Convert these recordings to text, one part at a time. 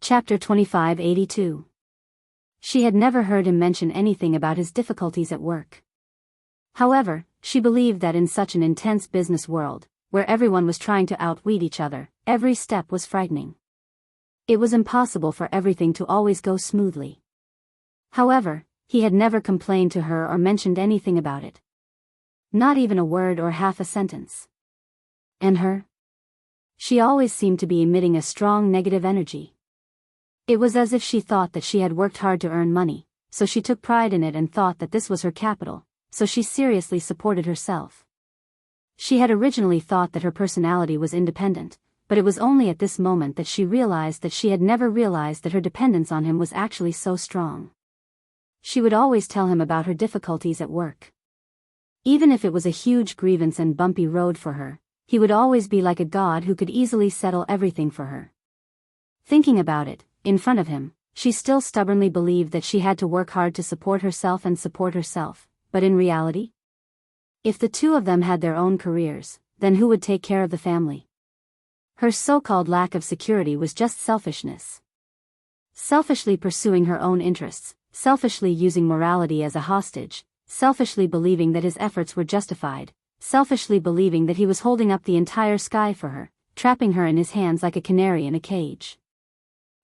Chapter 2582. She had never heard him mention anything about his difficulties at work. However, she believed that in such an intense business world, where everyone was trying to outwit each other, every step was frightening. It was impossible for everything to always go smoothly. However, he had never complained to her or mentioned anything about it. Not even a word or half a sentence. And her? She always seemed to be emitting a strong negative energy. It was as if she thought that she had worked hard to earn money, so she took pride in it and thought that this was her capital, so she seriously supported herself. She had originally thought that her personality was independent, but it was only at this moment that she realized that she had never realized that her dependence on him was actually so strong. She would always tell him about her difficulties at work. Even if it was a huge grievance and bumpy road for her, he would always be like a god who could easily settle everything for her. Thinking about it, in front of him, she still stubbornly believed that she had to work hard to support herself, but in reality? If the two of them had their own careers, then who would take care of the family? Her so-called lack of security was just selfishness. Selfishly pursuing her own interests, selfishly using morality as a hostage, selfishly believing that his efforts were justified, selfishly believing that he was holding up the entire sky for her, trapping her in his hands like a canary in a cage.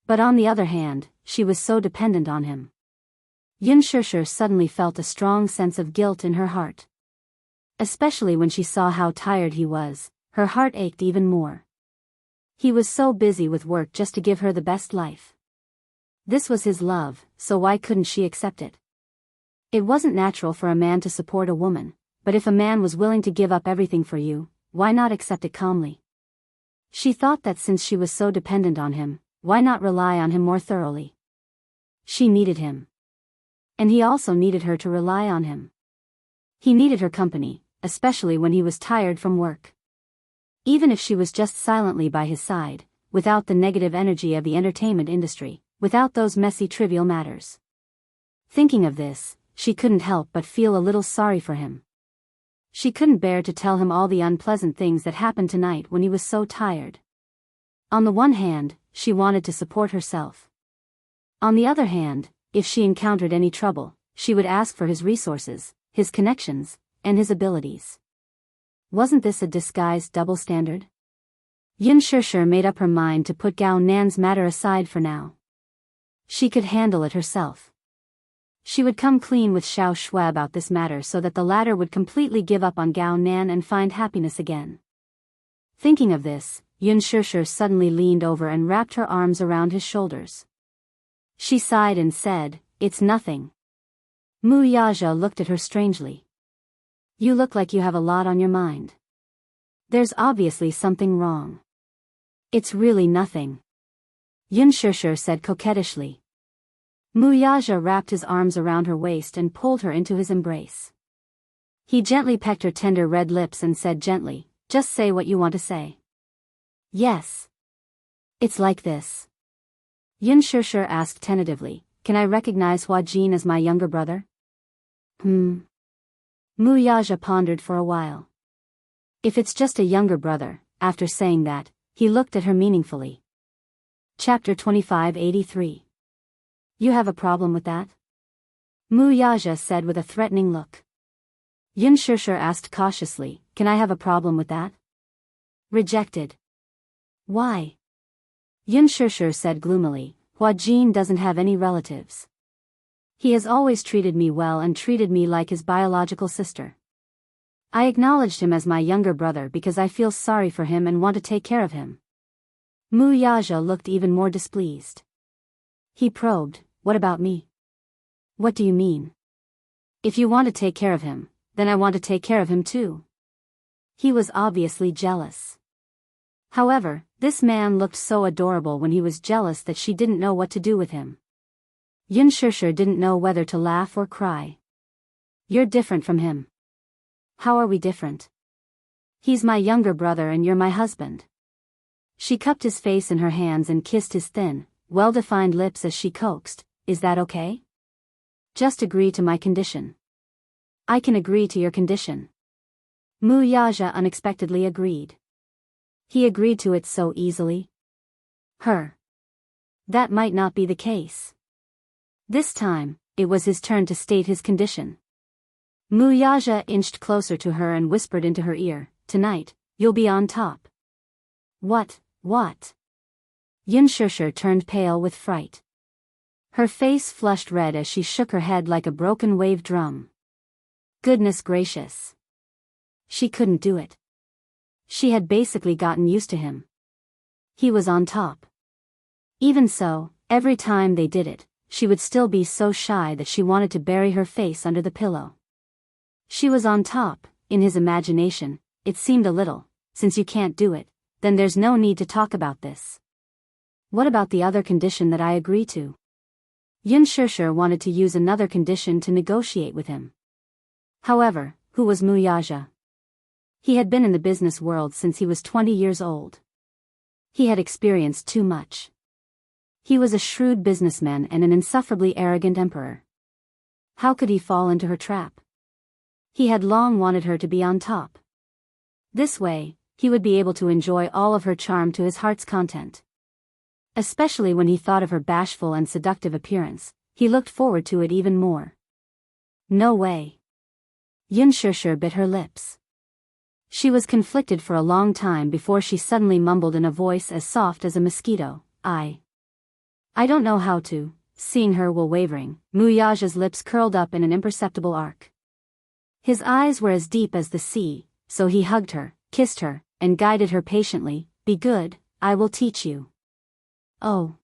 But on the other hand, she was so dependent on him. Xianxia suddenly felt a strong sense of guilt in her heart. Especially when she saw how tired he was, her heart ached even more. He was so busy with work just to give her the best life. This was his love, so why couldn't she accept it? It wasn't natural for a man to support a woman, but if a man was willing to give up everything for you, why not accept it calmly? She thought that since she was so dependent on him, why not rely on him more thoroughly? She needed him. And he also needed her to rely on him. He needed her company, especially when he was tired from work. Even if she was just silently by his side, without the negative energy of the entertainment industry, without those messy trivial matters. Thinking of this, she couldn't help but feel a little sorry for him. She couldn't bear to tell him all the unpleasant things that happened tonight when he was so tired. On the one hand, she wanted to support herself. On the other hand, if she encountered any trouble, she would ask for his resources, his connections, and his abilities. Wasn't this a disguised double standard? Xianxia made up her mind to put Gao Nan's matter aside for now. She could handle it herself. She would come clean with Xiao Shui about this matter so that the latter would completely give up on Gao Nan and find happiness again. Thinking of this, Xianxia suddenly leaned over and wrapped her arms around his shoulders. She sighed and said, "It's nothing." Wuxia looked at her strangely. "You look like you have a lot on your mind. There's obviously something wrong." "It's really nothing," Xianxia said coquettishly. Wuxia wrapped his arms around her waist and pulled her into his embrace. He gently pecked her tender red lips and said gently, "Just say what you want to say." "Yes. It's like this." Xianxia asked tentatively, "Can I recognize Huajin as my younger brother?" Wuxia pondered for a while. "If it's just a younger brother," after saying that, he looked at her meaningfully. Chapter 2583. "You have a problem with that?" Wuxia said with a threatening look. Xianxia asked cautiously, "Can I have a problem with that?" "Rejected." "Why?" Xianxia said gloomily, "Huajin doesn't have any relatives. He has always treated me well and treated me like his biological sister. I acknowledged him as my younger brother because I feel sorry for him and want to take care of him." Wuxia looked even more displeased. He probed, "What about me?" "What do you mean?" "If you want to take care of him, then I want to take care of him too." He was obviously jealous. However, this man looked so adorable when he was jealous that she didn't know what to do with him. Xianxia didn't know whether to laugh or cry. "You're different from him." "How are we different?" "He's my younger brother and you're my husband." She cupped his face in her hands and kissed his thin, well-defined lips as she coaxed, "Is that okay? Just agree to my condition." "I can agree to your condition." Wuxia unexpectedly agreed. He agreed to it so easily. Her That might not be the case. This time, it was his turn to state his condition. Wuxia inched closer to her and whispered into her ear, "Tonight, you'll be on top." What? Xianxia turned pale with fright. Her face flushed red as she shook her head like a broken wave drum. Goodness gracious. She couldn't do it. She had basically gotten used to him. He was on top. Even so, every time they did it, she would still be so shy that she wanted to bury her face under the pillow. She was on top. In his imagination, it seemed a little, since you can't do it, then there's no need to talk about this. What about the other condition that I agree to? Xianxia wanted to use another condition to negotiate with him. However, who was Wuxia? He had been in the business world since he was 20 years old. He had experienced too much. He was a shrewd businessman and an insufferably arrogant emperor. How could he fall into her trap? He had long wanted her to be on top. This way, he would be able to enjoy all of her charm to his heart's content. Especially when he thought of her bashful and seductive appearance, he looked forward to it even more. No way. Xianxia bit her lips. She was conflicted for a long time before she suddenly mumbled in a voice as soft as a mosquito, I don't know how to. Seeing her while wavering, Wuxia's lips curled up in an imperceptible arc. His eyes were as deep as the sea, so he hugged her, kissed her, and guided her patiently. Be good, I will teach you. Oh.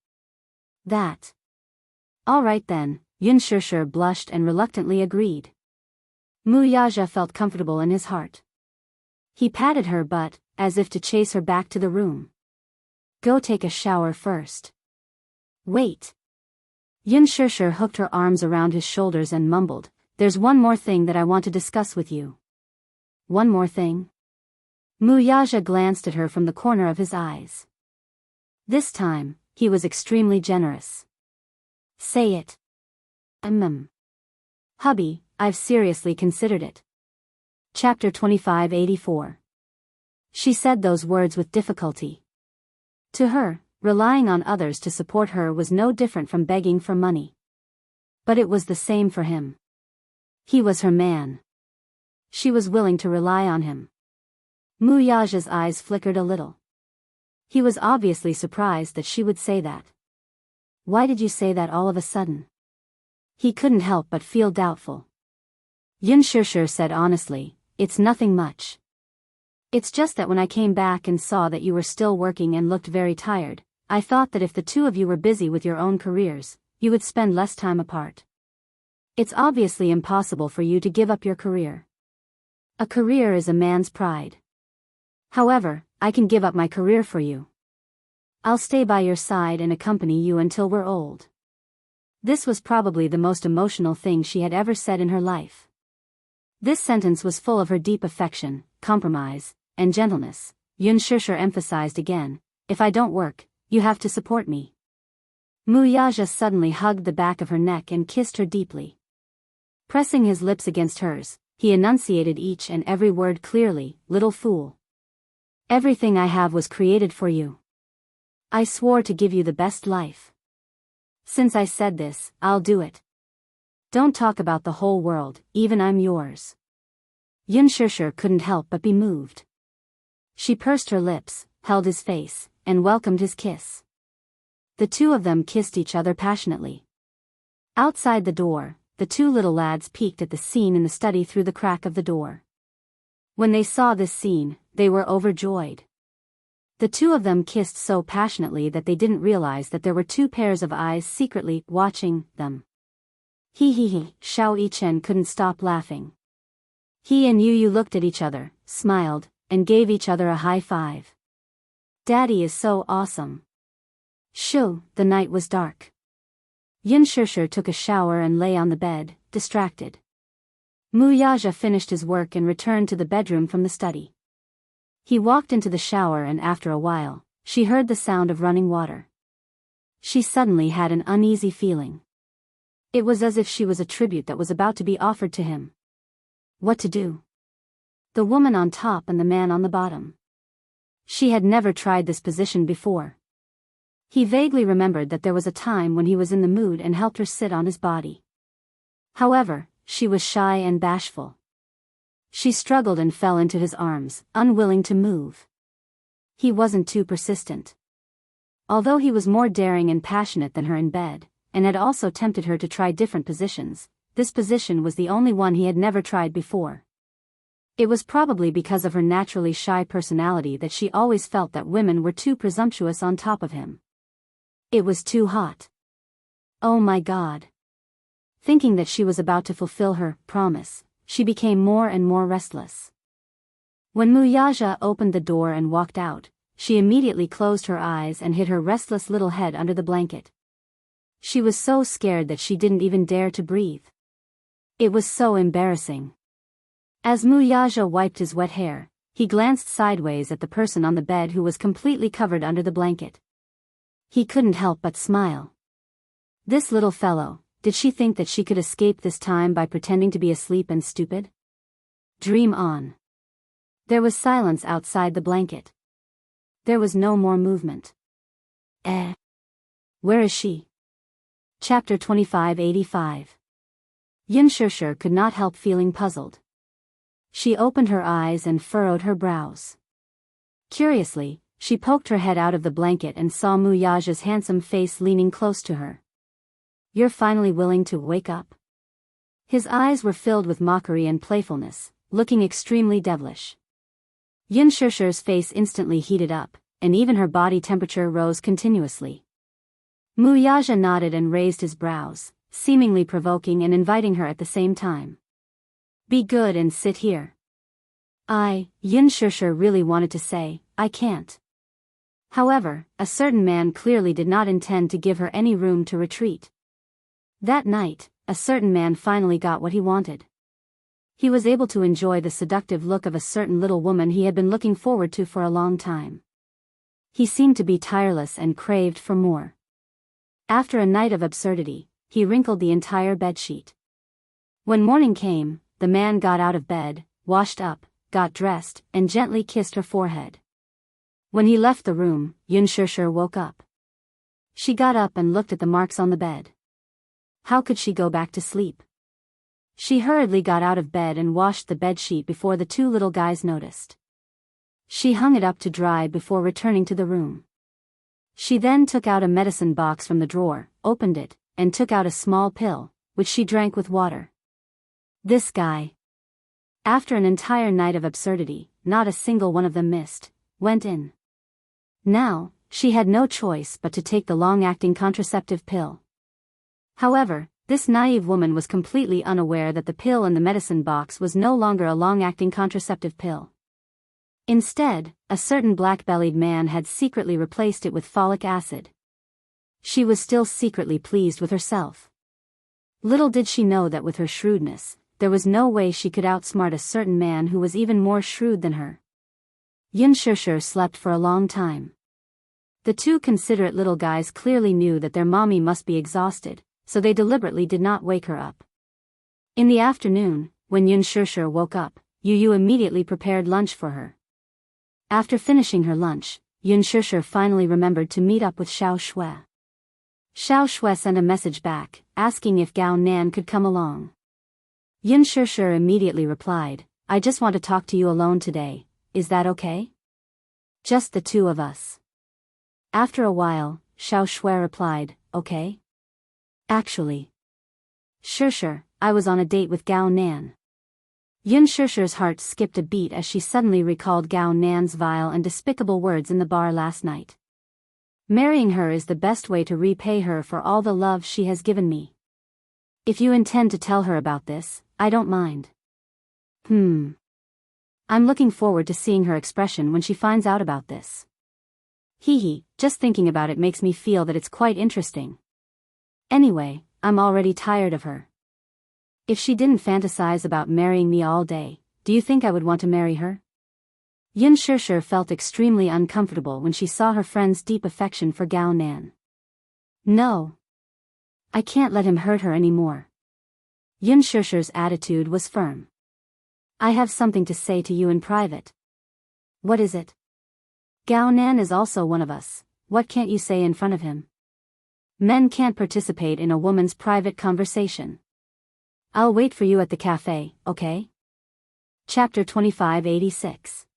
That. All right then, Xianxia blushed and reluctantly agreed. Wuxia felt comfortable in his heart. He patted her butt, as if to chase her back to the room. Go take a shower first. Wait. Xianxia hooked her arms around his shoulders and mumbled, There's one more thing that I want to discuss with you. One more thing? Wuxia glanced at her from the corner of his eyes. This time, he was extremely generous. Say it. Hubby, I've seriously considered it. Chapter 2584. She said those words with difficulty. To her, relying on others to support her was no different from begging for money. But it was the same for him. He was her man. She was willing to rely on him. Wuxia's eyes flickered a little. He was obviously surprised that she would say that. Why did you say that all of a sudden? He couldn't help but feel doubtful. Xianxia said honestly, It's nothing much. It's just that when I came back and saw that you were still working and looked very tired, I thought that if the two of you were busy with your own careers, you would spend less time apart. It's obviously impossible for you to give up your career. A career is a man's pride. However, I can give up my career for you. I'll stay by your side and accompany you until we're old. This was probably the most emotional thing she had ever said in her life. This sentence was full of her deep affection, compromise, and gentleness. Xianxia emphasized again, If I don't work, you have to support me. Wuxia suddenly hugged the back of her neck and kissed her deeply. Pressing his lips against hers, he enunciated each and every word clearly, Little fool. Everything I have was created for you. I swore to give you the best life. Since I said this, I'll do it. Don't talk about the whole world, even I'm yours. Xianxia couldn't help but be moved. She pursed her lips, held his face, and welcomed his kiss. The two of them kissed each other passionately. Outside the door, the two little lads peeked at the scene in the study through the crack of the door. When they saw this scene, they were overjoyed. The two of them kissed so passionately that they didn't realize that there were two pairs of eyes secretly watching them. He, Xiao Yichen couldn't stop laughing. He and Yu looked at each other, smiled, and gave each other a high five. Daddy is so awesome. Shoo, the night was dark. Xianxia took a shower and lay on the bed, distracted. Wuxia finished his work and returned to the bedroom from the study. He walked into the shower and after a while, she heard the sound of running water. She suddenly had an uneasy feeling. It was as if she was a tribute that was about to be offered to him. What to do? The woman on top and the man on the bottom. She had never tried this position before. He vaguely remembered that there was a time when he was in the mood and helped her sit on his body. However, she was shy and bashful. She struggled and fell into his arms, unwilling to move. He wasn't too persistent. Although he was more daring and passionate than her in bed, and had also tempted her to try different positions, this position was the only one he had never tried before. It was probably because of her naturally shy personality that she always felt that women were too presumptuous on top of him. It was too hot. Oh my God. Thinking that she was about to fulfill her promise, she became more and more restless. When Wuxia opened the door and walked out, she immediately closed her eyes and hid her restless little head under the blanket. She was so scared that she didn't even dare to breathe. It was so embarrassing. As Wuxia wiped his wet hair, he glanced sideways at the person on the bed who was completely covered under the blanket. He couldn't help but smile. This little fellow, did she think that she could escape this time by pretending to be asleep and stupid? Dream on. There was silence outside the blanket. There was no more movement. Where is she? Chapter 2585. Xianxia could not help feeling puzzled. She opened her eyes and furrowed her brows. Curiously, she poked her head out of the blanket and saw Wuxia's handsome face leaning close to her. You're finally willing to wake up? His eyes were filled with mockery and playfulness, looking extremely devilish. Xianxia's face instantly heated up, and even her body temperature rose continuously. Wuxia nodded and raised his brows, seemingly provoking and inviting her at the same time. Be good and sit here. Xianxia really wanted to say, I can't. However, a certain man clearly did not intend to give her any room to retreat. That night, a certain man finally got what he wanted. He was able to enjoy the seductive look of a certain little woman he had been looking forward to for a long time. He seemed to be tireless and craved for more. After a night of absurdity, he wrinkled the entire bedsheet. When morning came, the man got out of bed, washed up, got dressed, and gently kissed her forehead. When he left the room, Xianxia woke up. She got up and looked at the marks on the bed. How could she go back to sleep? She hurriedly got out of bed and washed the bedsheet before the two little guys noticed. She hung it up to dry before returning to the room. She then took out a medicine box from the drawer, opened it, and took out a small pill, which she drank with water. This guy. After an entire night of absurdity, not a single one of them missed, went in. Now, she had no choice but to take the long-acting contraceptive pill. However, this naive woman was completely unaware that the pill in the medicine box was no longer a long-acting contraceptive pill. Instead, a certain black-bellied man had secretly replaced it with folic acid. She was still secretly pleased with herself. Little did she know that with her shrewdness, there was no way she could outsmart a certain man who was even more shrewd than her. Xianxia slept for a long time. The two considerate little guys clearly knew that their mommy must be exhausted, so they deliberately did not wake her up. In the afternoon, when Xianxia woke up, Yu immediately prepared lunch for her. After finishing her lunch, Xianxia finally remembered to meet up with Xiao Shui. Xiao Shui sent a message back, asking if Gao Nan could come along. Xianxia immediately replied, I just want to talk to you alone today, is that okay? Just the two of us. After a while, Xiao Shui replied, okay. Actually. Sure, I was on a date with Gao Nan. Xianxia's heart skipped a beat as she suddenly recalled Gao Nan's vile and despicable words in the bar last night. Marrying her is the best way to repay her for all the love she has given me. If you intend to tell her about this, I don't mind. I'm looking forward to seeing her expression when she finds out about this. Just thinking about it makes me feel that it's quite interesting. Anyway, I'm already tired of her. If she didn't fantasize about marrying me all day, do you think I would want to marry her? Xianxia felt extremely uncomfortable when she saw her friend's deep affection for Gao Nan. No. I can't let him hurt her anymore. Xianxia's attitude was firm. I have something to say to you in private. What is it? Gao Nan is also one of us, what can't you say in front of him? Men can't participate in a woman's private conversation. I'll wait for you at the cafe, okay? Chapter 2586.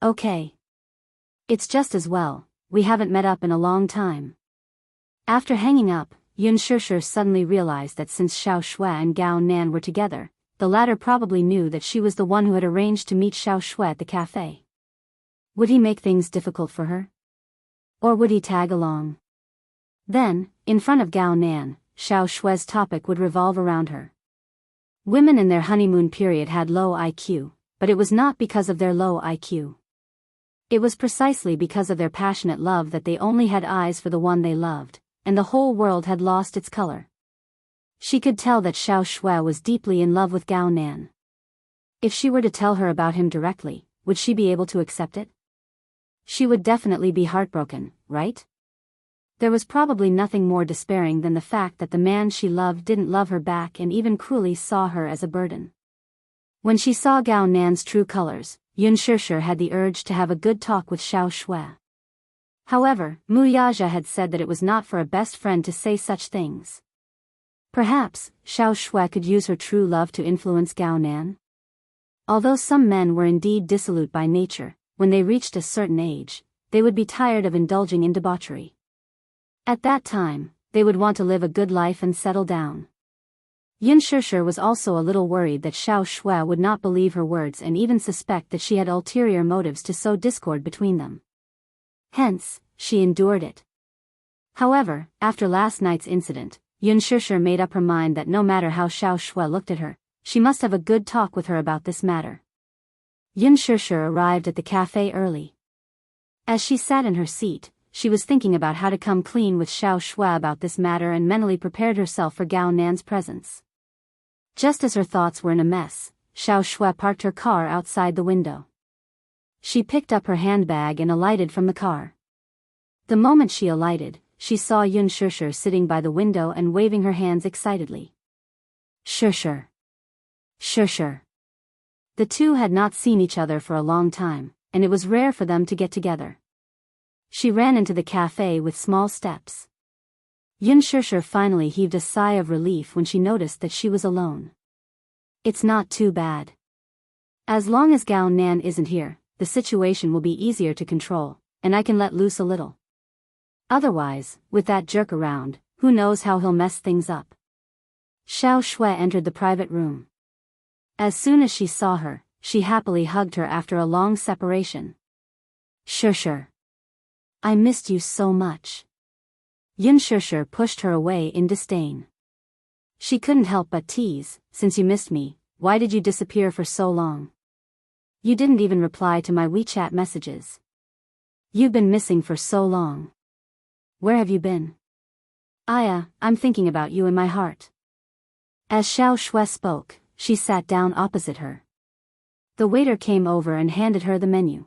Okay. It's just as well, we haven't met up in a long time. After hanging up, Yun Shishir suddenly realized that since Xiao Shui and Gao Nan were together, the latter probably knew that she was the one who had arranged to meet Xiao Shui at the cafe. Would he make things difficult for her? Or would he tag along? Then, in front of Gao Nan, Xiao Shui's topic would revolve around her. Women in their honeymoon period had low IQ, but it was not because of their low IQ. It was precisely because of their passionate love that they only had eyes for the one they loved, and the whole world had lost its color. She could tell that Xiao Shui was deeply in love with Gao Nan. If she were to tell her about him directly, would she be able to accept it? She would definitely be heartbroken, right? There was probably nothing more despairing than the fact that the man she loved didn't love her back and even cruelly saw her as a burden. When she saw Gao Nan's true colors, Yun Shishir had the urge to have a good talk with Xiao Shui. However, Mu Yaja had said that it was not for a best friend to say such things. Perhaps, Xiao Shui could use her true love to influence Gao Nan? Although some men were indeed dissolute by nature, when they reached a certain age, they would be tired of indulging in debauchery. At that time, they would want to live a good life and settle down. Yun Shishir was also a little worried that Xiao Shui would not believe her words and even suspect that she had ulterior motives to sow discord between them. Hence, she endured it. However, after last night's incident, Yun Shishir made up her mind that no matter how Xiao Shui looked at her, she must have a good talk with her about this matter. Yun Shishir arrived at the cafe early. As she sat in her seat, she was thinking about how to come clean with Xiao Shui about this matter and mentally prepared herself for Gao Nan's presence. Just as her thoughts were in a mess, Xiao Shui parked her car outside the window. She picked up her handbag and alighted from the car. The moment she alighted, she saw Yun Shishir sitting by the window and waving her hands excitedly. Shishir. Shishir. The two had not seen each other for a long time, and it was rare for them to get together. She ran into the cafe with small steps. Yun Shishir finally heaved a sigh of relief when she noticed that she was alone. It's not too bad. As long as Gao Nan isn't here, the situation will be easier to control, and I can let loose a little. Otherwise, with that jerk around, who knows how he'll mess things up. Xiao Shui entered the private room. As soon as she saw her, she happily hugged her after a long separation. Shishir. I missed you so much. Yun Shishir pushed her away in disdain. She couldn't help but tease, since you missed me, why did you disappear for so long? You didn't even reply to my WeChat messages. You've been missing for so long. Where have you been? I'm thinking about you in my heart. As Xiao Shui spoke, she sat down opposite her. The waiter came over and handed her the menu.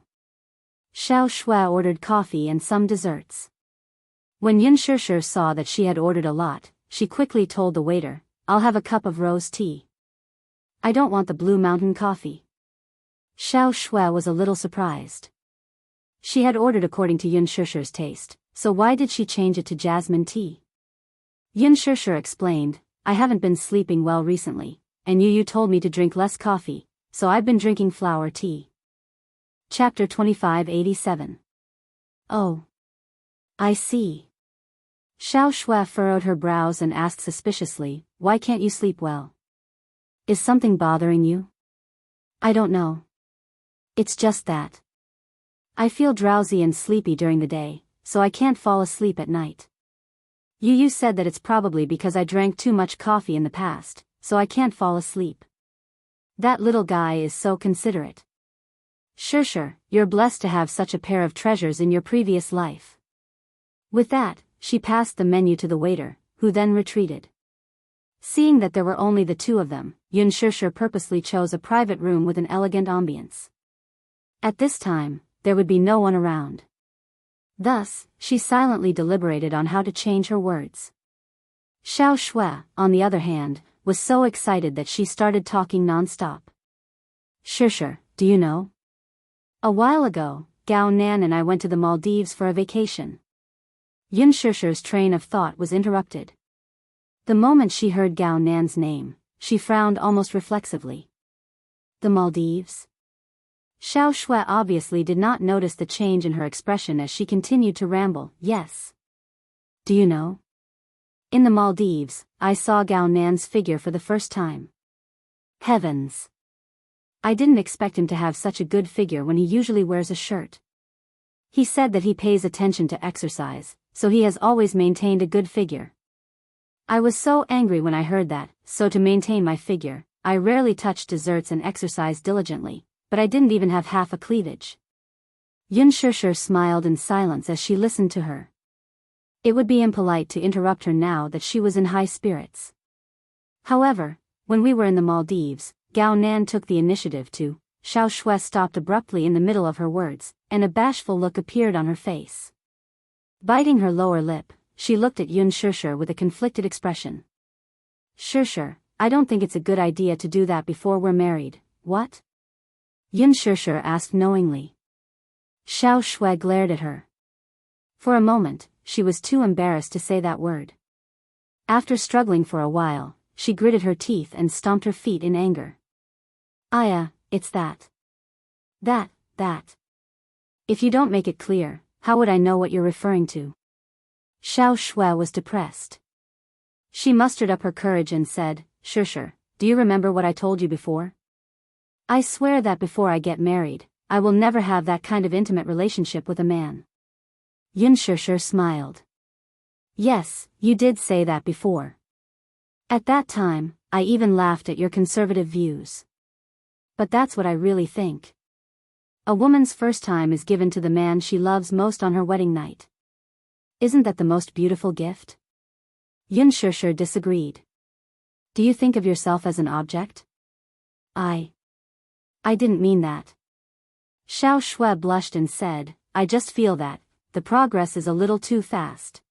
Xiao Shui ordered coffee and some desserts. When Yun Shishir saw that she had ordered a lot, she quickly told the waiter, I'll have a cup of rose tea. I don't want the Blue Mountain coffee. Xiao Shui was a little surprised. She had ordered according to Yun Shishir's taste, so why did she change it to jasmine tea? Yun Shishir explained, I haven't been sleeping well recently, and you told me to drink less coffee, so I've been drinking flower tea. Chapter 2587. Oh. I see. Xiao Shui furrowed her brows and asked suspiciously, why can't you sleep well? Is something bothering you? I don't know. It's just that. I feel drowsy and sleepy during the day, so I can't fall asleep at night. You said that it's probably because I drank too much coffee in the past, so I can't fall asleep. That little guy is so considerate. Sure, you're blessed to have such a pair of treasures in your previous life. With that, she passed the menu to the waiter, who then retreated. Seeing that there were only the two of them, Yun Shishir purposely chose a private room with an elegant ambience. At this time, there would be no one around. Thus, she silently deliberated on how to change her words. Xiao Shui, on the other hand, was so excited that she started talking non-stop. Sure, do you know? A while ago, Gao Nan and I went to the Maldives for a vacation. Yun Shishi's train of thought was interrupted. The moment she heard Gao Nan's name, she frowned almost reflexively. The Maldives? Xiao Shui obviously did not notice the change in her expression as she continued to ramble. Yes. Do you know? In the Maldives, I saw Gao Nan's figure for the first time. Heavens! I didn't expect him to have such a good figure when he usually wears a shirt. He said that he pays attention to exercise, so he has always maintained a good figure. I was so angry when I heard that, so to maintain my figure, I rarely touched desserts and exercised diligently, but I didn't even have half a cleavage. Yun Shishi smiled in silence as she listened to her. It would be impolite to interrupt her now that she was in high spirits. However, when we were in the Maldives, Gao Nan took the initiative to. Xiao Shui stopped abruptly in the middle of her words, and a bashful look appeared on her face. Biting her lower lip, she looked at Yun Shishi with a conflicted expression. Shishi, I don't think it's a good idea to do that before we're married, what? Yun Shishi asked knowingly. Xiao Shui glared at her. For a moment, she was too embarrassed to say that word. After struggling for a while, she gritted her teeth and stomped her feet in anger. It's that. That. If you don't make it clear, how would I know what you're referring to? Xiao Shui was depressed. She mustered up her courage and said, Shishi, do you remember what I told you before? I swear that before I get married, I will never have that kind of intimate relationship with a man. Yun Shishi smiled. Yes, you did say that before. At that time, I even laughed at your conservative views. But that's what I really think. A woman's first time is given to the man she loves most on her wedding night. Isn't that the most beautiful gift? Yun Shishi disagreed. Do you think of yourself as an object? I didn't mean that. Xiao Shui blushed and said, I just feel that the progress is a little too fast.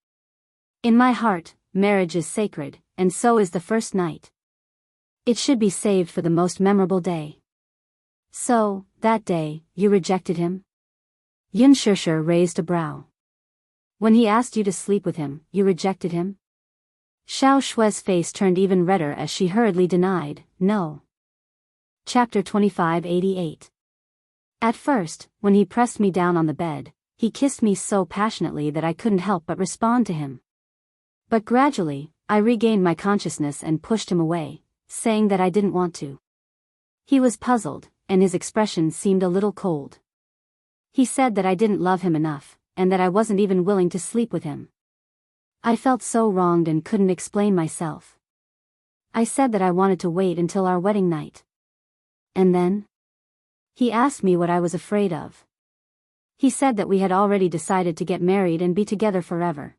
In my heart, marriage is sacred, and so is the first night. It should be saved for the most memorable day. So, that day, you rejected him? Yun Shishi raised a brow. When he asked you to sleep with him, you rejected him? Xiao Shui's face turned even redder as she hurriedly denied, no. Chapter 2588. At first, when he pressed me down on the bed, he kissed me so passionately that I couldn't help but respond to him. But gradually, I regained my consciousness and pushed him away, saying that I didn't want to. He was puzzled, and his expression seemed a little cold. He said that I didn't love him enough, and that I wasn't even willing to sleep with him. I felt so wronged and couldn't explain myself. I said that I wanted to wait until our wedding night. And then? He asked me what I was afraid of. He said that we had already decided to get married and be together forever.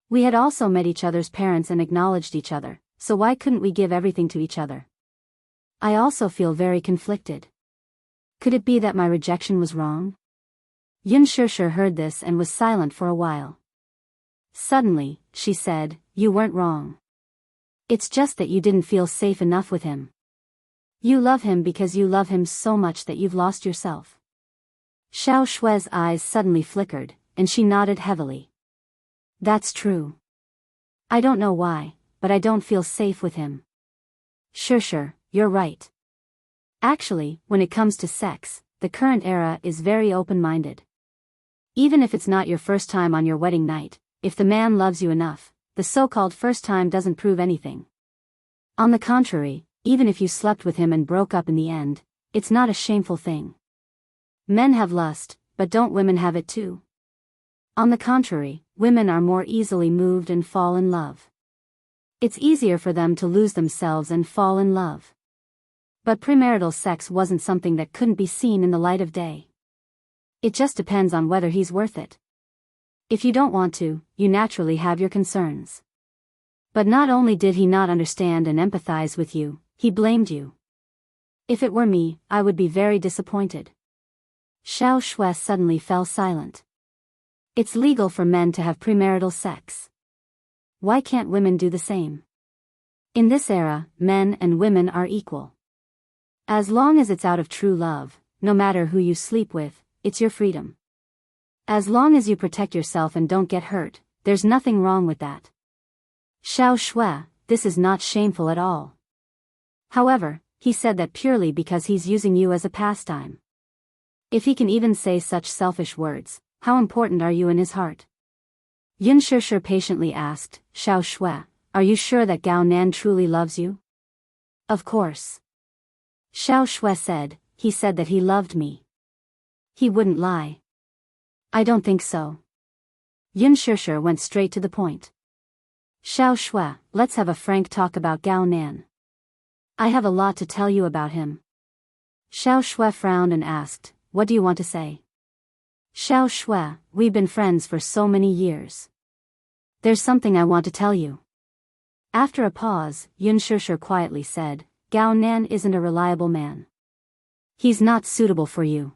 We had also met each other's parents and acknowledged each other, so why couldn't we give everything to each other? I also feel very conflicted. Could it be that my rejection was wrong? Yun Shishi heard this and was silent for a while. Suddenly, she said, you weren't wrong. It's just that you didn't feel safe enough with him. You love him because you love him so much that you've lost yourself. Xiao Shui's eyes suddenly flickered, and she nodded heavily. That's true. I don't know why, but I don't feel safe with him. Shishi, you're right. Actually, when it comes to sex, the current era is very open-minded. Even if it's not your first time on your wedding night, if the man loves you enough, the so-called first time doesn't prove anything. On the contrary, even if you slept with him and broke up in the end, it's not a shameful thing. Men have lust, but don't women have it too? On the contrary, women are more easily moved and fall in love. It's easier for them to lose themselves and fall in love. But premarital sex wasn't something that couldn't be seen in the light of day. It just depends on whether he's worth it. If you don't want to, you naturally have your concerns. But not only did he not understand and empathize with you, he blamed you. If it were me, I would be very disappointed. Xiao Shui suddenly fell silent. It's legal for men to have premarital sex. Why can't women do the same? In this era, men and women are equal. As long as it's out of true love, no matter who you sleep with, it's your freedom. As long as you protect yourself and don't get hurt, there's nothing wrong with that. Xiao Shui, this is not shameful at all. However, he said that purely because he's using you as a pastime. If he can even say such selfish words, how important are you in his heart? Yun Shishir patiently asked, Xiao Shui, are you sure that Gao Nan truly loves you? Of course. Xiao Shui said, he said that he loved me. He wouldn't lie. I don't think so. Yun Shishir went straight to the point. Xiao Shui, let's have a frank talk about Gao Nan. I have a lot to tell you about him. Xiao Shui frowned and asked, what do you want to say? Xiao Shui, we've been friends for so many years. There's something I want to tell you. After a pause, Yun Shishir quietly said, Gao Nan isn't a reliable man. He's not suitable for you.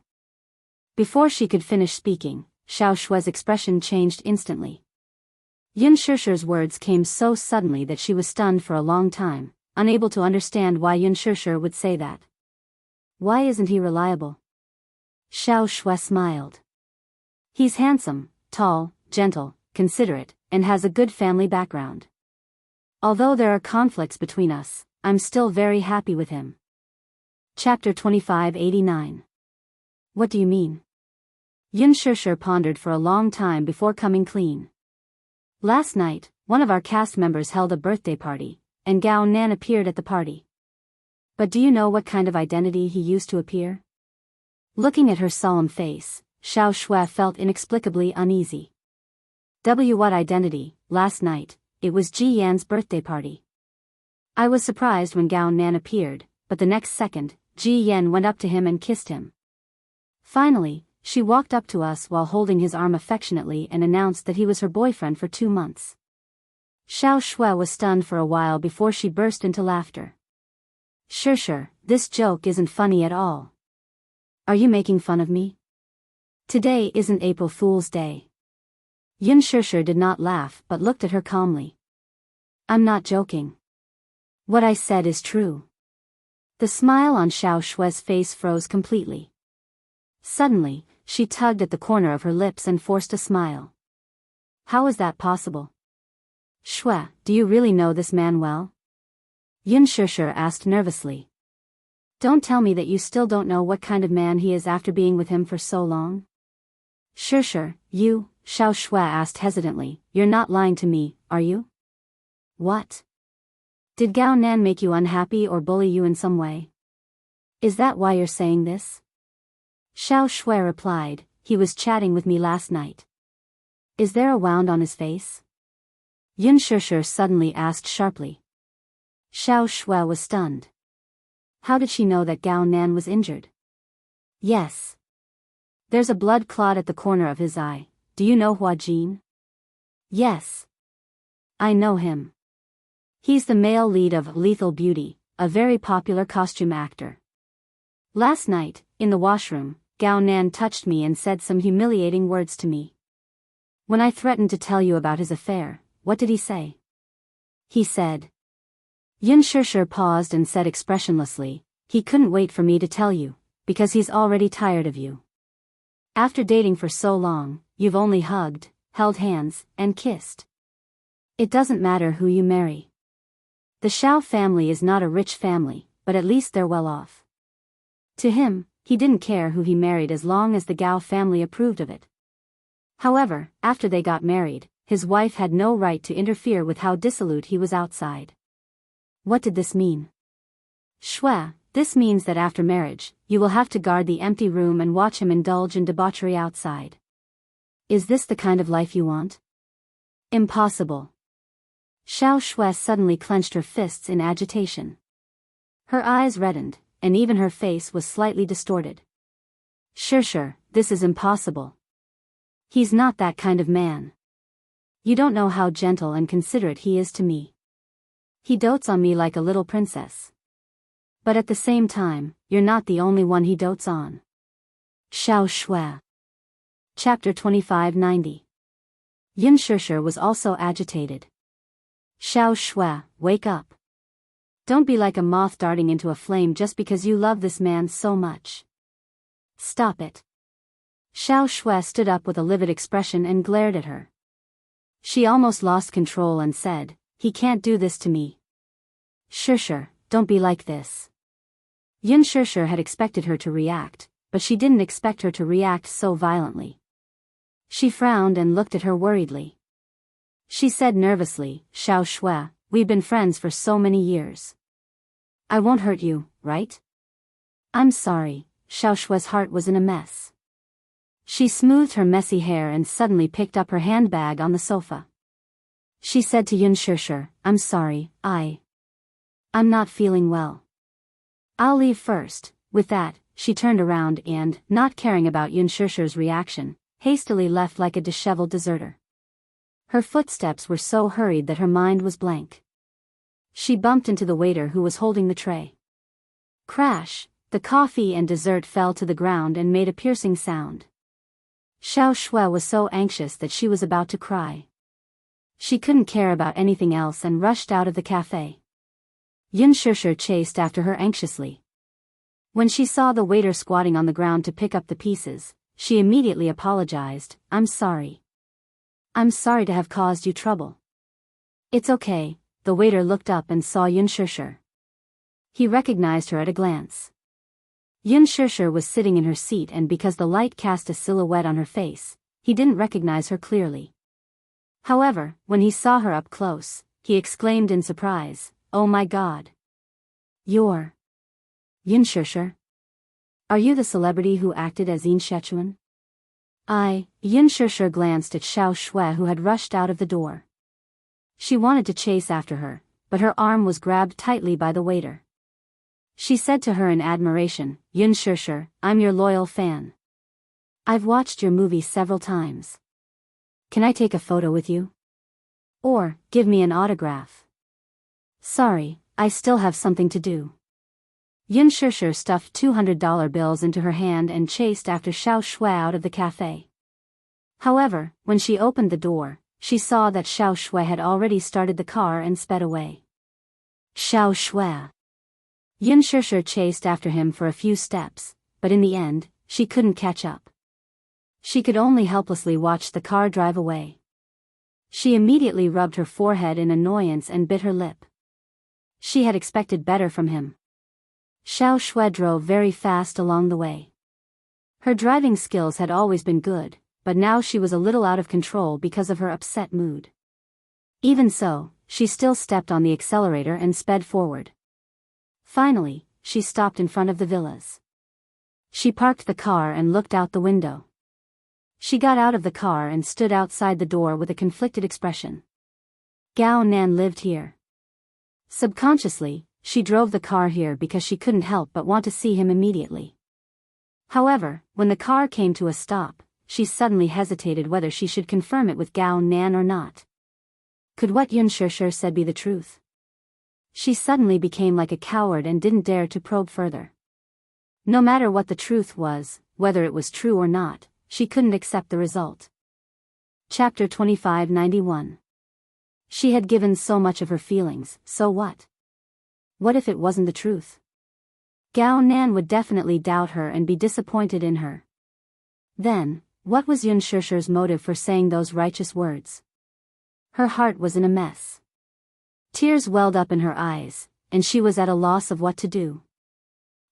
Before she could finish speaking, Xiao Shui's expression changed instantly. Yun Shishir's words came so suddenly that she was stunned for a long time, unable to understand why Yun Shishir would say that. Why isn't he reliable? Xiao Shui smiled. He's handsome, tall, gentle, considerate, and has a good family background. Although there are conflicts between us, I'm still very happy with him. Chapter 2589. What do you mean? Yun Shishir pondered for a long time before coming clean. Last night, one of our cast members held a birthday party, and Gao Nan appeared at the party. But do you know what kind of identity he used to appear? Looking at her solemn face, Xiao Shui felt inexplicably uneasy. What identity? Last night, it was Ji Yan's birthday party. I was surprised when Gao Nan appeared, but the next second, Ji Yan went up to him and kissed him. Finally, she walked up to us while holding his arm affectionately and announced that he was her boyfriend for 2 months. Xiao Shui was stunned for a while before she burst into laughter. Shishir, this joke isn't funny at all. Are you making fun of me? Today isn't April Fool's Day. Yun Shishir did not laugh but looked at her calmly. I'm not joking. What I said is true. The smile on Xiao Shui's face froze completely. Suddenly, she tugged at the corner of her lips and forced a smile. How is that possible? Shui, do you really know this man well? Yun Shishir asked nervously. Don't tell me that you still don't know what kind of man he is after being with him for so long. Shishir, you, Xiao Shui asked hesitantly, you're not lying to me, are you? What? Did Gao Nan make you unhappy or bully you in some way? Is that why you're saying this? Xiao Shui replied, he was chatting with me last night. Is there a wound on his face? Yun Shishir suddenly asked sharply. Xiao Shui was stunned. How did she know that Gao Nan was injured? Yes. There's a blood clot at the corner of his eye. Do you know Hua Jin? Yes. I know him. He's the male lead of Lethal Beauty, a very popular costume actor. Last night, in the washroom, Gao Nan touched me and said some humiliating words to me. When I threatened to tell you about his affair, what did he say? He said. Yun Shishir paused and said expressionlessly, he couldn't wait for me to tell you, because he's already tired of you. After dating for so long, you've only hugged, held hands, and kissed. It doesn't matter who you marry. The Xiao family is not a rich family, but at least they're well off. To him, he didn't care who he married as long as the Gao family approved of it. However, after they got married, his wife had no right to interfere with how dissolute he was outside. What did this mean? Shui, this means that after marriage, you will have to guard the empty room and watch him indulge in debauchery outside. Is this the kind of life you want? Impossible. Xiao Shui suddenly clenched her fists in agitation. Her eyes reddened, and even her face was slightly distorted. Sure, this is impossible. He's not that kind of man. You don't know how gentle and considerate he is to me. He dotes on me like a little princess. But at the same time, you're not the only one he dotes on. Xiao Shui. Chapter 2590. Yun Shishir was also agitated. Xiao Shui, wake up. Don't be like a moth darting into a flame just because you love this man so much. Stop it. Xiao Shui stood up with a livid expression and glared at her. She almost lost control and said, "He can't do this to me." "Xianxia, don't be like this." Xianxia had expected her to react, but she didn't expect her to react so violently. She frowned and looked at her worriedly. She said nervously, "Xiao Shui, we've been friends for so many years. I won't hurt you, right?" "I'm sorry." Xiao Shui's heart was in a mess. She smoothed her messy hair and suddenly picked up her handbag on the sofa. She said to Xianxia, "I'm sorry, I'm not feeling well. I'll leave first." With that, she turned around and, not caring about Xianxia's reaction, hastily left like a disheveled deserter. Her footsteps were so hurried that her mind was blank. She bumped into the waiter who was holding the tray. Crash! The coffee and dessert fell to the ground and made a piercing sound. Xiao Shui was so anxious that she was about to cry. She couldn't care about anything else and rushed out of the cafe. Xianxia chased after her anxiously. When she saw the waiter squatting on the ground to pick up the pieces, she immediately apologized. "I'm sorry. I'm sorry to have caused you trouble." "It's okay." The waiter looked up and saw Xianxia. He recognized her at a glance. Xianxia was sitting in her seat, and because the light cast a silhouette on her face, he didn't recognize her clearly. However, when he saw her up close, he exclaimed in surprise, "Oh my God! You're Xianxia? Are you the celebrity who acted as Yin Shechuan?" Xianxia glanced at Xiao Shui, who had rushed out of the door. She wanted to chase after her, but her arm was grabbed tightly by the waiter. She said to her in admiration, "Xianxia, I'm your loyal fan. I've watched your movie several times. Can I take a photo with you? Or, give me an autograph?" "Sorry, I still have something to do." Xianxia stuffed $200 bills into her hand and chased after Xiao Shui out of the cafe. However, when she opened the door, she saw that Xiao Shui had already started the car and sped away. "Xiao Shui!" Xianxia chased after him for a few steps, but in the end, she couldn't catch up. She could only helplessly watch the car drive away. She immediately rubbed her forehead in annoyance and bit her lip. She had expected better from him. Xiao Shui drove very fast along the way. Her driving skills had always been good, but now she was a little out of control because of her upset mood. Even so, she still stepped on the accelerator and sped forward. Finally, she stopped in front of the villas. She parked the car and looked out the window. She got out of the car and stood outside the door with a conflicted expression. Gao Nan lived here. Subconsciously, she drove the car here because she couldn't help but want to see him immediately. However, when the car came to a stop, she suddenly hesitated whether she should confirm it with Gao Nan or not. Could what Xianxia said be the truth? She suddenly became like a coward and didn't dare to probe further. No matter what the truth was, whether it was true or not, she couldn't accept the result. Chapter 2591. She had given so much of her feelings, so what? What if it wasn't the truth? Gao Nan would definitely doubt her and be disappointed in her. Then, what was Xianxia's motive for saying those righteous words? Her heart was in a mess. Tears welled up in her eyes, and she was at a loss of what to do.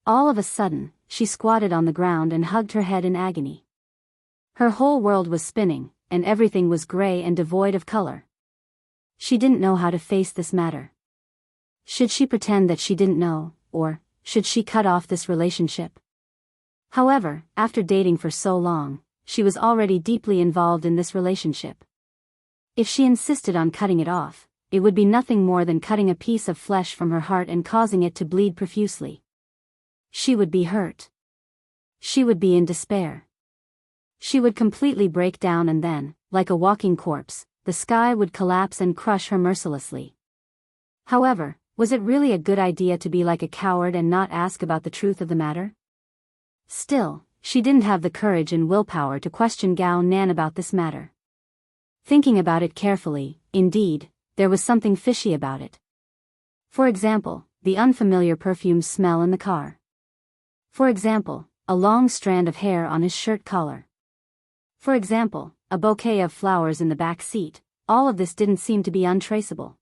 All of a sudden, she squatted on the ground and hugged her head in agony. Her whole world was spinning, and everything was gray and devoid of color. She didn't know how to face this matter. Should she pretend that she didn't know, or should she cut off this relationship? However, after dating for so long, she was already deeply involved in this relationship. If she insisted on cutting it off, it would be nothing more than cutting a piece of flesh from her heart and causing it to bleed profusely. She would be hurt. She would be in despair. She would completely break down, and then, like a walking corpse, the sky would collapse and crush her mercilessly. However, was it really a good idea to be like a coward and not ask about the truth of the matter? Still, she didn't have the courage and willpower to question Gao Nan about this matter. Thinking about it carefully, indeed, there was something fishy about it. For example, the unfamiliar perfume smell in the car. For example, a long strand of hair on his shirt collar. For example, a bouquet of flowers in the back seat, all of this didn't seem to be untraceable.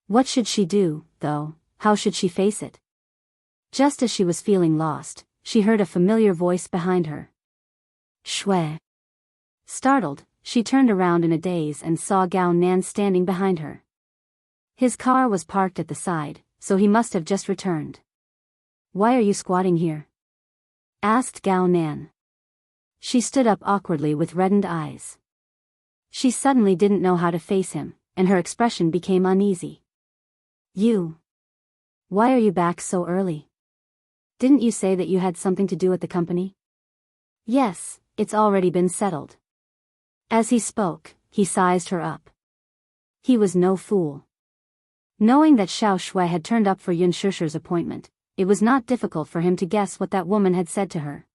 What should she do, though? How should she face it? Just as she was feeling lost, she heard a familiar voice behind her. Shui. Startled, she turned around in a daze and saw Gao Nan standing behind her. His car was parked at the side, so he must have just returned. Why are you squatting here? Asked Gao Nan. She stood up awkwardly with reddened eyes. She suddenly didn't know how to face him, and her expression became uneasy. You. Why are you back so early? Didn't you say that you had something to do at the company? Yes, it's already been settled. As he spoke, he sized her up. He was no fool. Knowing that Xiao Shui had turned up for Yun Shusher's appointment, it was not difficult for him to guess what that woman had said to her.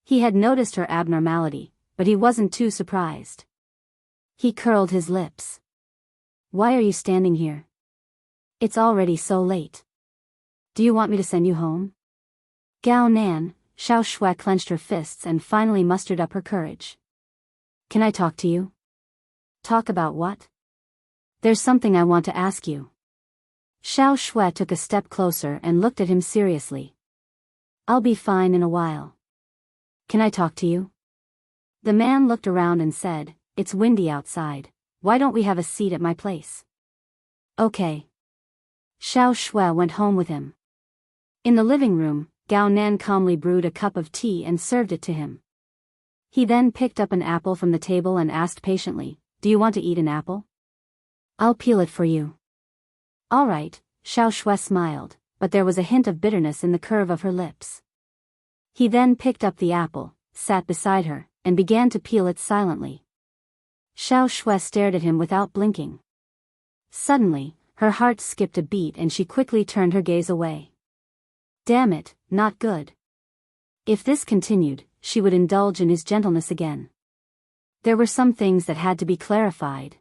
He had noticed her abnormality, but he wasn't too surprised. He curled his lips. Why are you standing here? It's already so late. Do you want me to send you home? Gao Nan, Xiao Shui clenched her fists and finally mustered up her courage. Can I talk to you? Talk about what? There's something I want to ask you. Xiao Shui took a step closer and looked at him seriously. I'll be fine in a while. Can I talk to you? The man looked around and said, It's windy outside. Why don't we have a seat at my place? Okay. Xiao Shui went home with him. In the living room, Gao Nan calmly brewed a cup of tea and served it to him. He then picked up an apple from the table and asked patiently, Do you want to eat an apple? I'll peel it for you. All right, Xiao Shui smiled, but there was a hint of bitterness in the curve of her lips. He then picked up the apple, sat beside her, and began to peel it silently. Xiao Shui stared at him without blinking. Suddenly, her heart skipped a beat and she quickly turned her gaze away. Damn it, not good. If this continued, she would indulge in his gentleness again. There were some things that had to be clarified.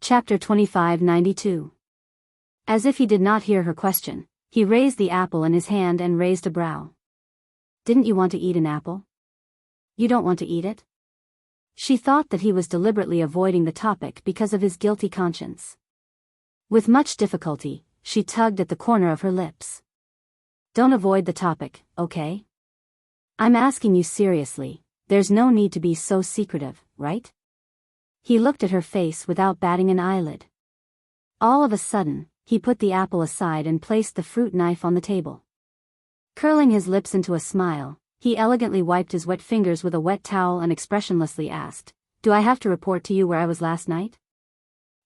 Chapter 2592. As if he did not hear her question, he raised the apple in his hand and raised a brow. Didn't you want to eat an apple? You don't want to eat it? She thought that he was deliberately avoiding the topic because of his guilty conscience. With much difficulty, she tugged at the corner of her lips. Don't avoid the topic, okay? I'm asking you seriously, there's no need to be so secretive, right? He looked at her face without batting an eyelid. All of a sudden, he put the apple aside and placed the fruit knife on the table. Curling his lips into a smile, he elegantly wiped his wet fingers with a wet towel and expressionlessly asked, Do I have to report to you where I was last night?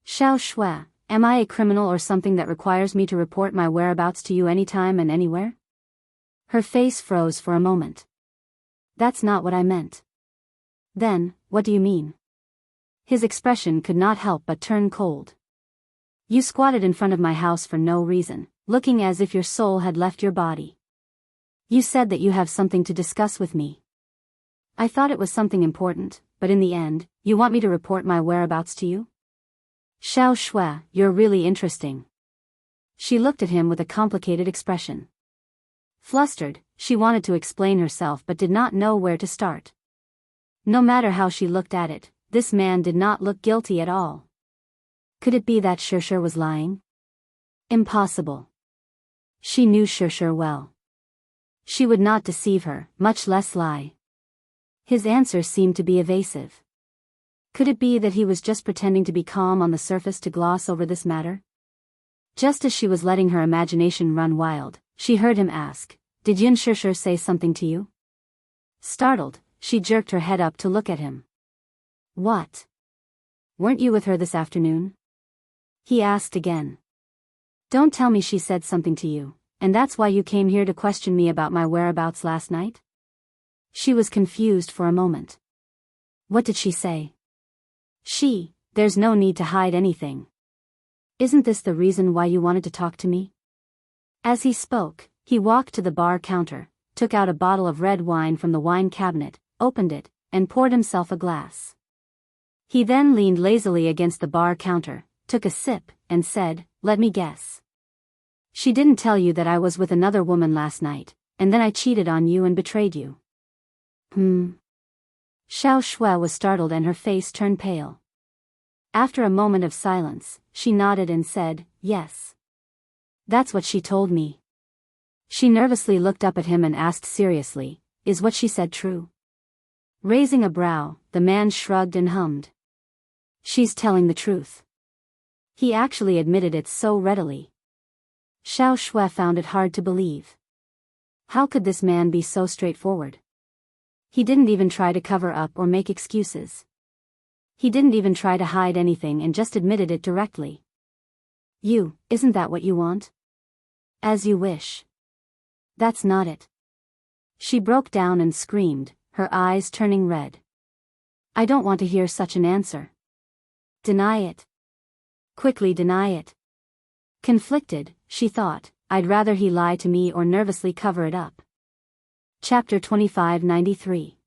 Xiao Shui, am I a criminal or something that requires me to report my whereabouts to you anytime and anywhere? Her face froze for a moment. That's not what I meant. Then, what do you mean? His expression could not help but turn cold. You squatted in front of my house for no reason, looking as if your soul had left your body. You said that you have something to discuss with me. I thought it was something important, but in the end, you want me to report my whereabouts to you? Xiao Shui, you're really interesting. She looked at him with a complicated expression. Flustered, she wanted to explain herself but did not know where to start. No matter how she looked at it, this man did not look guilty at all. Could it be that Shusher was lying? Impossible. She knew Shusher well. She would not deceive her, much less lie. His answer seemed to be evasive. Could it be that he was just pretending to be calm on the surface to gloss over this matter? Just as she was letting her imagination run wild, she heard him ask, Did Yun Shusher say something to you? Startled, she jerked her head up to look at him. What? Weren't you with her this afternoon? He asked again. Don't tell me she said something to you, and that's why you came here to question me about my whereabouts last night? She was confused for a moment. What did she say? There's no need to hide anything. Isn't this the reason why you wanted to talk to me? As he spoke, he walked to the bar counter, took out a bottle of red wine from the wine cabinet, opened it, and poured himself a glass. He then leaned lazily against the bar counter, took a sip, and said, Let me guess. She didn't tell you that I was with another woman last night, and then I cheated on you and betrayed you. Xiao Shui was startled and her face turned pale. After a moment of silence, she nodded and said, yes. That's what she told me. She nervously looked up at him and asked seriously, is what she said true? Raising a brow, the man shrugged and hummed. She's telling the truth. He actually admitted it so readily. Xiao Shui found it hard to believe. How could this man be so straightforward? He didn't even try to cover up or make excuses. He didn't even try to hide anything and just admitted it directly. Isn't that what you want? As you wish. That's not it. She broke down and screamed, her eyes turning red. I don't want to hear such an answer. Deny it. Quickly deny it. Conflicted, she thought, I'd rather he lie to me or nervously cover it up. Chapter 2593.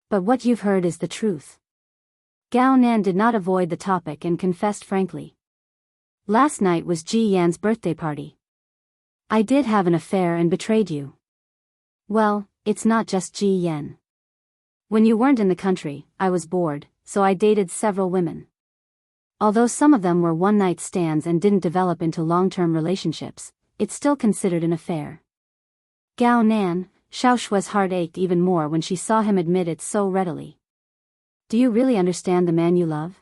But what you've heard is the truth. Gao Nan did not avoid the topic and confessed frankly. Last night was Ji Yan's birthday party. I did have an affair and betrayed you. Well, it's not just Ji Yan. When you weren't in the country, I was bored, so I dated several women. Although some of them were one-night stands and didn't develop into long-term relationships, it's still considered an affair. Gao Nan, Xiao Shui's heart ached even more when she saw him admit it so readily. Do you really understand the man you love?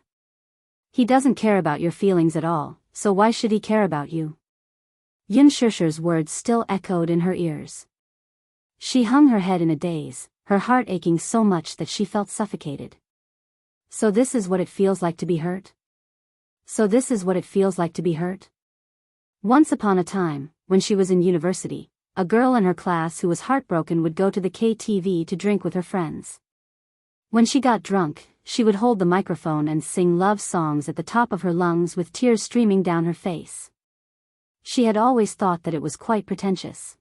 He doesn't care about your feelings at all, so why should he care about you? Yin Shishir's words still echoed in her ears. She hung her head in a daze, her heart aching so much that she felt suffocated. So this is what it feels like to be hurt? So this is what it feels like to be hurt? Once upon a time, when she was in university, a girl in her class who was heartbroken would go to the KTV to drink with her friends. When she got drunk, she would hold the microphone and sing love songs at the top of her lungs with tears streaming down her face. She had always thought that it was quite pretentious.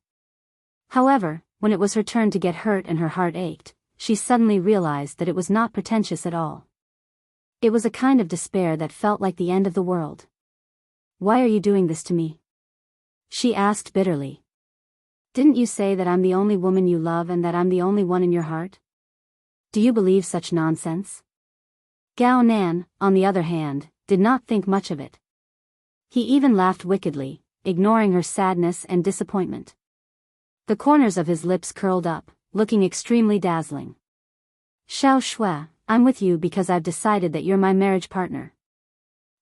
However, when it was her turn to get hurt and her heart ached, she suddenly realized that it was not pretentious at all. It was a kind of despair that felt like the end of the world. Why are you doing this to me? She asked bitterly. Didn't you say that I'm the only woman you love and that I'm the only one in your heart? Do you believe such nonsense? Gao Nan, on the other hand, did not think much of it. He even laughed wickedly, ignoring her sadness and disappointment. The corners of his lips curled up, looking extremely dazzling. Xiao Shui, I'm with you because I've decided that you're my marriage partner.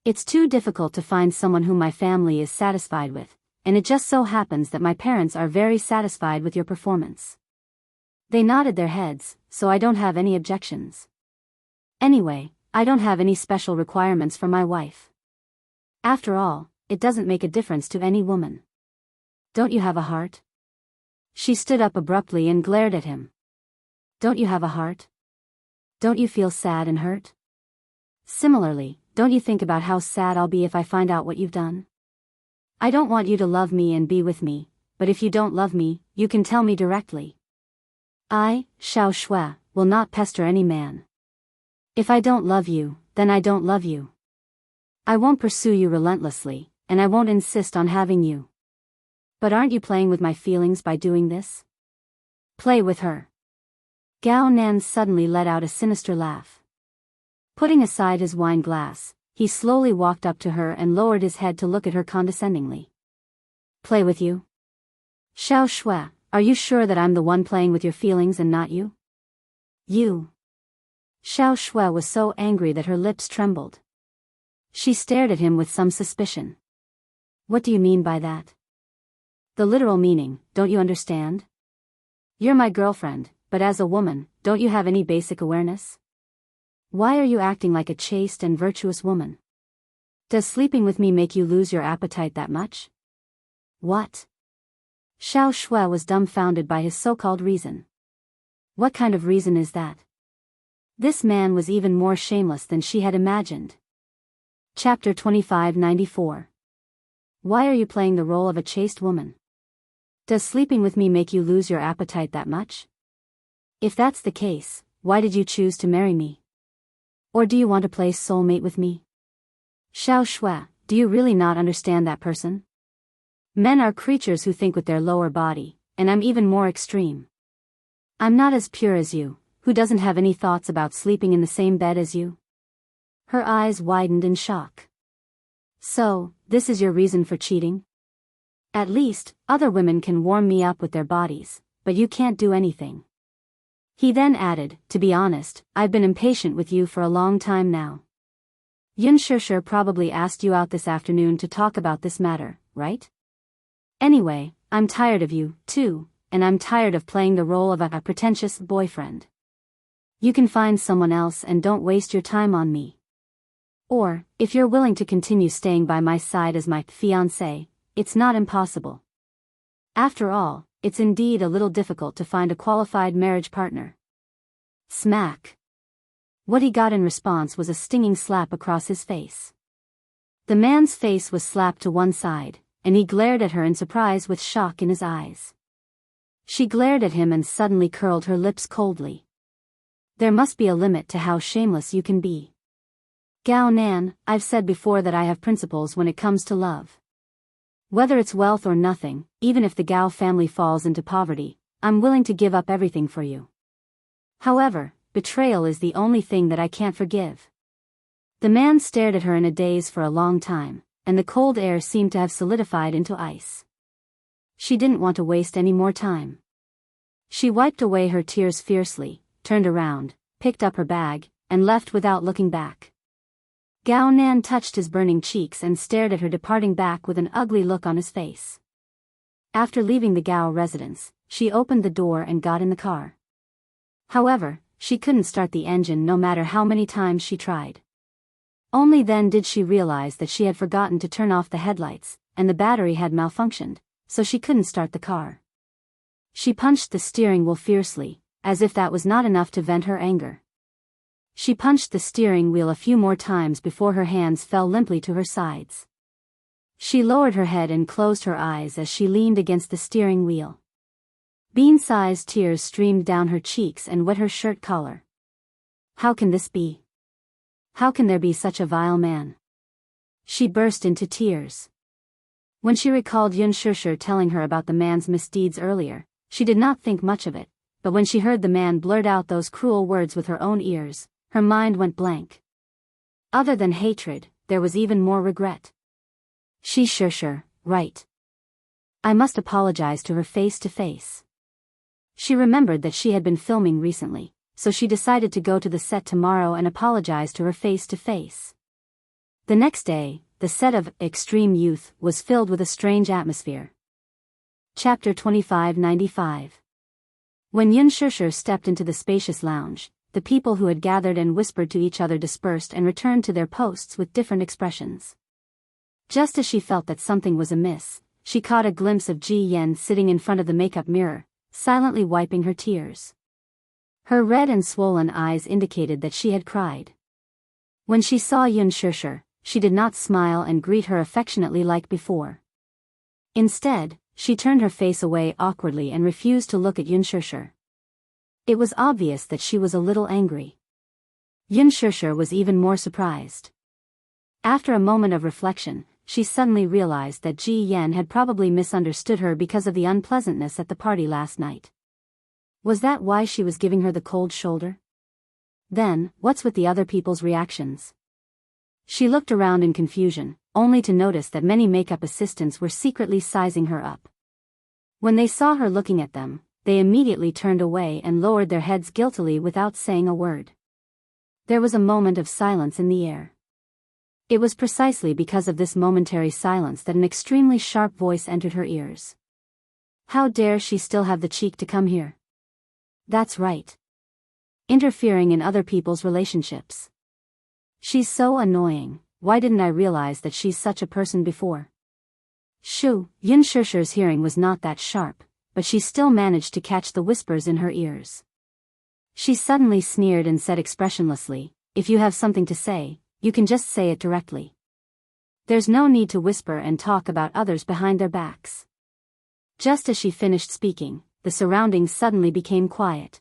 It's too difficult to find someone whom my family is satisfied with, and it just so happens that my parents are very satisfied with your performance. They nodded their heads, so I don't have any objections. Anyway, I don't have any special requirements for my wife. After all, it doesn't make a difference to any woman. Don't you have a heart? She stood up abruptly and glared at him. Don't you have a heart? Don't you feel sad and hurt? Similarly, don't you think about how sad I'll be if I find out what you've done? I don't want you to love me and be with me, but if you don't love me, you can tell me directly. I, Xiao Shui, will not pester any man. If I don't love you, then I don't love you. I won't pursue you relentlessly, and I won't insist on having you. But aren't you playing with my feelings by doing this? Play with her. Gao Nan suddenly let out a sinister laugh. Putting aside his wine glass, he slowly walked up to her and lowered his head to look at her condescendingly. Play with you? Xiao Shui, are you sure that I'm the one playing with your feelings and not you? You. Xiao Shui was so angry that her lips trembled. She stared at him with some suspicion. What do you mean by that? The literal meaning, don't you understand? You're my girlfriend, but as a woman, don't you have any basic awareness? Why are you acting like a chaste and virtuous woman? Does sleeping with me make you lose your appetite that much? What? Xiao Shui was dumbfounded by his so-called reason. What kind of reason is that? This man was even more shameless than she had imagined. Chapter 2594. Why are you playing the role of a chaste woman? Does sleeping with me make you lose your appetite that much? If that's the case, why did you choose to marry me? Or do you want to play soulmate with me? Xiao Shui, do you really not understand that person? Men are creatures who think with their lower body, and I'm even more extreme. I'm not as pure as you, who doesn't have any thoughts about sleeping in the same bed as you. Her eyes widened in shock. So, this is your reason for cheating? At least, other women can warm me up with their bodies, but you can't do anything. He then added, to be honest, I've been impatient with you for a long time now. Xianxia probably asked you out this afternoon to talk about this matter, right? Anyway, I'm tired of you, too, and I'm tired of playing the role of a pretentious boyfriend. You can find someone else and don't waste your time on me. Or, if you're willing to continue staying by my side as my fiancé, it's not impossible. After all, it's indeed a little difficult to find a qualified marriage partner. Smack. What he got in response was a stinging slap across his face. The man's face was slapped to one side, and he glared at her in surprise with shock in his eyes. She glared at him and suddenly curled her lips coldly. There must be a limit to how shameless you can be. Gao Nan, I've said before that I have principles when it comes to love. Whether it's wealth or nothing, even if the Gao family falls into poverty, I'm willing to give up everything for you. However, betrayal is the only thing that I can't forgive. The man stared at her in a daze for a long time, and the cold air seemed to have solidified into ice. She didn't want to waste any more time. She wiped away her tears fiercely, turned around, picked up her bag, and left without looking back. Gao Nan touched his burning cheeks and stared at her departing back with an ugly look on his face. After leaving the Gao residence, she opened the door and got in the car. However, she couldn't start the engine no matter how many times she tried. Only then did she realize that she had forgotten to turn off the headlights, and the battery had malfunctioned, so she couldn't start the car. She punched the steering wheel fiercely, as if that was not enough to vent her anger. She punched the steering wheel a few more times before her hands fell limply to her sides. She lowered her head and closed her eyes as she leaned against the steering wheel. Bean-sized tears streamed down her cheeks and wet her shirt collar. How can this be? How can there be such a vile man? She burst into tears. When she recalled Xianxia telling her about the man's misdeeds earlier, she did not think much of it, but when she heard the man blurt out those cruel words with her own ears, her mind went blank. Other than hatred, there was even more regret. Xianxia, right. I must apologize to her face to face. She remembered that she had been filming recently, so she decided to go to the set tomorrow and apologize to her face to face. The next day, the set of Extreme Youth was filled with a strange atmosphere. Chapter 2595. When Xianxia stepped into the spacious lounge, the people who had gathered and whispered to each other dispersed and returned to their posts with different expressions. Just as she felt that something was amiss, she caught a glimpse of Ji Yan sitting in front of the makeup mirror, silently wiping her tears. Her red and swollen eyes indicated that she had cried. When she saw Xianxia, she did not smile and greet her affectionately like before. Instead, she turned her face away awkwardly and refused to look at Xianxia. It was obvious that she was a little angry. Xianxia was even more surprised. After a moment of reflection, she suddenly realized that Ji Yan had probably misunderstood her because of the unpleasantness at the party last night. Was that why she was giving her the cold shoulder? Then, what's with the other people's reactions? She looked around in confusion, only to notice that many makeup assistants were secretly sizing her up. When they saw her looking at them, they immediately turned away and lowered their heads guiltily without saying a word. There was a moment of silence in the air. It was precisely because of this momentary silence that an extremely sharp voice entered her ears. How dare she still have the cheek to come here? That's right. Interfering in other people's relationships. She's so annoying, why didn't I realize that she's such a person before? Shoo, Xianxia's hearing was not that sharp, but she still managed to catch the whispers in her ears. She suddenly sneered and said expressionlessly, if you have something to say, you can just say it directly. There's no need to whisper and talk about others behind their backs. Just as she finished speaking, the surroundings suddenly became quiet.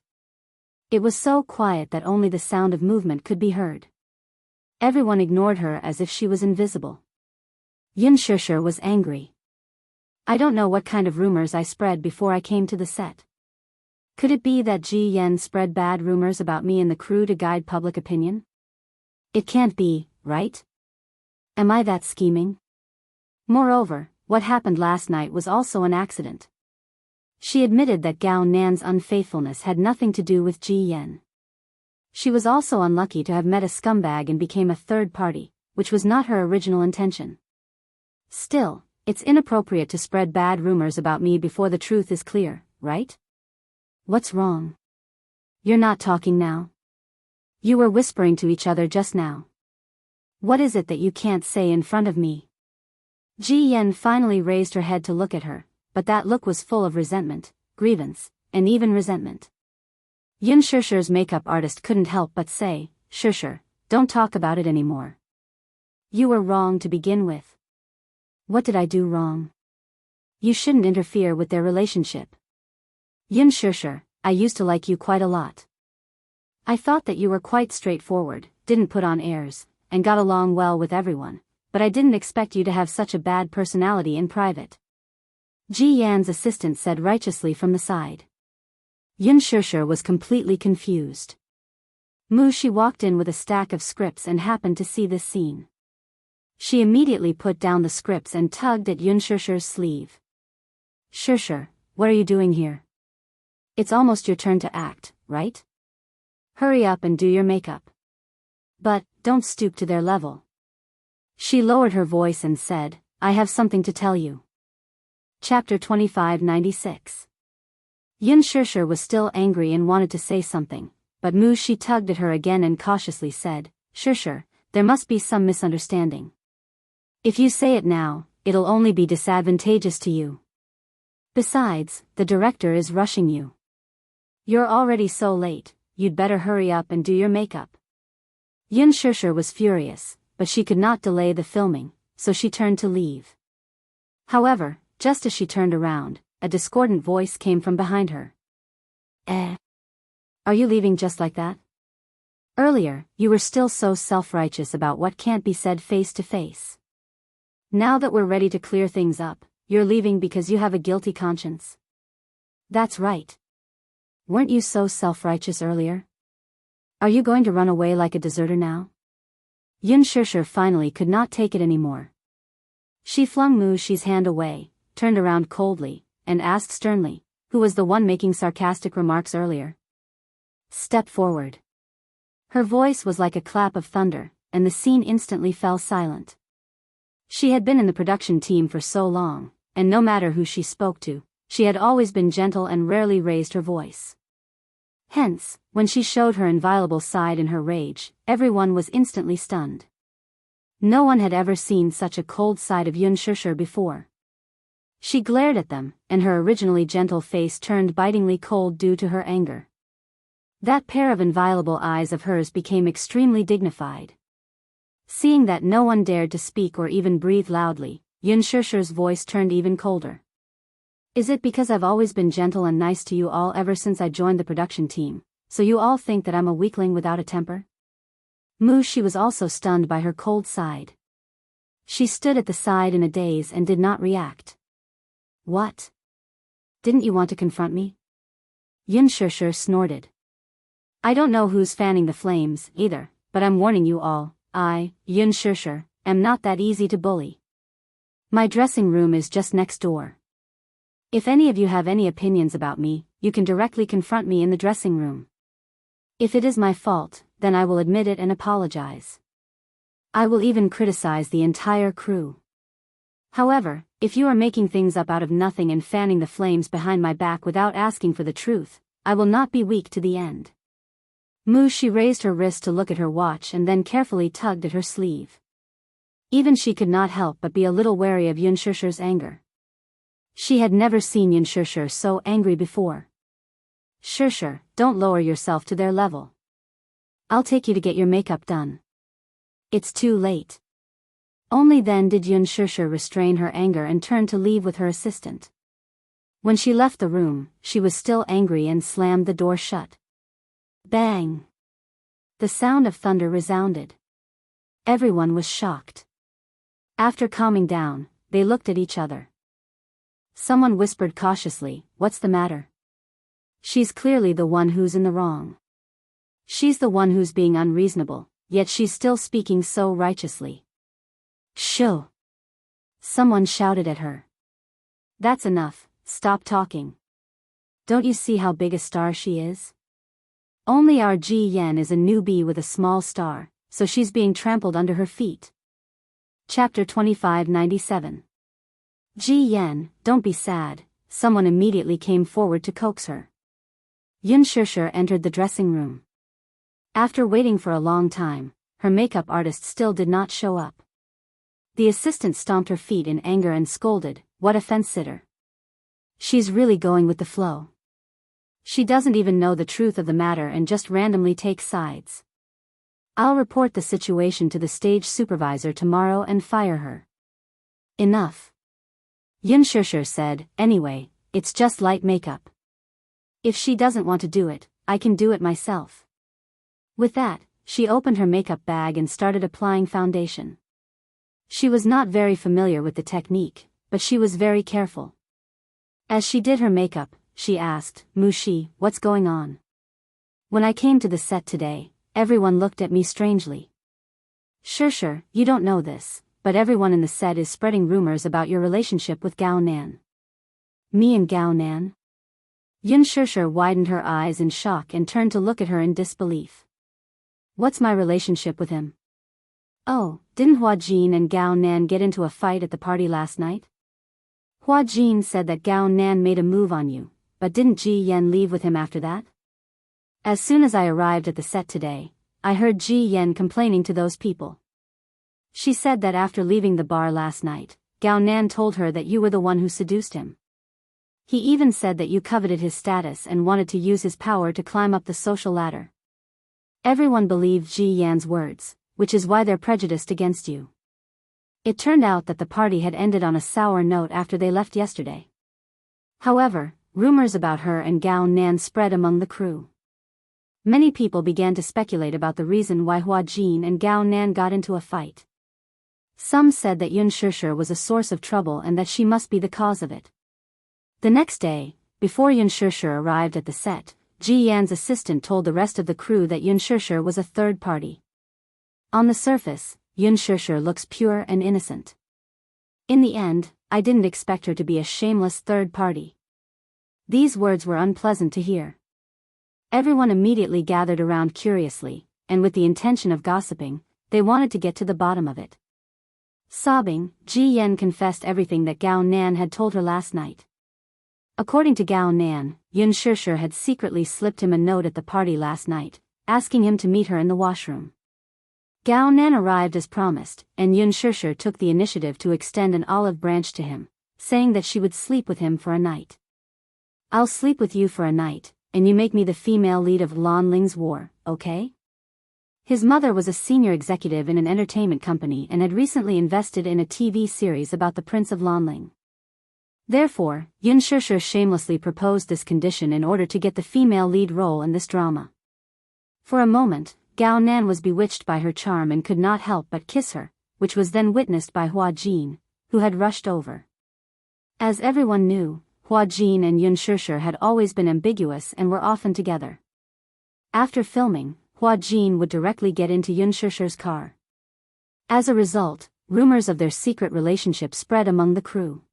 It was so quiet that only the sound of movement could be heard. Everyone ignored her as if she was invisible. Xianxia was angry. I don't know what kind of rumors I spread before I came to the set. Could it be that Ji Yan spread bad rumors about me and the crew to guide public opinion? It can't be, right? Am I that scheming? Moreover, what happened last night was also an accident. She admitted that Gao Nan's unfaithfulness had nothing to do with Ji Yan. She was also unlucky to have met a scumbag and became a third party, which was not her original intention. Still, it's inappropriate to spread bad rumors about me before the truth is clear, right? What's wrong? You're not talking now. You were whispering to each other just now. What is it that you can't say in front of me? Ji Yan finally raised her head to look at her, but that look was full of resentment, grievance, and even resentment. Yun Shishir's makeup artist couldn't help but say, Shishir, don't talk about it anymore. You were wrong to begin with. What did I do wrong? You shouldn't interfere with their relationship. Yun Shishir, I used to like you quite a lot. I thought that you were quite straightforward, didn't put on airs, and got along well with everyone, but I didn't expect you to have such a bad personality in private. Ji Yan's assistant said righteously from the side. Yun Shishir was completely confused. She walked in with a stack of scripts and happened to see this scene. She immediately put down the scripts and tugged at Yun Shishir's sleeve. Shishir, what are you doing here? It's almost your turn to act, right? Hurry up and do your makeup. But, don't stoop to their level. She lowered her voice and said, I have something to tell you. Chapter 2596. Yun Shishir was still angry and wanted to say something, but She tugged at her again and cautiously said, Shishir, there must be some misunderstanding. If you say it now, it'll only be disadvantageous to you. Besides, the director is rushing you. You're already so late, you'd better hurry up and do your makeup. Yun Shishir was furious, but she could not delay the filming, so she turned to leave. However, just as she turned around, a discordant voice came from behind her. Are you leaving just like that? Earlier, you were still so self-righteous about what can't be said face to face. Now that we're ready to clear things up, you're leaving because you have a guilty conscience. That's right. Weren't you so self-righteous earlier? Are you going to run away like a deserter now? Yun Shishir finally could not take it anymore. She flung Shi's hand away, turned around coldly, and asked sternly, who was the one making sarcastic remarks earlier? Step forward. Her voice was like a clap of thunder, and the scene instantly fell silent. She had been in the production team for so long, and no matter who she spoke to, she had always been gentle and rarely raised her voice. Hence, when she showed her inviolable side in her rage, everyone was instantly stunned. No one had ever seen such a cold side of Yun Shishir before. She glared at them, and her originally gentle face turned bitingly cold due to her anger. That pair of inviolable eyes of hers became extremely dignified. Seeing that no one dared to speak or even breathe loudly, Yun Shishir's voice turned even colder. Is it because I've always been gentle and nice to you all ever since I joined the production team, so you all think that I'm a weakling without a temper? She was also stunned by her cold side. She stood at the side in a daze and did not react. What? Didn't you want to confront me? Yun Shishir snorted. I don't know who's fanning the flames, either, but I'm warning you all, I, Yun Shishir, am not that easy to bully. My dressing room is just next door. If any of you have any opinions about me, you can directly confront me in the dressing room. If it is my fault, then I will admit it and apologize. I will even criticize the entire crew. However, if you are making things up out of nothing and fanning the flames behind my back without asking for the truth, I will not be weak to the end. She raised her wrist to look at her watch and then carefully tugged at her sleeve. Even she could not help but be a little wary of Yun Shishir's anger. She had never seen Yun Shishir so angry before. Shishir, don't lower yourself to their level. I'll take you to get your makeup done. It's too late. Only then did Yun Shishir restrain her anger and turn to leave with her assistant. When she left the room, she was still angry and slammed the door shut. Bang! The sound of thunder resounded. Everyone was shocked. After calming down, they looked at each other. Someone whispered cautiously, "What's the matter?" She's clearly the one who's in the wrong. She's the one who's being unreasonable, yet she's still speaking so righteously. Shoo! Someone shouted at her. That's enough, stop talking. Don't you see how big a star she is? Only our Ji Yan is a newbie with a small star, so she's being trampled under her feet. Chapter 2597. Ji Yan, don't be sad, someone immediately came forward to coax her. Yun Shishir entered the dressing room. After waiting for a long time, her makeup artist still did not show up. The assistant stomped her feet in anger and scolded, "What a fence-sitter. She's really going with the flow. She doesn't even know the truth of the matter and just randomly takes sides. I'll report the situation to the stage supervisor tomorrow and fire her." Enough. Yun Shishir said, "Anyway, it's just light makeup. If she doesn't want to do it, I can do it myself." With that, she opened her makeup bag and started applying foundation. She was not very familiar with the technique, but she was very careful. As she did her makeup, she asked, "Mushi, what's going on? When I came to the set today, everyone looked at me strangely." "Shishir, you don't know this, but everyone in the set is spreading rumors about your relationship with Gao Nan." "Me and Gao Nan?" Yun Shishir widened her eyes in shock and turned to look at her in disbelief. "What's my relationship with him?" "Oh, didn't Hua Jin and Gao Nan get into a fight at the party last night? Hua Jin said that Gao Nan made a move on you, but didn't Ji Yan leave with him after that? As soon as I arrived at the set today, I heard Ji Yan complaining to those people. She said that after leaving the bar last night, Gao Nan told her that you were the one who seduced him. He even said that you coveted his status and wanted to use his power to climb up the social ladder. Everyone believed Ji Yan's words, which is why they're prejudiced against you. It turned out that the party had ended on a sour note after they left yesterday. However, rumors about her and Gao Nan spread among the crew. Many people began to speculate about the reason why Hua Jin and Gao Nan got into a fight. Some said that Yun Shishir was a source of trouble and that she must be the cause of it. The next day, before Yun Shishir arrived at the set, Ji Yan's assistant told the rest of the crew that Yun Shishir was a third party. On the surface, Yun Shishir looks pure and innocent. In the end, I didn't expect her to be a shameless third party. These words were unpleasant to hear. Everyone immediately gathered around curiously, and with the intention of gossiping, they wanted to get to the bottom of it. Sobbing, Ji Yan confessed everything that Gao Nan had told her last night. According to Gao Nan, Yun Shishir had secretly slipped him a note at the party last night, asking him to meet her in the washroom. Gao Nan arrived as promised, and Yun Shishir took the initiative to extend an olive branch to him, saying that she would sleep with him for a night. "I'll sleep with you for a night, and you make me the female lead of Lan Ling's war, okay?" His mother was a senior executive in an entertainment company and had recently invested in a TV series about the Prince of Lanling. Therefore, Yun Shishir shamelessly proposed this condition in order to get the female lead role in this drama. For a moment, Gao Nan was bewitched by her charm and could not help but kiss her, which was then witnessed by Hua Jin, who had rushed over. As everyone knew, Hua Jin and Yun Shishir had always been ambiguous and were often together. After filming, Hua Jin would directly get into Yun Shishir's car. As a result, rumors of their secret relationship spread among the crew.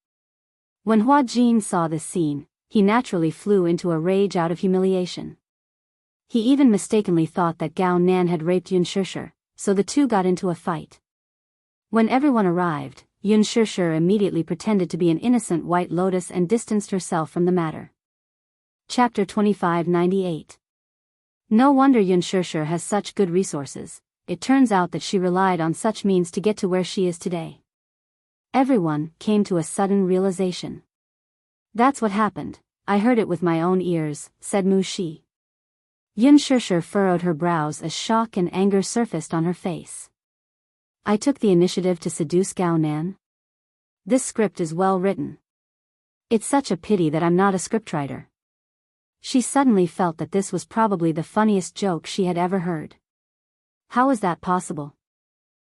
When Hua Jin saw this scene, he naturally flew into a rage out of humiliation. He even mistakenly thought that Gao Nan had raped Yun Shishir, so the two got into a fight. When everyone arrived, Yun Shishir immediately pretended to be an innocent white lotus and distanced herself from the matter. Chapter 2598. No wonder Yun Shishir has such good resources. It turns out that she relied on such means to get to where she is today. Everyone came to a sudden realization. "That's what happened, I heard it with my own ears," said Mu Shi. Yun Shishir furrowed her brows as shock and anger surfaced on her face. "I took the initiative to seduce Gao Nan? This script is well written. It's such a pity that I'm not a scriptwriter." She suddenly felt that this was probably the funniest joke she had ever heard. How is that possible?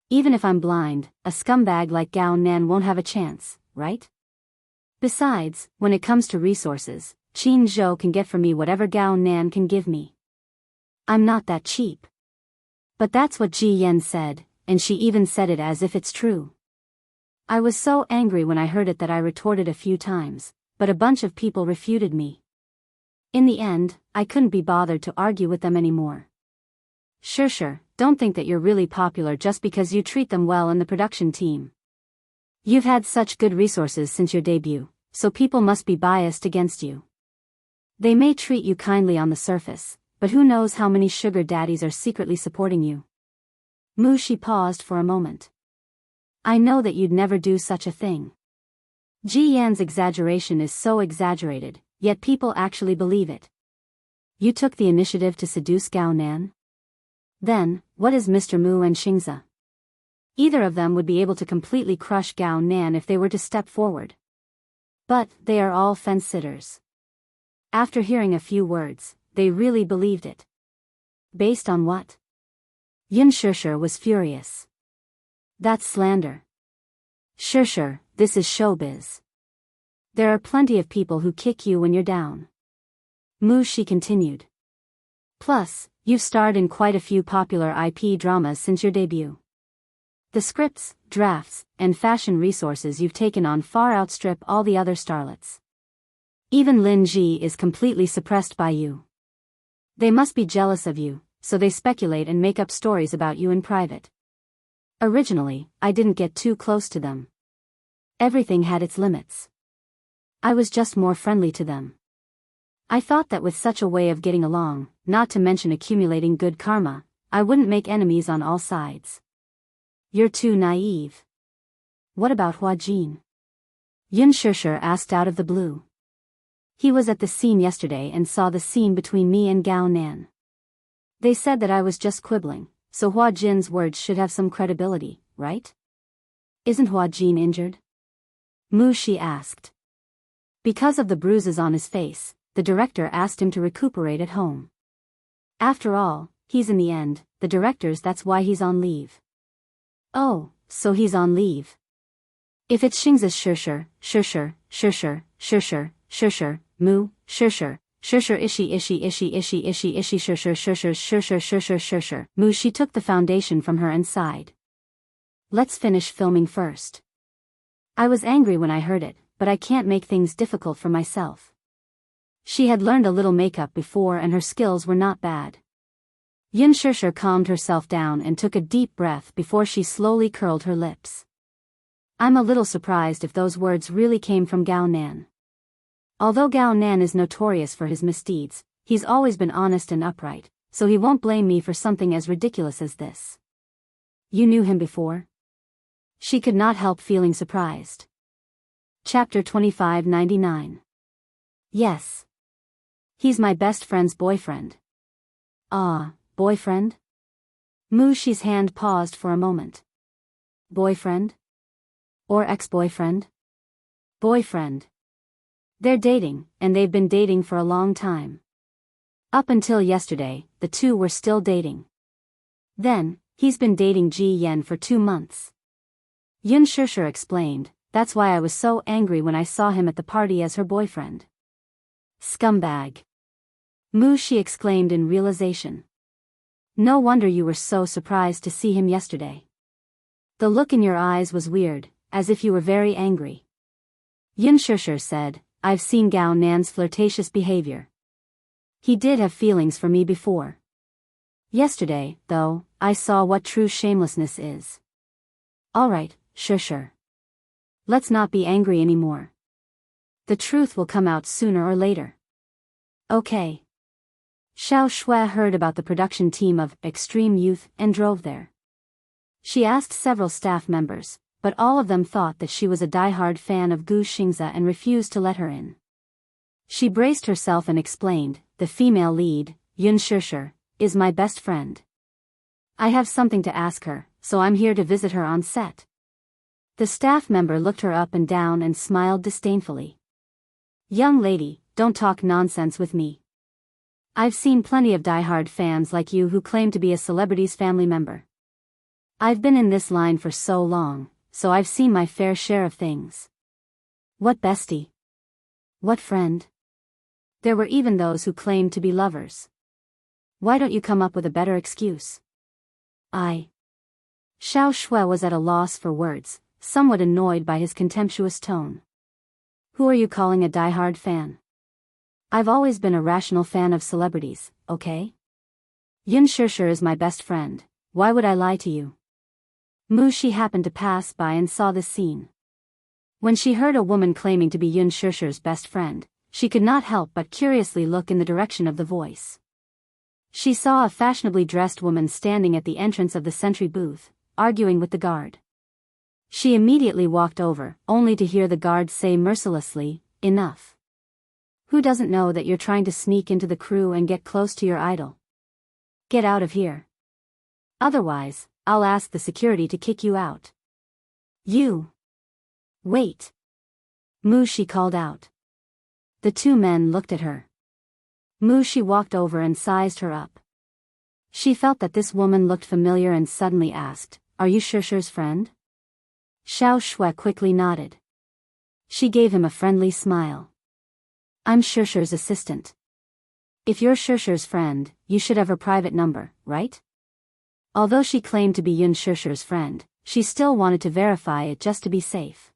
Even if I'm blind, a scumbag like Gao Nan won't have a chance, right? Besides, when it comes to resources, Qin Zhou can get for me whatever Gao Nan can give me. I'm not that cheap. But that's what Ji Yan said, and she even said it as if it's true. I was so angry when I heard it that I retorted a few times, but a bunch of people refuted me. In the end, I couldn't be bothered to argue with them anymore. Sure, don't think that you're really popular just because you treat them well in the production team. You've had such good resources since your debut, so people must be biased against you. They may treat you kindly on the surface, but who knows how many sugar daddies are secretly supporting you. She paused for a moment. I know that you'd never do such a thing. Ji Yan's exaggeration is so exaggerated, yet people actually believe it. You took the initiative to seduce Gao Nan? Then, what is Mr. Mu and Xingza? Either of them would be able to completely crush Gao Nan if they were to step forward. But, they are all fence-sitters. After hearing a few words, they really believed it. Based on what? Yin Shishir was furious. That's slander. Shishir, this is showbiz. There are plenty of people who kick you when you're down. She continued. Plus, you've starred in quite a few popular IP dramas since your debut. The scripts, drafts, and fashion resources you've taken on far outstrip all the other starlets. Even Lin Ji is completely suppressed by you. They must be jealous of you, so they speculate and make up stories about you in private. Originally, I didn't get too close to them. Everything had its limits. I was just more friendly to them. I thought that with such a way of getting along, not to mention accumulating good karma, I wouldn't make enemies on all sides. You're too naive. What about Hua Jin? Yin Shishir asked out of the blue. He was at the scene yesterday and saw the scene between me and Gao Nan. They said that I was just quibbling, so Hua Jin's words should have some credibility, right? Isn't Hua Jin injured? Shi asked. Because of the bruises on his face, the director asked him to recuperate at home. After all, he's in the end, the director's, that's why he's on leave. Oh, so he's on leave. If it's Xingza's Shishir, Mu, Shishir, Shishir, Mu. She took the foundation from her and sighed. Let's finish filming first. I was angry when I heard it, but I can't make things difficult for myself. She had learned a little makeup before and her skills were not bad. Yin Shishir calmed herself down and took a deep breath before she slowly curled her lips. I'm a little surprised if those words really came from Gao Nan. Although Gao Nan is notorious for his misdeeds, he's always been honest and upright, so he won't blame me for something as ridiculous as this. You knew him before? She could not help feeling surprised. Chapter 2599. Yes. He's my best friend's boyfriend. Ah, boyfriend? Shi's hand paused for a moment. Boyfriend? Or ex-boyfriend? Boyfriend. They're dating, and they've been dating for a long time. Up until yesterday, the two were still dating. Then, he's been dating Ji Yan for 2 months. Yin Shishir explained, that's why I was so angry when I saw him at the party as her boyfriend. Scumbag. Shi exclaimed in realization. No wonder you were so surprised to see him yesterday. The look in your eyes was weird, as if you were very angry. Yin Shishir said, I've seen Gao Nan's flirtatious behavior. He did have feelings for me before. Yesterday, though, I saw what true shamelessness is. Alright, Shishir. Let's not be angry anymore. The truth will come out sooner or later. Okay. Xiao Shui heard about the production team of Extreme Youth and drove there. She asked several staff members, but all of them thought that she was a die-hard fan of Gu Xingza and refused to let her in. She braced herself and explained, the female lead, Yin Shishir, is my best friend. I have something to ask her, so I'm here to visit her on set. The staff member looked her up and down and smiled disdainfully. Young lady, don't talk nonsense with me. I've seen plenty of die-hard fans like you who claim to be a celebrity's family member. I've been in this line for so long, so I've seen my fair share of things. What bestie? What friend? There were even those who claimed to be lovers. Why don't you come up with a better excuse? Xiao Shui was at a loss for words, somewhat annoyed by his contemptuous tone. Who are you calling a diehard fan? I've always been a rational fan of celebrities, okay? Yun Shishir is my best friend, why would I lie to you? Mu Shi happened to pass by and saw this scene. When she heard a woman claiming to be Yun Shishir's best friend, she could not help but curiously look in the direction of the voice. She saw a fashionably dressed woman standing at the entrance of the sentry booth, arguing with the guard. She immediately walked over, only to hear the guard say mercilessly, "Enough. Who doesn't know that you're trying to sneak into the crew and get close to your idol? Get out of here. Otherwise, I'll ask the security to kick you out." You. Wait. Mu Shi called out. The two men looked at her. Mu Shi walked over and sized her up. She felt that this woman looked familiar and suddenly asked, "Are you Shishir's friend?" Xiao Shui quickly nodded. She gave him a friendly smile. "I'm Shishir's assistant. If you're Shishir's friend, you should have her private number, right?" Although she claimed to be Yun Shishir's friend, she still wanted to verify it just to be safe.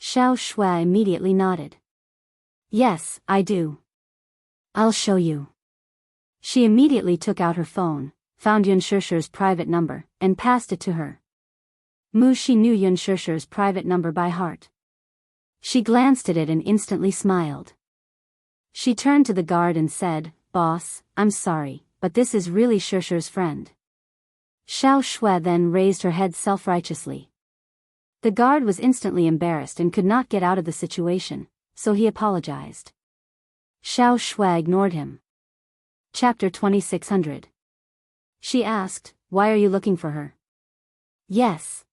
Xiao Shui immediately nodded. "Yes, I do. I'll show you." She immediately took out her phone, found Yun Shishir's private number, and passed it to her. Mu Shi knew Yun Shishir's private number by heart. She glanced at it and instantly smiled. She turned to the guard and said, "Boss, I'm sorry, but this is really Shishir's friend." Xiao Shui then raised her head self-righteously. The guard was instantly embarrassed and could not get out of the situation, so he apologized. Xiao Shui ignored him. Chapter 2600. She asked, "Why are you looking for her?" "Yes.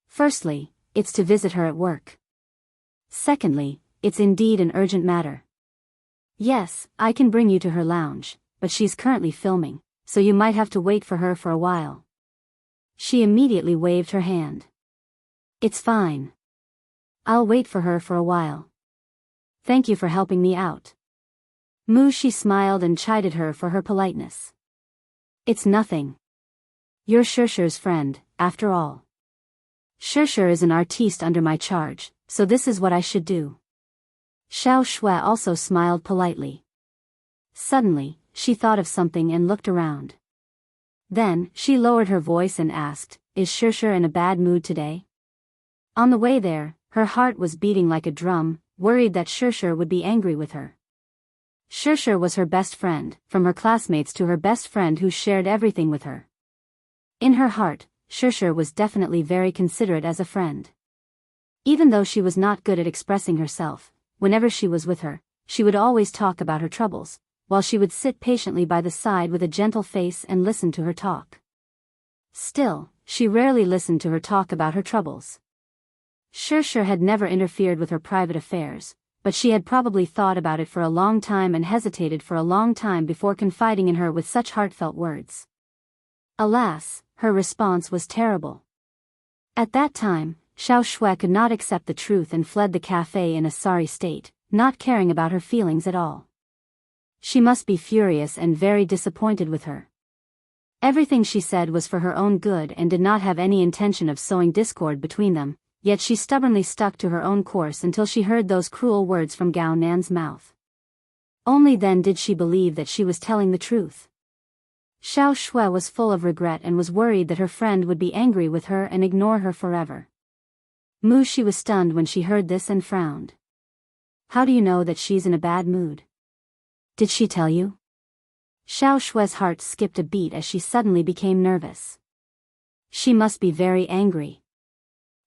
Firstly, it's to visit her at work. Secondly, it's indeed an urgent matter. Yes, I can bring you to her lounge, but she's currently filming, so you might have to wait for her for a while." She immediately waved her hand. "It's fine. I'll wait for her for a while. Thank you for helping me out." Mu Shi smiled and chided her for her politeness. "It's nothing. You're Shishir's friend, after all. Shishir is an artiste under my charge, so this is what I should do." Xiao Shui also smiled politely. Suddenly, she thought of something and looked around. Then, she lowered her voice and asked, "Is Shishir in a bad mood today?" On the way there, her heart was beating like a drum, worried that Shishir would be angry with her. Shishir was her best friend, from her classmates to her best friend who shared everything with her. In her heart, Shishir was definitely very considerate as a friend. Even though she was not good at expressing herself, whenever she was with her, she would always talk about her troubles, while she would sit patiently by the side with a gentle face and listen to her talk. Still, she rarely listened to her talk about her troubles. Shishir had never interfered with her private affairs, but she had probably thought about it for a long time and hesitated for a long time before confiding in her with such heartfelt words. Alas, her response was terrible. At that time, Xiao Shui could not accept the truth and fled the cafe in a sorry state, not caring about her feelings at all. She must be furious and very disappointed with her. Everything she said was for her own good and did not have any intention of sowing discord between them, yet she stubbornly stuck to her own course until she heard those cruel words from Gao Nan's mouth. Only then did she believe that she was telling the truth. Xiao Shui was full of regret and was worried that her friend would be angry with her and ignore her forever. Mu Shi was stunned when she heard this and frowned. "How do you know that she's in a bad mood? Did she tell you?" Xiao Shui's heart skipped a beat as she suddenly became nervous. She must be very angry.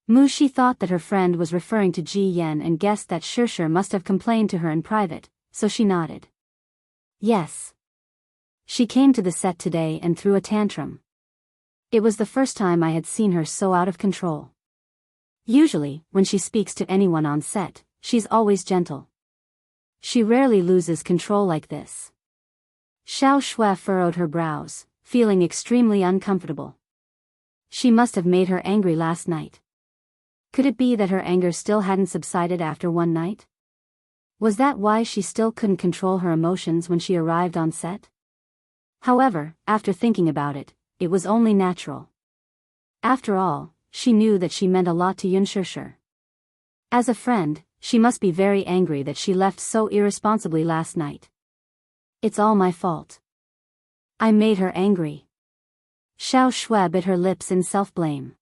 Mu Shi thought that her friend was referring to Ji Yan and guessed that Shishir must have complained to her in private, so she nodded. "Yes. She came to the set today and threw a tantrum. It was the first time I had seen her so out of control. Usually, when she speaks to anyone on set, she's always gentle. She rarely loses control like this." Xiao Shui furrowed her brows, feeling extremely uncomfortable. She must have made her angry last night. Could it be that her anger still hadn't subsided after one night? Was that why she still couldn't control her emotions when she arrived on set? However, after thinking about it, it was only natural. After all, she knew that she meant a lot to Xianxia. As a friend, she must be very angry that she left so irresponsibly last night. It's all my fault. I made her angry. Xiao Shui bit her lips in self-blame.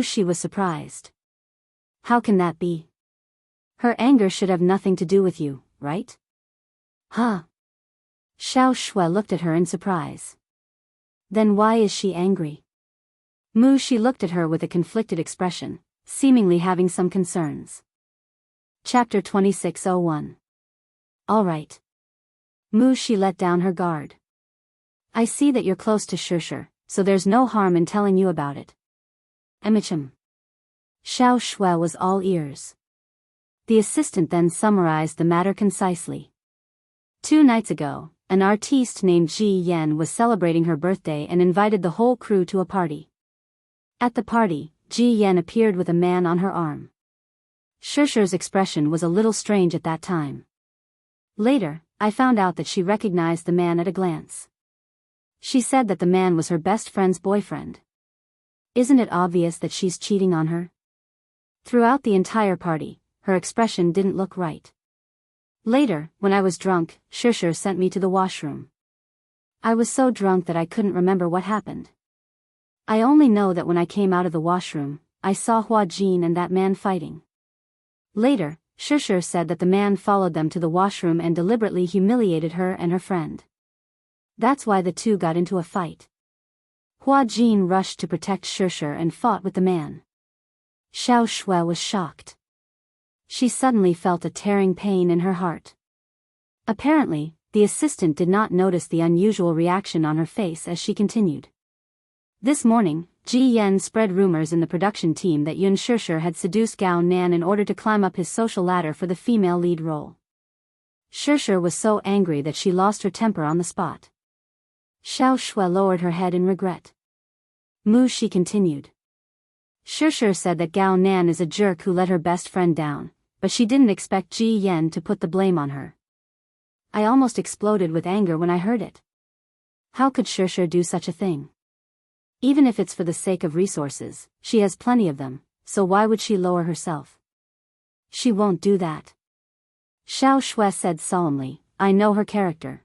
Shi was surprised. How can that be? Her anger should have nothing to do with you, right? Huh? Xiao Shui looked at her in surprise. Then why is she angry? Shi looked at her with a conflicted expression, seemingly having some concerns. Chapter 26:01. All right. Shi let down her guard. I see that you're close to Xianxia, so there's no harm in telling you about it. Emichim. Xiao Shui was all ears. The assistant then summarized the matter concisely. 2 nights ago, an artiste named Ji Yan was celebrating her birthday and invited the whole crew to a party. At the party, Ji Yan appeared with a man on her arm. Xianxia's expression was a little strange at that time. Later, I found out that she recognized the man at a glance. She said that the man was her best friend's boyfriend. Isn't it obvious that she's cheating on her? Throughout the entire party, her expression didn't look right. Later, when I was drunk, Xianxia sent me to the washroom. I was so drunk that I couldn't remember what happened. I only know that when I came out of the washroom, I saw Hua Jin and that man fighting. Later, Xianxia said that the man followed them to the washroom and deliberately humiliated her and her friend. That's why the two got into a fight. Hua Jin rushed to protect Xianxia and fought with the man. Xiao Shui was shocked. She suddenly felt a tearing pain in her heart. Apparently, the assistant did not notice the unusual reaction on her face as she continued. This morning, Ji Yan spread rumors in the production team that Xianxia had seduced Gao Nan in order to climb up his social ladder for the female lead role. Xianxia was so angry that she lost her temper on the spot. Xiao Shui lowered her head in regret. Shi continued. Xianxia said that Gao Nan is a jerk who let her best friend down, but she didn't expect Ji Yan to put the blame on her. I almost exploded with anger when I heard it. How could Xianxia do such a thing? Even if it's for the sake of resources, she has plenty of them, so why would she lower herself? She won't do that. Xiao Shui said solemnly, I know her character.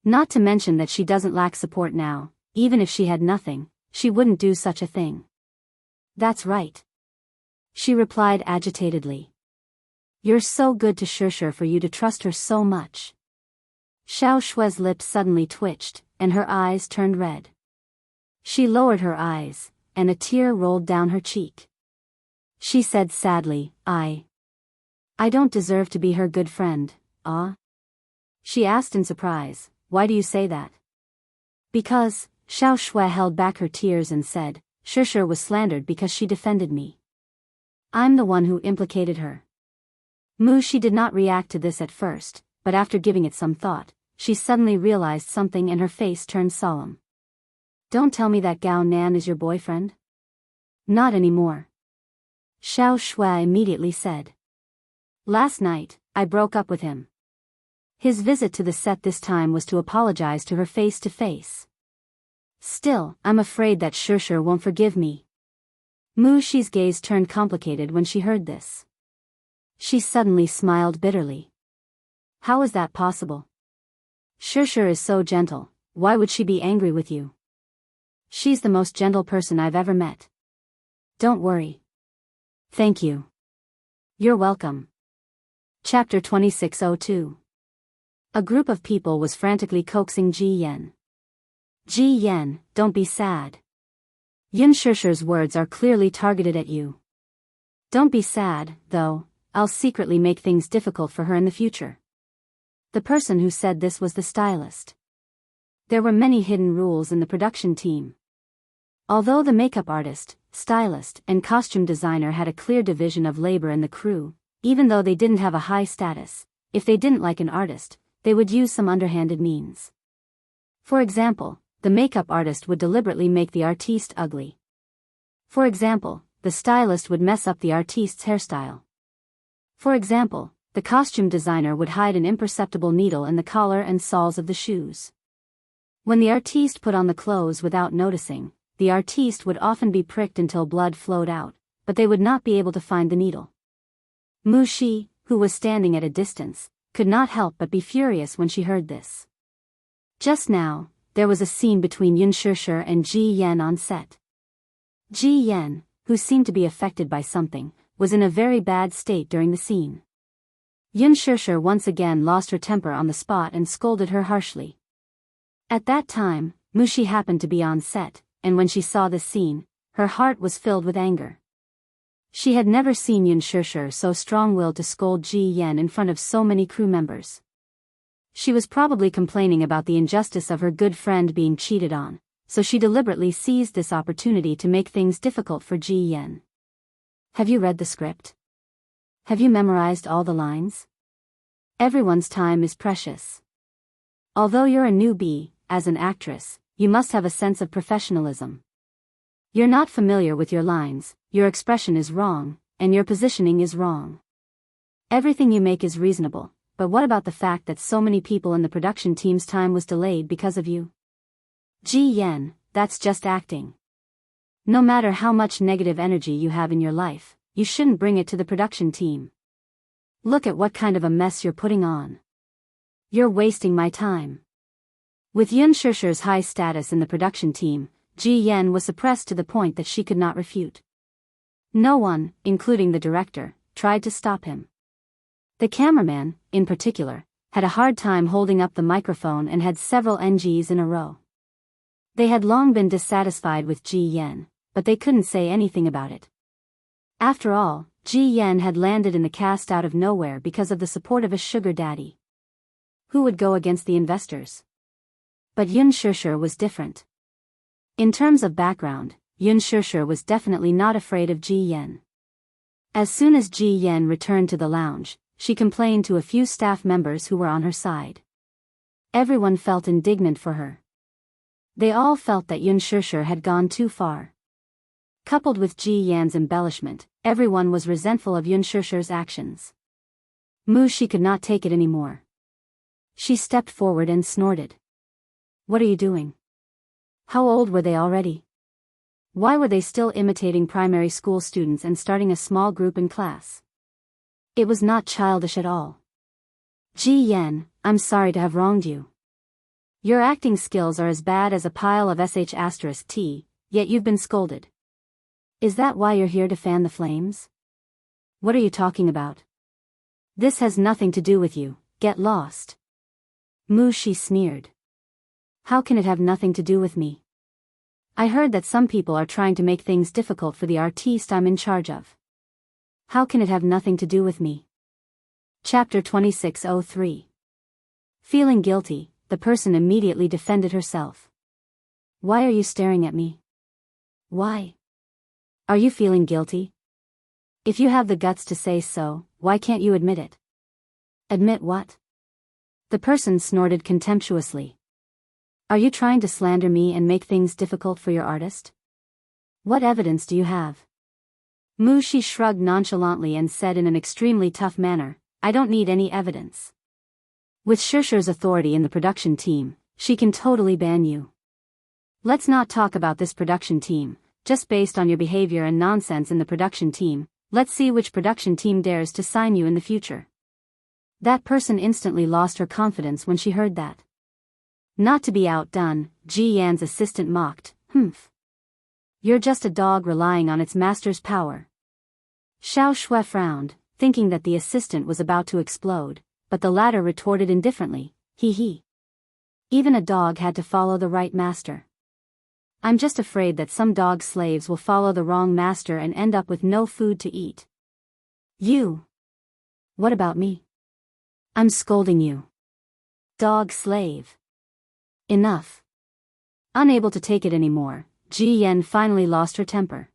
Not to mention that she doesn't lack support now. Even if she had nothing, she wouldn't do such a thing. That's right. She replied agitatedly. You're so good to Xianxia for you to trust her so much. Xiao Shui's lips suddenly twitched, and her eyes turned red. She lowered her eyes, and a tear rolled down her cheek. She said sadly, I don't deserve to be her good friend, ah? She asked in surprise, why do you say that? Because, Xiao Shui held back her tears and said, Xianxia was slandered because she defended me. I'm the one who implicated her. Shi did not react to this at first, but after giving it some thought, she suddenly realized something and her face turned solemn. Don't tell me that Gao Nan is your boyfriend? Not anymore. Xiao Shui immediately said. Last night, I broke up with him. His visit to the set this time was to apologize to her face to face. Still, I'm afraid that Xianxia won't forgive me. Shi's gaze turned complicated when she heard this. She suddenly smiled bitterly. How is that possible? Xianxia is so gentle, why would she be angry with you? She's the most gentle person I've ever met. Don't worry. Thank you. You're welcome. Chapter 26:02. A group of people was frantically coaxing Ji Yan. Ji Yan, don't be sad. Xianxia's words are clearly targeted at you. Don't be sad, though, I'll secretly make things difficult for her in the future. The person who said this was the stylist. There were many hidden rules in the production team. Although the makeup artist, stylist, and costume designer had a clear division of labor in the crew, even though they didn't have a high status, if they didn't like an artist, they would use some underhanded means. For example, the makeup artist would deliberately make the artiste ugly. For example, the stylist would mess up the artiste's hairstyle. For example, the costume designer would hide an imperceptible needle in the collar and soles of the shoes. When the artiste put on the clothes without noticing, the artiste would often be pricked until blood flowed out, but they would not be able to find the needle. Mu Shi, who was standing at a distance, could not help but be furious when she heard this. Just now, there was a scene between Yun Shishir and Ji Yan on set. Ji Yan, who seemed to be affected by something, was in a very bad state during the scene. Yun Shishir once again lost her temper on the spot and scolded her harshly. At that time, Mu Shi happened to be on set, and when she saw this scene, her heart was filled with anger. She had never seen Yun Shishir so strong-willed to scold Ji Yan in front of so many crew members. She was probably complaining about the injustice of her good friend being cheated on, so she deliberately seized this opportunity to make things difficult for Ji Yan. Have you read the script? Have you memorized all the lines? Everyone's time is precious. Although you're a newbie, as an actress, you must have a sense of professionalism. You're not familiar with your lines, your expression is wrong, and your positioning is wrong. Everything you make is reasonable, but what about the fact that so many people in the production team's time was delayed because of you? Ji Yan, that's just acting. No matter how much negative energy you have in your life, you shouldn't bring it to the production team. Look at what kind of a mess you're putting on. You're wasting my time. With Yun Shishir's high status in the production team, Ji Yan was suppressed to the point that she could not refute. No one, including the director, tried to stop him. The cameraman, in particular, had a hard time holding up the microphone and had several NGs in a row. They had long been dissatisfied with Ji Yan, but they couldn't say anything about it. After all, Ji Yan had landed in the cast out of nowhere because of the support of a sugar daddy. Who would go against the investors? But Yun Shishir was different. In terms of background, Yun Shishir was definitely not afraid of Ji Yan. As soon as Ji Yan returned to the lounge, she complained to a few staff members who were on her side. Everyone felt indignant for her. They all felt that Yun Shishir had gone too far. Coupled with Ji Yan's embellishment, everyone was resentful of Yun Shishir's actions. Mu Shi could not take it anymore. She stepped forward and snorted. What are you doing? How old were they already? Why were they still imitating primary school students and starting a small group in class? It was not childish at all. Ji Yan, I'm sorry to have wronged you. Your acting skills are as bad as a pile of sh*t, yet you've been scolded. Is that why you're here to fan the flames? What are you talking about? This has nothing to do with you, get lost. Mu Shi sneered. How can it have nothing to do with me? I heard that some people are trying to make things difficult for the artiste I'm in charge of. How can it have nothing to do with me? Chapter 2603. Feeling guilty, the person immediately defended herself. Why are you staring at me? Why? Are you feeling guilty? If you have the guts to say so, why can't you admit it? Admit what? The person snorted contemptuously. Are you trying to slander me and make things difficult for your artist? What evidence do you have? Mu Shi shrugged nonchalantly and said in an extremely tough manner, I don't need any evidence. With Shishir's authority in the production team, she can totally ban you. Let's not talk about this production team, just based on your behavior and nonsense in the production team, let's see which production team dares to sign you in the future. That person instantly lost her confidence when she heard that. Not to be outdone, Ji Yan's assistant mocked, Humph. You're just a dog relying on its master's power. Xiao Shui frowned, thinking that the assistant was about to explode, but the latter retorted indifferently, hee hee. Even a dog had to follow the right master. I'm just afraid that some dog slaves will follow the wrong master and end up with no food to eat. You. What about me? I'm scolding you. Dog slave. Enough. Unable to take it anymore, Ji Yan finally lost her temper.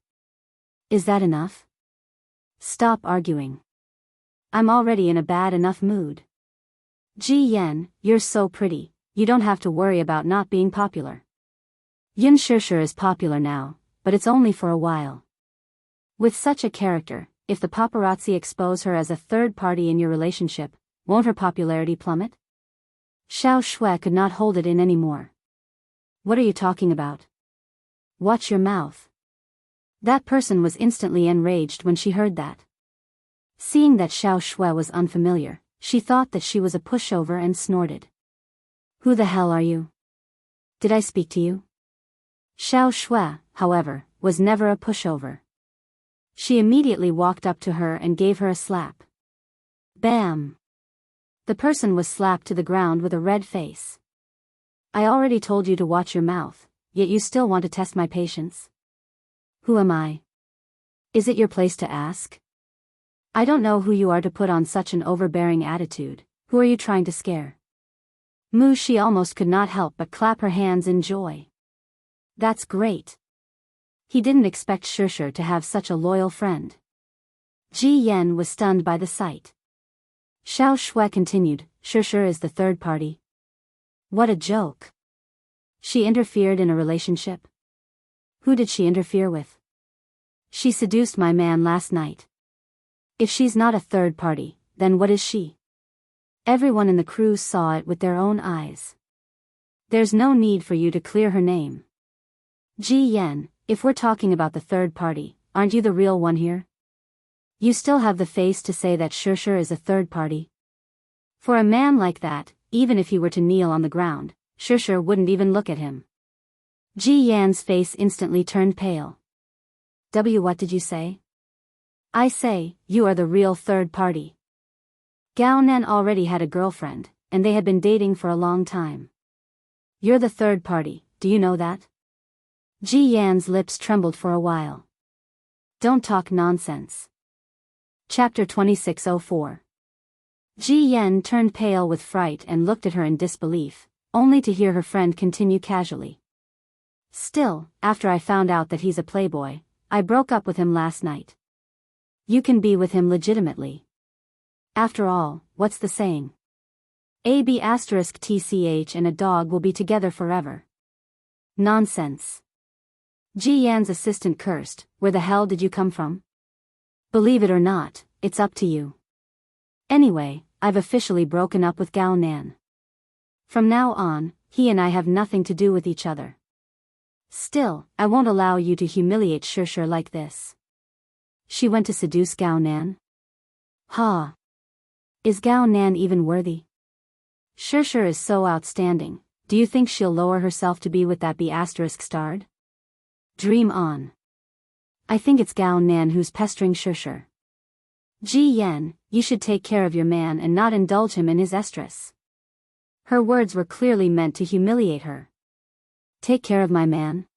Is that enough? Stop arguing. I'm already in a bad enough mood. Ji Yan, you're so pretty, you don't have to worry about not being popular. Yun Shishir is popular now, but it's only for a while. With such a character, if the paparazzi expose her as a third party in your relationship, won't her popularity plummet? Xiao Shui could not hold it in anymore. What are you talking about? Watch your mouth. That person was instantly enraged when she heard that. Seeing that Xiao Shui was unfamiliar, she thought that she was a pushover and snorted. Who the hell are you? Did I speak to you? Xiao Shui, however, was never a pushover. She immediately walked up to her and gave her a slap. Bam! The person was slapped to the ground with a red face. I already told you to watch your mouth, yet you still want to test my patience? Who am I? Is it your place to ask? I don't know who you are to put on such an overbearing attitude. Who are you trying to scare? Mu Shi almost could not help but clap her hands in joy. That's great. He didn't expect Shishir to have such a loyal friend. Ji Yan was stunned by the sight. Xiao Shui continued, Shishir is the third party. What a joke. She interfered in a relationship? Who did she interfere with? She seduced my man last night. If she's not a third party, then what is she? Everyone in the crew saw it with their own eyes. There's no need for you to clear her name. Ji Yan, if we're talking about the third party, aren't you the real one here? You still have the face to say that Shishir is a third party? For a man like that, even if he were to kneel on the ground, Shishir wouldn't even look at him. Ji Yan's face instantly turned pale. What did you say? I say, you are the real third party. Gao Nan already had a girlfriend, and they had been dating for a long time. You're the third party, do you know that? Ji Yan's lips trembled for a while. Don't talk nonsense. Chapter 2604. Ji Yan turned pale with fright and looked at her in disbelief, only to hear her friend continue casually. Still, after I found out that he's a playboy, I broke up with him last night. You can be with him legitimately. After all, what's the saying? *TCH and a dog will be together forever. Nonsense. Ji Yan's assistant cursed, where the hell did you come from? Believe it or not, it's up to you. Anyway, I've officially broken up with Gao Nan. From now on, he and I have nothing to do with each other. Still, I won't allow you to humiliate Shishir like this. She went to seduce Gao Nan? Ha! Is Gao Nan even worthy? Shishir is so outstanding, do you think she'll lower herself to be with that **starred? Dream on. I think it's Gao Nan who's pestering Shishir. Ji Yan, you should take care of your man and not indulge him in his estrus. Her words were clearly meant to humiliate her. Take care of my man?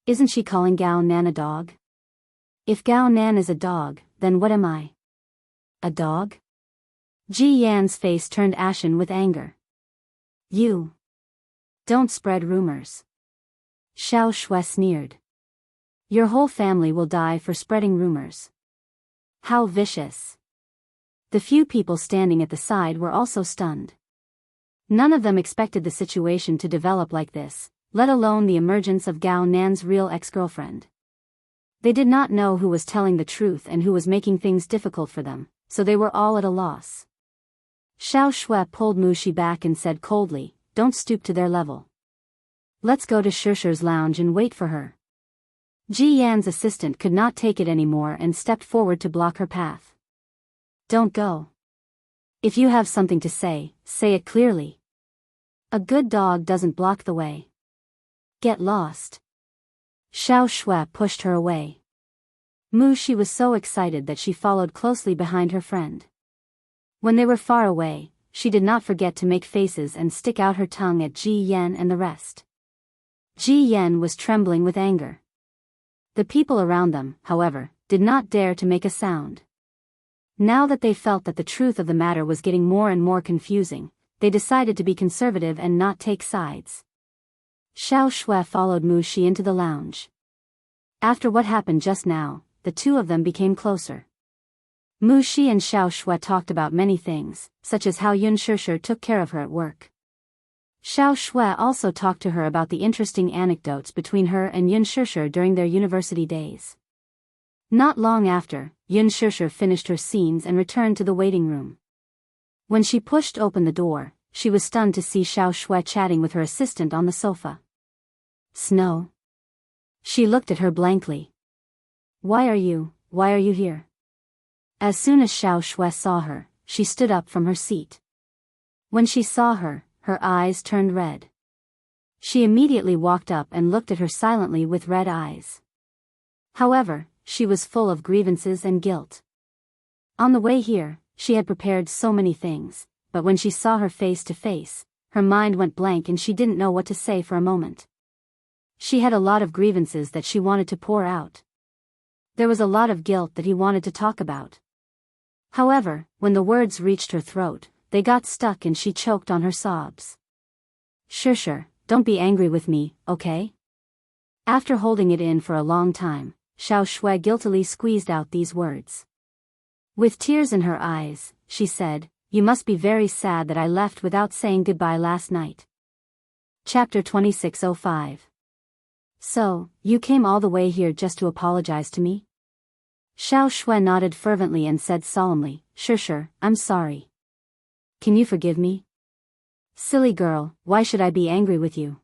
Isn't she calling Gao Nan a dog? If Gao Nan is a dog, then what am I? A dog? Ji Yan's face turned ashen with anger. You. Don't spread rumors. Xiao Shui sneered. Your whole family will die for spreading rumors. How vicious. The few people standing at the side were also stunned. None of them expected the situation to develop like this, let alone the emergence of Gao Nan's real ex-girlfriend. They did not know who was telling the truth and who was making things difficult for them, so they were all at a loss. Xiao Shui pulled Mu Shi back and said coldly, don't stoop to their level. Let's go to Shishir's lounge and wait for her. Ji Yan's assistant could not take it anymore and stepped forward to block her path. Don't go. If you have something to say it clearly. A good dog doesn't block the way. Get lost. Xiao Shui pushed her away. Mu Shi was so excited that she followed closely behind her friend. When they were far away, she did not forget to make faces and stick out her tongue at Ji Yan and the rest. Ji Yan was trembling with anger. The people around them, however, did not dare to make a sound. Now that they felt that the truth of the matter was getting more and more confusing, they decided to be conservative and not take sides. Xiao Shui followed Mu Shi into the lounge. After what happened just now, the two of them became closer. Mu Shi and Xiao Shui talked about many things, such as how Yun Shishir took care of her at work. Xiao Shui also talked to her about the interesting anecdotes between her and Yun Shishir during their university days. Not long after, Yun Shishir finished her scenes and returned to the waiting room. When she pushed open the door, she was stunned to see Xiao Shui chatting with her assistant on the sofa. Snow? She looked at her blankly. Why are you here? As soon as Xiao Shui saw her, she stood up from her seat. When she saw her, her eyes turned red. She immediately walked up and looked at her silently with red eyes. However, she was full of grievances and guilt. On the way here, she had prepared so many things, but when she saw her face to face, her mind went blank and she didn't know what to say for a moment. She had a lot of grievances that she wanted to pour out. There was a lot of guilt that he wanted to talk about. However, when the words reached her throat, they got stuck and she choked on her sobs. Sure, don't be angry with me, okay? After holding it in for a long time, Xiao Shui guiltily squeezed out these words. With tears in her eyes, she said, You must be very sad that I left without saying goodbye last night. Chapter 2605. So, you came all the way here just to apologize to me? Xiao Shui nodded fervently and said solemnly, Sure, I'm sorry. Can you forgive me? Silly girl, why should I be angry with you?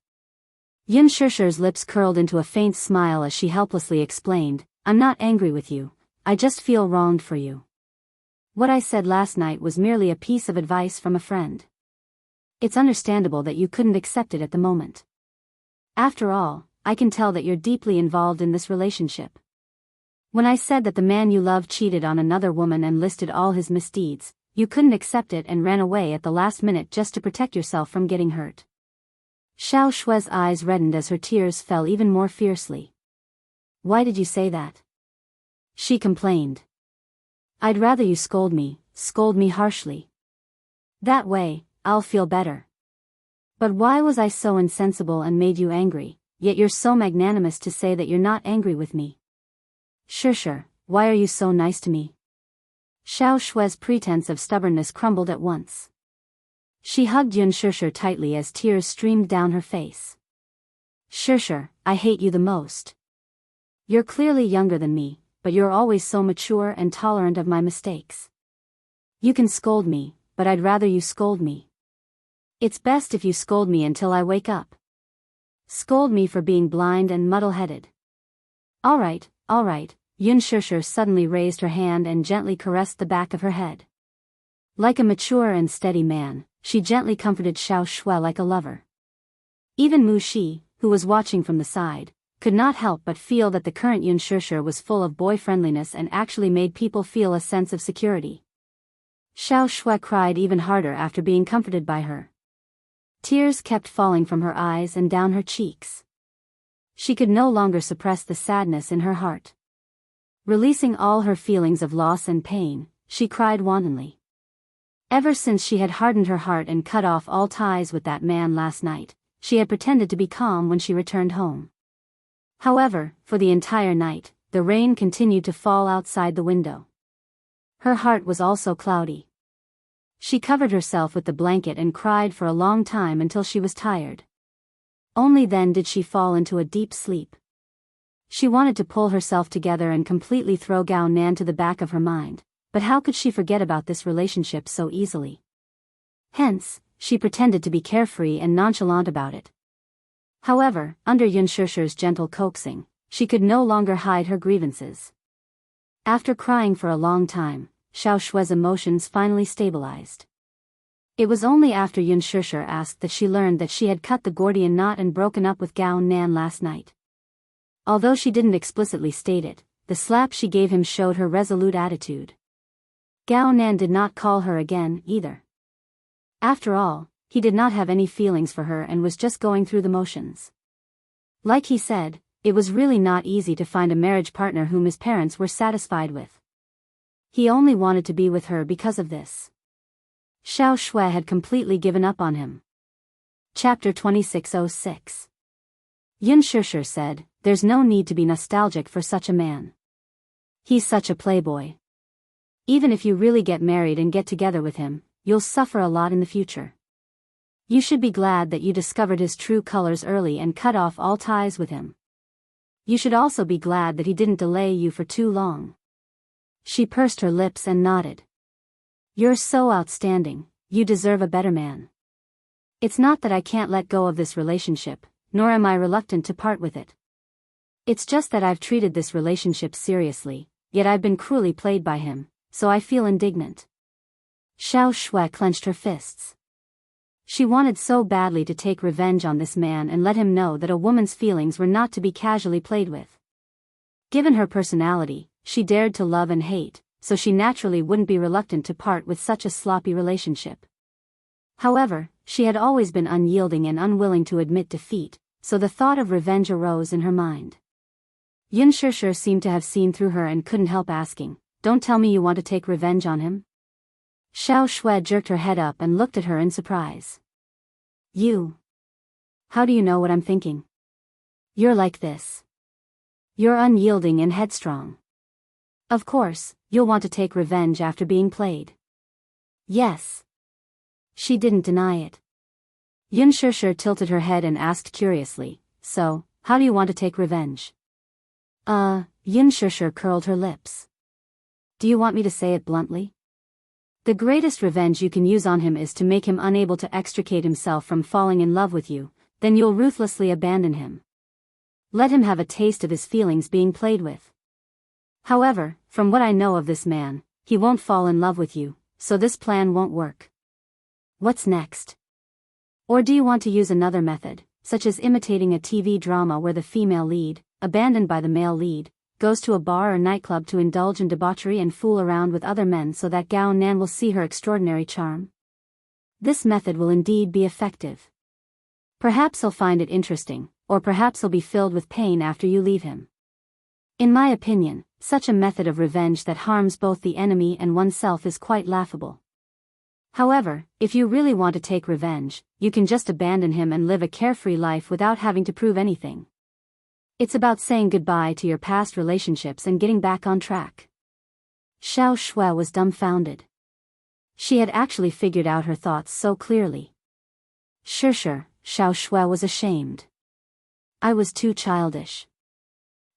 Yun Shishi's lips curled into a faint smile as she helplessly explained, I'm not angry with you, I just feel wronged for you. What I said last night was merely a piece of advice from a friend. It's understandable that you couldn't accept it at the moment. After all, I can tell that you're deeply involved in this relationship. When I said that the man you love cheated on another woman and listed all his misdeeds, you couldn't accept it and ran away at the last minute just to protect yourself from getting hurt. Xiao Shui's eyes reddened as her tears fell even more fiercely. Why did you say that? She complained. I'd rather you scold me harshly. That way, I'll feel better. But why was I so insensible and made you angry, yet you're so magnanimous to say that you're not angry with me? Sure, why are you so nice to me? Xiao Shui's pretense of stubbornness crumbled at once. She hugged Yun Shisher tightly as tears streamed down her face. Sure, I hate you the most. You're clearly younger than me, but you're always so mature and tolerant of my mistakes. You can scold me, but I'd rather you scold me. It's best if you scold me until I wake up. Scold me for being blind and muddle-headed. All right, Yun Shisher suddenly raised her hand and gently caressed the back of her head. Like a mature and steady man, she gently comforted Xiao Shui like a lover. Even Mu Shi, who was watching from the side, could not help but feel that the current Yun Shisher was full of boy-friendliness and actually made people feel a sense of security. Xiao Shui cried even harder after being comforted by her. Tears kept falling from her eyes and down her cheeks. She could no longer suppress the sadness in her heart. Releasing all her feelings of loss and pain, she cried wantonly. Ever since she had hardened her heart and cut off all ties with that man last night, she had pretended to be calm when she returned home. However, for the entire night, the rain continued to fall outside the window. Her heart was also cloudy. She covered herself with the blanket and cried for a long time until she was tired. Only then did she fall into a deep sleep. She wanted to pull herself together and completely throw Gao Nan to the back of her mind, but how could she forget about this relationship so easily? Hence, she pretended to be carefree and nonchalant about it. However, under Yun Shisher's gentle coaxing, she could no longer hide her grievances. After crying for a long time, Xiao Shui's emotions finally stabilized. It was only after Yun Shisher asked that she learned that she had cut the Gordian knot and broken up with Gao Nan last night. Although she didn't explicitly state it, the slap she gave him showed her resolute attitude. Gao Nan did not call her again, either. After all, he did not have any feelings for her and was just going through the motions. Like he said, it was really not easy to find a marriage partner whom his parents were satisfied with. He only wanted to be with her because of this. Xiao Shui had completely given up on him. Chapter 2606. Yun Shisher said, There's no need to be nostalgic for such a man. He's such a playboy. Even if you really get married and get together with him, you'll suffer a lot in the future. You should be glad that you discovered his true colors early and cut off all ties with him. You should also be glad that he didn't delay you for too long. She pursed her lips and nodded. You're so outstanding, you deserve a better man. It's not that I can't let go of this relationship, nor am I reluctant to part with it. It's just that I've treated this relationship seriously, yet I've been cruelly played by him, so I feel indignant. Xiao Shui clenched her fists. She wanted so badly to take revenge on this man and let him know that a woman's feelings were not to be casually played with. Given her personality, she dared to love and hate, so she naturally wouldn't be reluctant to part with such a sloppy relationship. However, she had always been unyielding and unwilling to admit defeat, so the thought of revenge arose in her mind. Yun Shishir seemed to have seen through her and couldn't help asking, "Don't tell me you want to take revenge on him?" Xiao Shui jerked her head up and looked at her in surprise. "You? How do you know what I'm thinking? You're like this. You're unyielding and headstrong. Of course, you'll want to take revenge after being played." "Yes." She didn't deny it. Yun Shishir tilted her head and asked curiously, "So, how do you want to take revenge?" Yun Shishir curled her lips. "Do you want me to say it bluntly? The greatest revenge you can use on him is to make him unable to extricate himself from falling in love with you, then you'll ruthlessly abandon him. Let him have a taste of his feelings being played with. However, from what I know of this man, he won't fall in love with you, so this plan won't work. What's next? Or do you want to use another method, such as imitating a TV drama where the female lead, abandoned by the male lead, goes to a bar or nightclub to indulge in debauchery and fool around with other men so that Gao Nan will see her extraordinary charm? This method will indeed be effective. Perhaps he'll find it interesting, or perhaps he'll be filled with pain after you leave him. In my opinion, such a method of revenge that harms both the enemy and oneself is quite laughable. However, if you really want to take revenge, you can just abandon him and live a carefree life without having to prove anything. It's about saying goodbye to your past relationships and getting back on track." Xiao Shui was dumbfounded. She had actually figured out her thoughts so clearly. Sure, Xiao Shui was ashamed. "I was too childish.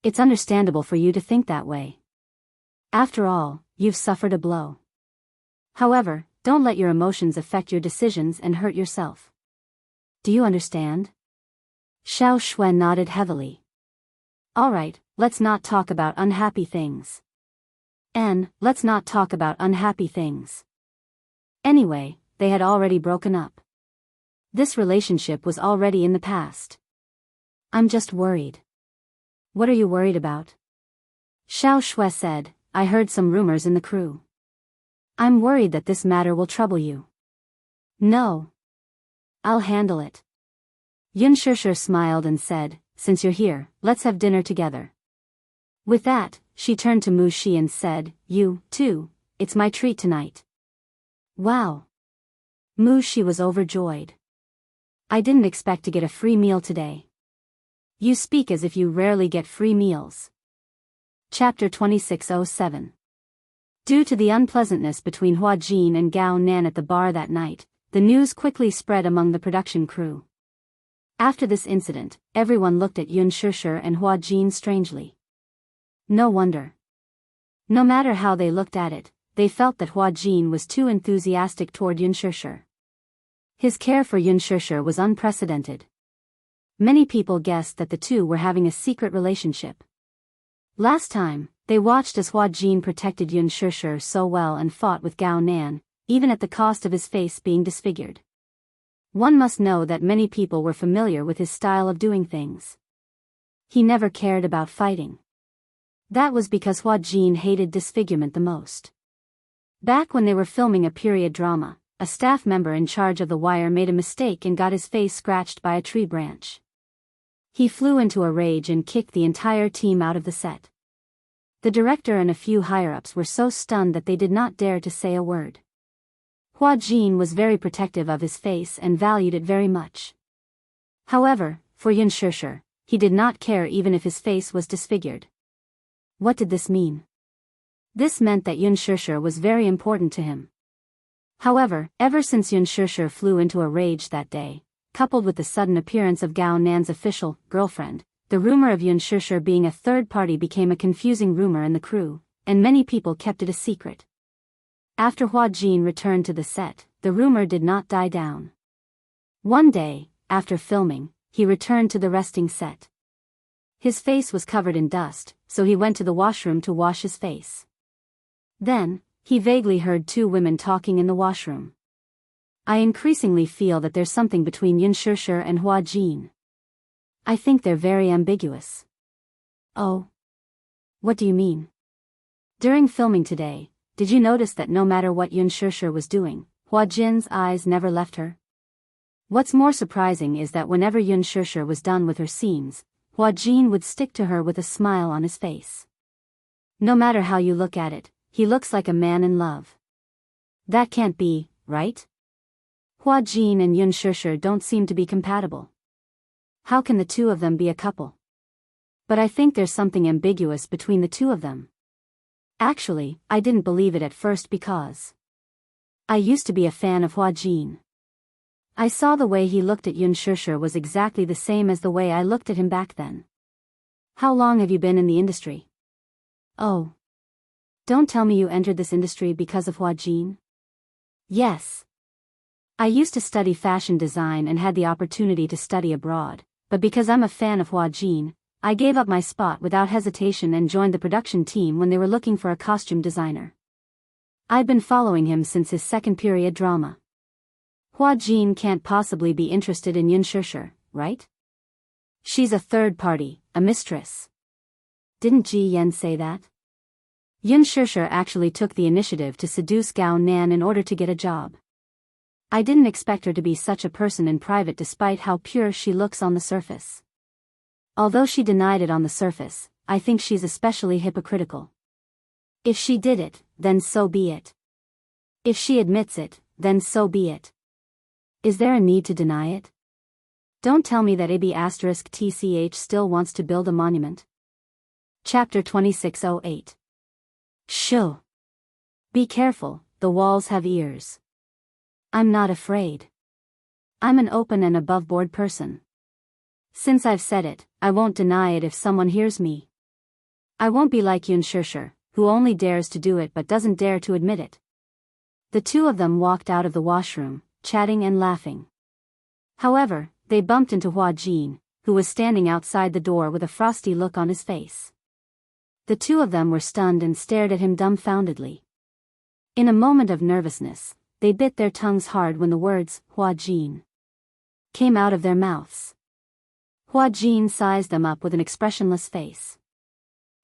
It's understandable for you to think that way. After all, you've suffered a blow. However, don't let your emotions affect your decisions and hurt yourself. Do you understand?" Xiao Shui nodded heavily. "Alright, let's not talk about unhappy things. Let's not talk about unhappy things." Anyway, they had already broken up. This relationship was already in the past. "I'm just worried." "What are you worried about?" Xiao Shui said, "I heard some rumors in the crew. I'm worried that this matter will trouble you." "No. I'll handle it." Yun Shishir smiled and said, "Since you're here, let's have dinner together." With that, she turned to Mu Shi and said, "You, too, it's my treat tonight." "Wow." Mu Shi was overjoyed. "I didn't expect to get a free meal today." "You speak as if you rarely get free meals." Chapter 2607. Due to the unpleasantness between Hua Jin and Gao Nan at the bar that night, the news quickly spread among the production crew. After this incident, everyone looked at Yun Shishir and Hua Jin strangely. No wonder. No matter how they looked at it, they felt that Hua Jin was too enthusiastic toward Yun Shishir. His care for Yun Shishir was unprecedented. Many people guessed that the two were having a secret relationship. Last time, they watched as Hua Jin protected Yun Shishir so well and fought with Gao Nan, even at the cost of his face being disfigured. One must know that many people were familiar with his style of doing things. He never cared about fighting. That was because Hua Jin hated disfigurement the most. Back when they were filming a period drama, a staff member in charge of the wire made a mistake and got his face scratched by a tree branch. He flew into a rage and kicked the entire team out of the set. The director and a few higher-ups were so stunned that they did not dare to say a word. Hua Jin was very protective of his face and valued it very much. However, for Yun Shishir, he did not care even if his face was disfigured. What did this mean? This meant that Yun Shishir was very important to him. However, ever since Yun Shishir flew into a rage that day, coupled with the sudden appearance of Gao Nan's official girlfriend, the rumor of Yun Shishir being a third party became a confusing rumor in the crew, and many people kept it a secret. After Hua Jin returned to the set, the rumor did not die down. One day, after filming, he returned to the resting set. His face was covered in dust, so he went to the washroom to wash his face. Then, he vaguely heard two women talking in the washroom. I increasingly feel that there's something between Xianxia and Hua Jin. I think they're very ambiguous. Oh. What do you mean? During filming today, did you notice that no matter what Xianxia was doing, Hua Jin's eyes never left her? What's more surprising is that whenever Xianxia was done with her scenes, Hua Jin would stick to her with a smile on his face. No matter how you look at it, he looks like a man in love. That can't be, right? Hua Jin and Xianxia don't seem to be compatible. How can the two of them be a couple? But I think there's something ambiguous between the two of them. Actually, I didn't believe it at first because I used to be a fan of Hua Jin. I saw the way he looked at Xianxia was exactly the same as the way I looked at him back then. How long have you been in the industry? Oh. Don't tell me you entered this industry because of Hua Jin? Yes. I used to study fashion design and had the opportunity to study abroad, but because I'm a fan of Hua Jin, I gave up my spot without hesitation and joined the production team when they were looking for a costume designer. I've been following him since his second period drama. Hua Jin can't possibly be interested in Xianxia, right? She's a third party, a mistress. Didn't Ji Yan say that? Xianxia actually took the initiative to seduce Gao Nan in order to get a job. I didn't expect her to be such a person in private despite how pure she looks on the surface. Although she denied it on the surface, I think she's especially hypocritical. If she did it, then so be it. If she admits it, then so be it. Is there a need to deny it? Don't tell me that AB*TCH still wants to build a monument. Chapter 2608. Shoo. Be careful, the walls have ears. I'm not afraid. I'm an open and above-board person. Since I've said it, I won't deny it if someone hears me. I won't be like Xianxia, who only dares to do it but doesn't dare to admit it. The two of them walked out of the washroom, chatting and laughing. However, they bumped into Hua Jin, who was standing outside the door with a frosty look on his face. The two of them were stunned and stared at him dumbfoundedly. In a moment of nervousness, they bit their tongues hard when the words, Hua Jin, came out of their mouths. Hua Jin sized them up with an expressionless face.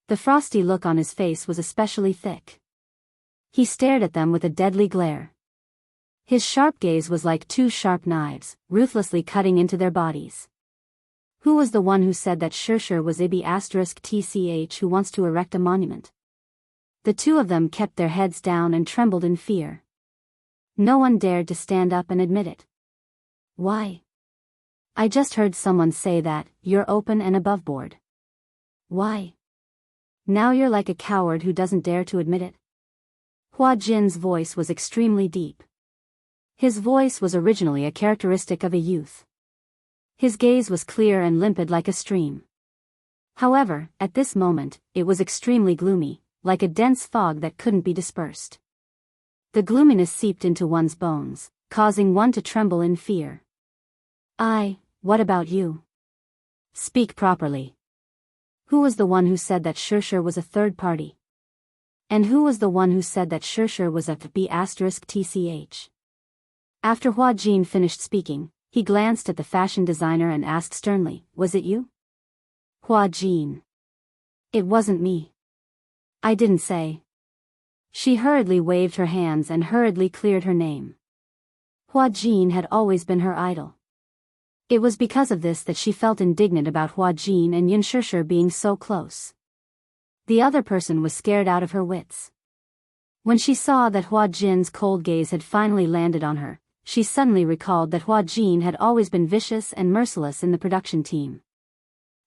The frosty look on his face was especially thick. He stared at them with a deadly glare. His sharp gaze was like two sharp knives, ruthlessly cutting into their bodies. Who was the one who said that Xianxia was IB*TCH who wants to erect a monument? The two of them kept their heads down and trembled in fear. No one dared to stand up and admit it. Why? I just heard someone say that, you're open and above board. Why? Now you're like a coward who doesn't dare to admit it? Hua Jin's voice was extremely deep. His voice was originally a characteristic of a youth. His gaze was clear and limpid like a stream. However, at this moment, it was extremely gloomy, like a dense fog that couldn't be dispersed. The gloominess seeped into one's bones, causing one to tremble in fear. What about you? Speak properly. Who was the one who said that Xianxia was a third party? And who was the one who said that Xianxia was a B*TCH? After Hua Jin finished speaking, he glanced at the fashion designer and asked sternly, was it you? Hua Jin. It wasn't me. I didn't say. She hurriedly waved her hands and hurriedly cleared her name. Hua Jin had always been her idol. It was because of this that she felt indignant about Hua Jin and Xianxia being so close. The other person was scared out of her wits. When she saw that Hua Jin's cold gaze had finally landed on her, she suddenly recalled that Hua Jin had always been vicious and merciless in the production team.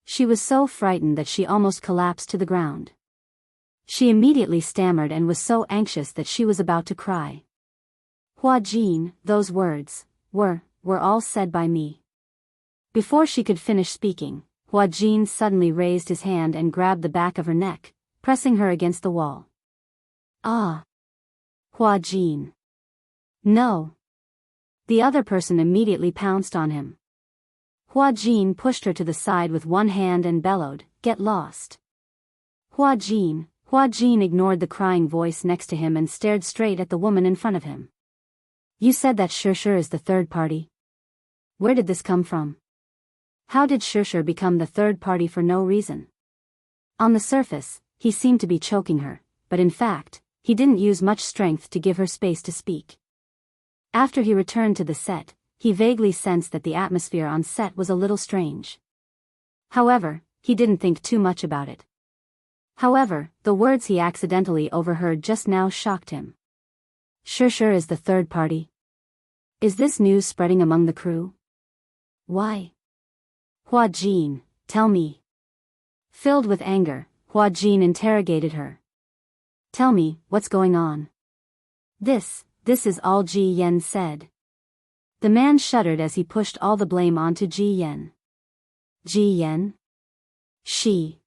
She was so frightened that she almost collapsed to the ground. She immediately stammered and was so anxious that she was about to cry. Hua Jin, those words, were all said by me. Before she could finish speaking, Hua Jin suddenly raised his hand and grabbed the back of her neck, pressing her against the wall. Ah! Hua Jin. No! The other person immediately pounced on him. Hua Jin pushed her to the side with one hand and bellowed, "Get lost." Hua Jin ignored the crying voice next to him and stared straight at the woman in front of him. "You said that Shishir is the third party. Where did this come from? How did Shishir become the third party for no reason?" On the surface, he seemed to be choking her, but in fact, he didn't use much strength to give her space to speak. After he returned to the set, he vaguely sensed that the atmosphere on set was a little strange. However, he didn't think too much about it. However, the words he accidentally overheard just now shocked him. "Shishir is the third party. Is this news spreading among the crew? Why? Hua Jin, tell me." Filled with anger, Hua Jin interrogated her. "Tell me, what's going on?" This is all Ji Yen said. The man shuddered as he pushed all the blame onto Ji Yen. Ji Yen? She.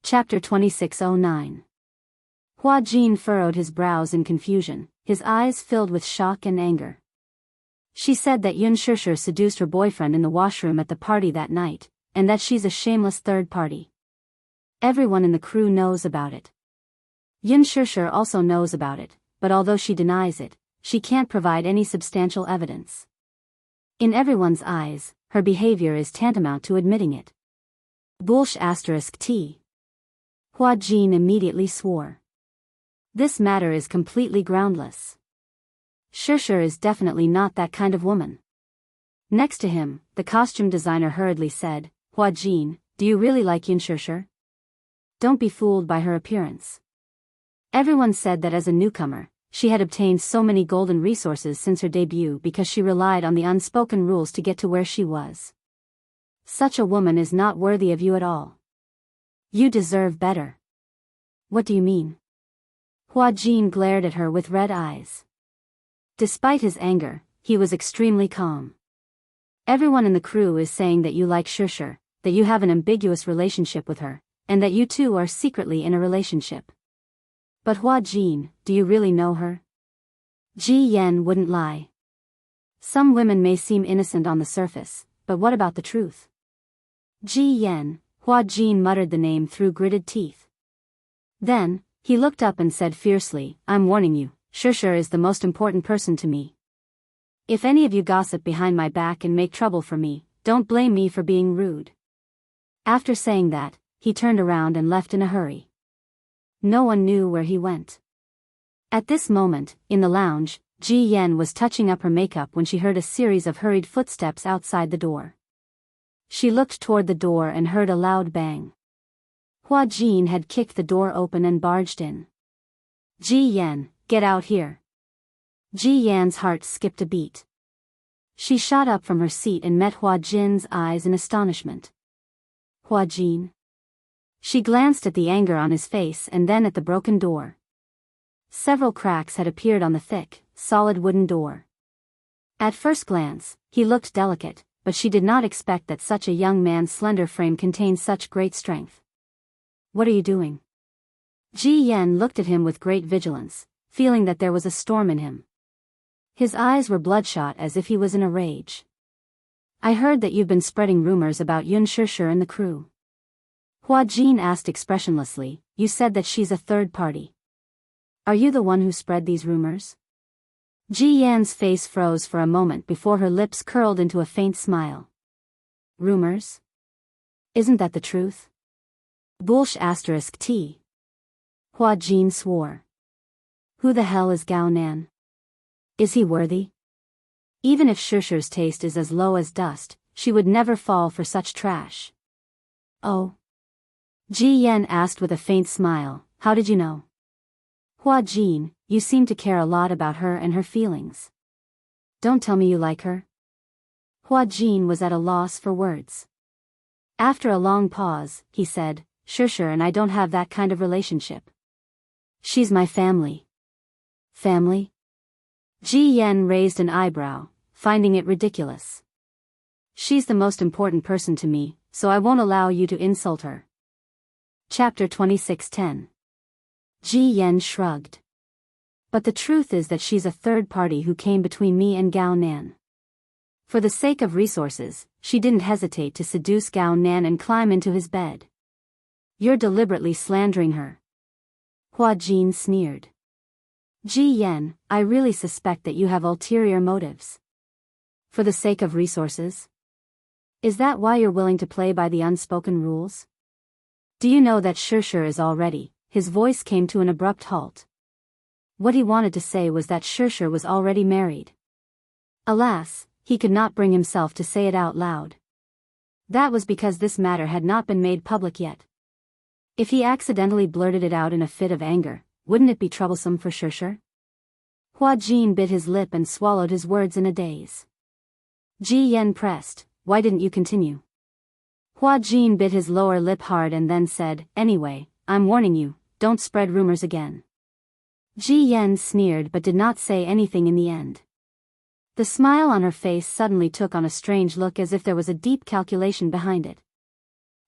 Chapter 2609. Hua Jin furrowed his brows in confusion, his eyes filled with shock and anger. She said that Yun Shishir seduced her boyfriend in the washroom at the party that night, and that she's a shameless third party. Everyone in the crew knows about it. Yun Shishir also knows about it, but although she denies it, she can't provide any substantial evidence. In everyone's eyes, her behavior is tantamount to admitting it. **T. Hua Jin immediately swore. This matter is completely groundless. Shishir is definitely not that kind of woman. Next to him, the costume designer hurriedly said, "Hua Jin, do you really like Yun Shishir? Don't be fooled by her appearance." Everyone said that as a newcomer, she had obtained so many golden resources since her debut because she relied on the unspoken rules to get to where she was. Such a woman is not worthy of you at all. You deserve better. What do you mean? Hua Jin glared at her with red eyes. Despite his anger, he was extremely calm. Everyone in the crew is saying that you like Shishir, that you have an ambiguous relationship with her, and that you two are secretly in a relationship. But Hua Jin, do you really know her? Ji Yen wouldn't lie. Some women may seem innocent on the surface, but what about the truth? Ji Yen, Hua Jin muttered the name through gritted teeth. Then, he looked up and said fiercely, "I'm warning you, Shishir is the most important person to me. If any of you gossip behind my back and make trouble for me, don't blame me for being rude." After saying that, he turned around and left in a hurry. No one knew where he went. At this moment, in the lounge, Ji Yen was touching up her makeup when she heard a series of hurried footsteps outside the door. She looked toward the door and heard a loud bang. Hua Jin had kicked the door open and barged in. "Ji Yen, get out here." Ji Yan's heart skipped a beat. She shot up from her seat and met Hua Jin's eyes in astonishment. "Hua Jin?" She glanced at the anger on his face and then at the broken door. Several cracks had appeared on the thick, solid wooden door. At first glance, he looked delicate, but she did not expect that such a young man's slender frame contained such great strength. "What are you doing?" Ji Yen looked at him with great vigilance, feeling that there was a storm in him. His eyes were bloodshot as if he was in a rage. "I heard that you've been spreading rumors about Yun Shishir and the crew." Hua Jin asked expressionlessly, "You said that she's a third party. Are you the one who spread these rumors?" Ji Yan's face froze for a moment before her lips curled into a faint smile. "Rumors? Isn't that the truth?" **T. Hua Jin swore. "Who the hell is Gao Nan? Is he worthy? Even if Shishir's taste is as low as dust, she would never fall for such trash." "Oh?" Ji Yen asked with a faint smile, "How did you know?" "Hua Jin, you seem to care a lot about her and her feelings. Don't tell me you like her?" Hua Jin was at a loss for words. After a long pause, he said, "Shishir and I don't have that kind of relationship. She's my family." "Family?" Ji Yen raised an eyebrow, finding it ridiculous. "She's the most important person to me, so I won't allow you to insult her." Chapter 2610. Ji Yen shrugged. "But the truth is that she's a third party who came between me and Gao Nan." For the sake of resources, she didn't hesitate to seduce Gao Nan and climb into his bed. You're deliberately slandering her. Hua Jin sneered. Ji Yan, I really suspect that you have ulterior motives. For the sake of resources? Is that why you're willing to play by the unspoken rules? Do you know that Shirshir is already? His voice came to an abrupt halt. What he wanted to say was that Shirshir was already married. Alas, he could not bring himself to say it out loud. That was because this matter had not been made public yet. If he accidentally blurted it out in a fit of anger, wouldn't it be troublesome for Shirshir? Hua Jin bit his lip and swallowed his words in a daze. Ji Yan pressed, why didn't you continue? Hua Jin bit his lower lip hard and then said, anyway, I'm warning you, don't spread rumors again. Ji Yan sneered but did not say anything in the end. The smile on her face suddenly took on a strange look as if there was a deep calculation behind it.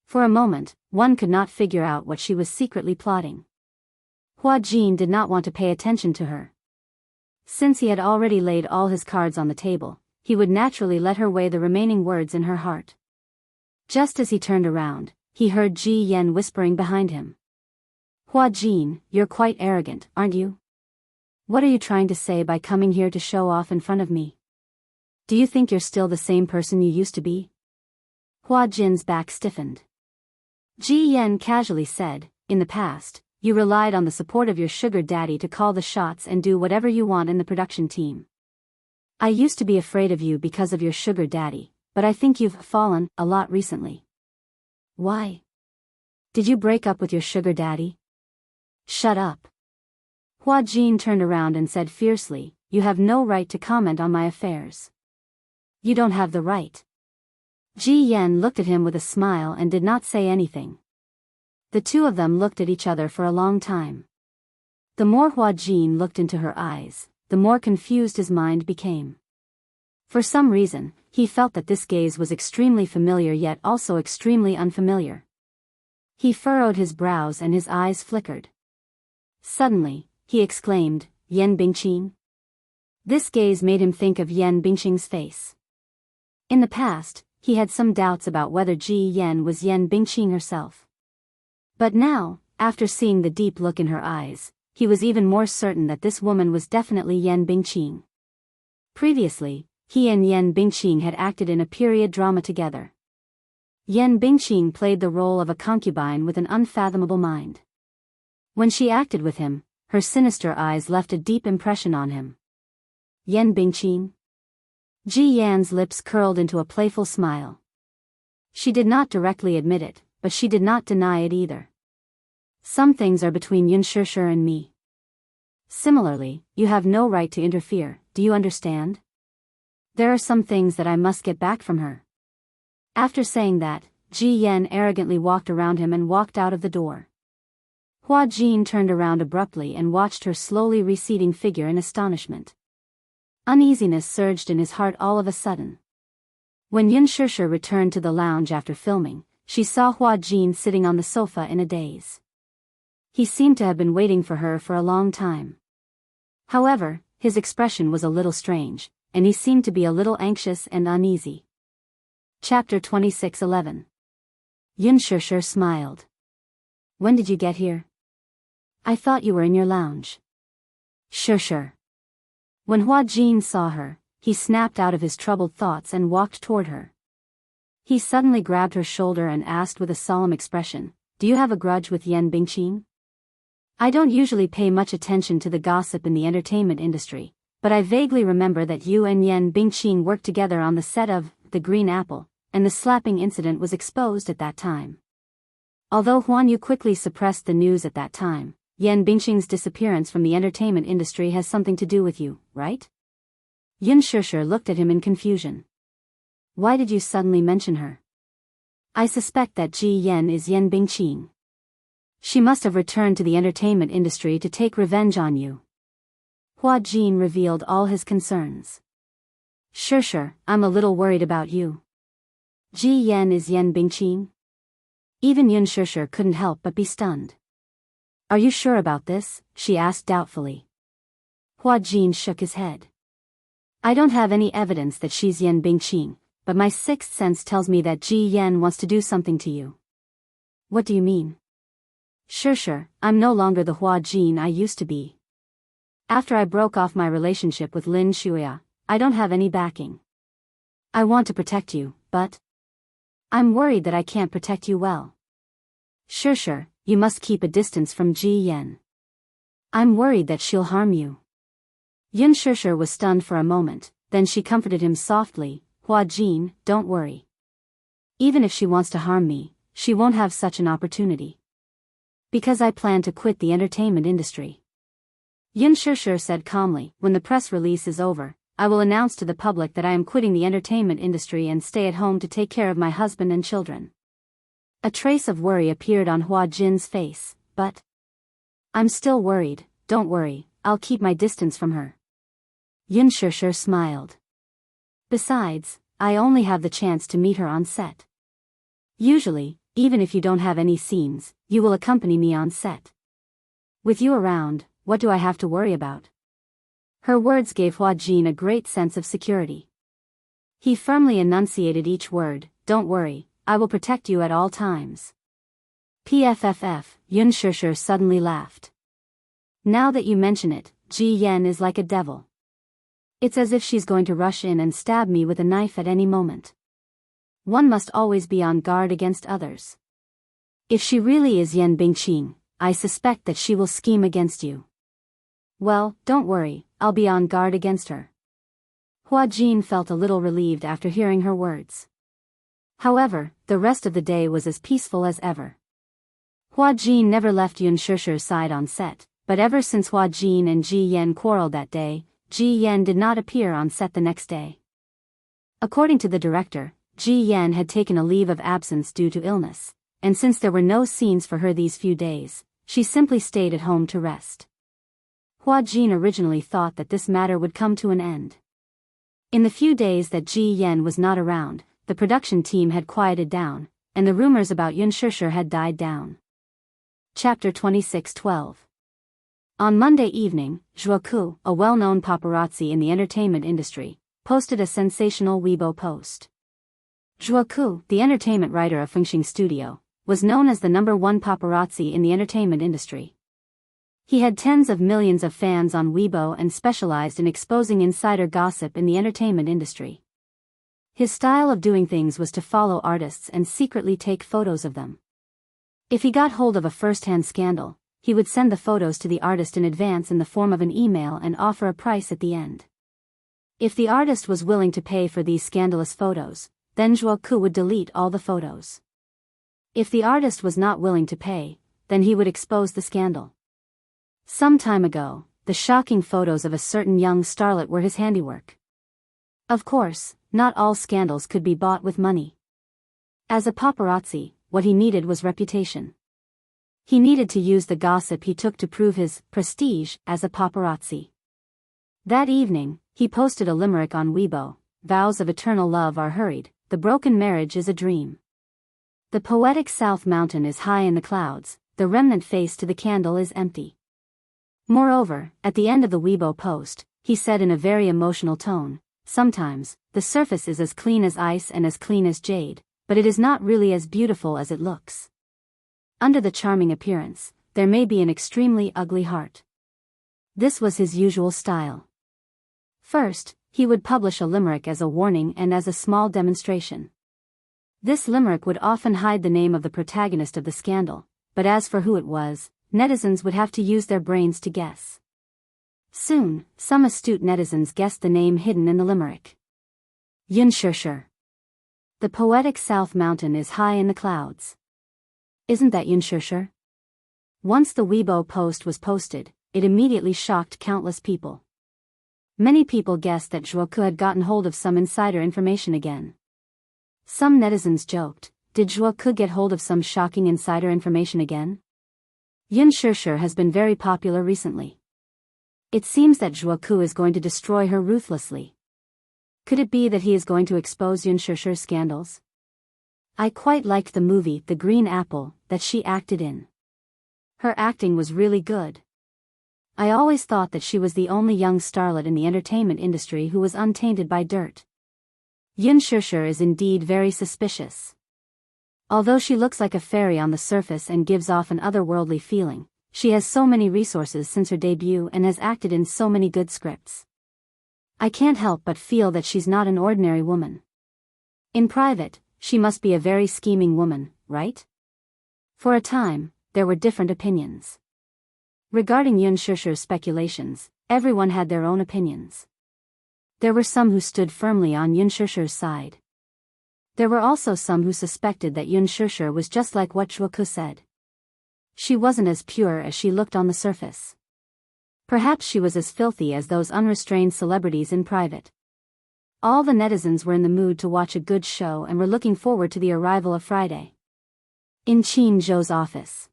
For a moment, one could not figure out what she was secretly plotting. Hua Jin did not want to pay attention to her. Since he had already laid all his cards on the table, he would naturally let her weigh the remaining words in her heart. Just as he turned around, he heard Ji Yan whispering behind him. Hua Jin, you're quite arrogant, aren't you? What are you trying to say by coming here to show off in front of me? Do you think you're still the same person you used to be? Hua Jin's back stiffened. Ji Yan casually said, in the past, you relied on the support of your sugar daddy to call the shots and do whatever you want in the production team. I used to be afraid of you because of your sugar daddy, but I think you've fallen a lot recently. Why? Did you break up with your sugar daddy? Shut up. Hua Jin turned around and said fiercely, you have no right to comment on my affairs. You don't have the right. Ji Yan looked at him with a smile and did not say anything. The two of them looked at each other for a long time. The more Hua Jin looked into her eyes, the more confused his mind became. For some reason, he felt that this gaze was extremely familiar yet also extremely unfamiliar. He furrowed his brows and his eyes flickered. Suddenly, he exclaimed, Yan Bingqing? This gaze made him think of Yan Bingqing's face. In the past, he had some doubts about whether Ji Yan was Yan Bingqing herself. But now, after seeing the deep look in her eyes, he was even more certain that this woman was definitely Yan Bingqing. Previously, he and Yan Bingqing had acted in a period drama together. Yan Bingqing played the role of a concubine with an unfathomable mind. When she acted with him, her sinister eyes left a deep impression on him. Yan Bingqing? Ji Yan's lips curled into a playful smile. She did not directly admit it, but she did not deny it either. Some things are between Yun Shirshir and me. Similarly, you have no right to interfere, do you understand? There are some things that I must get back from her. After saying that, Ji Yan arrogantly walked around him and walked out of the door. Hua Jin turned around abruptly and watched her slowly receding figure in astonishment. Uneasiness surged in his heart all of a sudden. When Yun Shirshir returned to the lounge after filming, she saw Hua Jin sitting on the sofa in a daze. He seemed to have been waiting for her for a long time. However, his expression was a little strange, and he seemed to be a little anxious and uneasy. Chapter 26:11. Yun Shirshir smiled. When did you get here? I thought you were in your lounge. Shirshir. When Hua Jin saw her, he snapped out of his troubled thoughts and walked toward her. He suddenly grabbed her shoulder and asked with a solemn expression, do you have a grudge with Yan Bingqing? I don't usually pay much attention to the gossip in the entertainment industry, but I vaguely remember that you and Yan Bingqing worked together on the set of The Green Apple, and the slapping incident was exposed at that time. Although Huan Yu quickly suppressed the news at that time, Yan Bingqing's disappearance from the entertainment industry has something to do with you, right? Yun Shirshir looked at him in confusion. Why did you suddenly mention her? I suspect that Ji Yan is Yan Bingqing. She must have returned to the entertainment industry to take revenge on you. Hua Jin revealed all his concerns. Shirshir, I'm a little worried about you. Ji Yan is Yan Bingqing? Even Yun Shirshir couldn't help but be stunned. Are you sure about this? She asked doubtfully. Hua Jin shook his head. I don't have any evidence that she's Yan Bingqing, but my sixth sense tells me that Ji Yan wants to do something to you. What do you mean? Sure, I'm no longer the Hua Jin I used to be. After I broke off my relationship with Lin Shuya, I don't have any backing. I want to protect you, but I'm worried that I can't protect you well. Sure, you must keep a distance from Ji Yan. I'm worried that she'll harm you. Yun Shursher was stunned for a moment, then she comforted him softly. Hua Jin, don't worry. Even if she wants to harm me, she won't have such an opportunity. Because I plan to quit the entertainment industry. Yun Shursher said calmly, when the press release is over, I will announce to the public that I am quitting the entertainment industry and stay at home to take care of my husband and children. A trace of worry appeared on Hua Jin's face, but I'm still worried. Don't worry, I'll keep my distance from her. Yun Shursher smiled. Besides, I only have the chance to meet her on set. Usually, even if you don't have any scenes, you will accompany me on set. With you around, what do I have to worry about? Her words gave Hua Jin a great sense of security. He firmly enunciated each word, don't worry, I will protect you at all times. PFFF, Yun Shursher suddenly laughed. Now that you mention it, Ji Yan is like a devil. It's as if she's going to rush in and stab me with a knife at any moment. One must always be on guard against others. If she really is Yan Bingqing, I suspect that she will scheme against you. Well, don't worry, I'll be on guard against her. Hua Jin felt a little relieved after hearing her words. However, the rest of the day was as peaceful as ever. Hua Jin never left Yun Shursher's side on set, but ever since Hua Jin and Ji Yan quarreled that day, Ji Yan did not appear on set the next day. According to the director, Ji Yan had taken a leave of absence due to illness, and since there were no scenes for her these few days, she simply stayed at home to rest. Hua Jin originally thought that this matter would come to an end. In the few days that Ji Yan was not around, the production team had quieted down, and the rumors about Yun Shursher had died down. Chapter 26:12. On Monday evening, Zhuoku, a well-known paparazzi in the entertainment industry, posted a sensational Weibo post. Zhuoku, the entertainment writer of Fengxing Studio, was known as the #1 paparazzi in the entertainment industry. He had tens of millions of fans on Weibo and specialized in exposing insider gossip in the entertainment industry. His style of doing things was to follow artists and secretly take photos of them. If he got hold of a first-hand scandal, he would send the photos to the artist in advance in the form of an email and offer a price at the end. If the artist was willing to pay for these scandalous photos, then Zhuoku would delete all the photos. If the artist was not willing to pay, then he would expose the scandal. Some time ago, the shocking photos of a certain young starlet were his handiwork. Of course, not all scandals could be bought with money. As a paparazzi, what he needed was reputation. He needed to use the gossip he took to prove his prestige as a paparazzi. That evening, he posted a limerick on Weibo: vows of eternal love are hurried, the broken marriage is a dream. The poetic South Mountain is high in the clouds, the remnant face to the candle is empty. Moreover, at the end of the Weibo post, he said in a very emotional tone, sometimes, the surface is as clean as ice and as clean as jade, but it is not really as beautiful as it looks. Under the charming appearance, there may be an extremely ugly heart. This was his usual style. First, he would publish a limerick as a warning and as a small demonstration. This limerick would often hide the name of the protagonist of the scandal, but as for who it was, netizens would have to use their brains to guess. Soon, some astute netizens guessed the name hidden in the limerick. Yun Shursher. The poetic South Mountain is high in the clouds. Isn't that Yun Shursher? Once the Weibo post was posted, it immediately shocked countless people. Many people guessed that Zhuoku had gotten hold of some insider information again. Some netizens joked, did Zhuoku get hold of some shocking insider information again? Yun Shursher has been very popular recently. It seems that Zhuoku is going to destroy her ruthlessly. Could it be that he is going to expose Yun Shursher's scandals? I quite liked the movie The Green Apple that she acted in. Her acting was really good. I always thought that she was the only young starlet in the entertainment industry who was untainted by dirt. Yun Shishir is indeed very suspicious. Although she looks like a fairy on the surface and gives off an otherworldly feeling, she has so many resources since her debut and has acted in so many good scripts. I can't help but feel that she's not an ordinary woman. In private, she must be a very scheming woman, right? For a time, there were different opinions. Regarding Yun Shishir's speculations, everyone had their own opinions. There were some who stood firmly on Yun Shishir's side. There were also some who suspected that Yun Shishir was just like what Jianghu said. She wasn't as pure as she looked on the surface. Perhaps she was as filthy as those unrestrained celebrities in private. All the netizens were in the mood to watch a good show and were looking forward to the arrival of Friday. In Qin Zhou's office.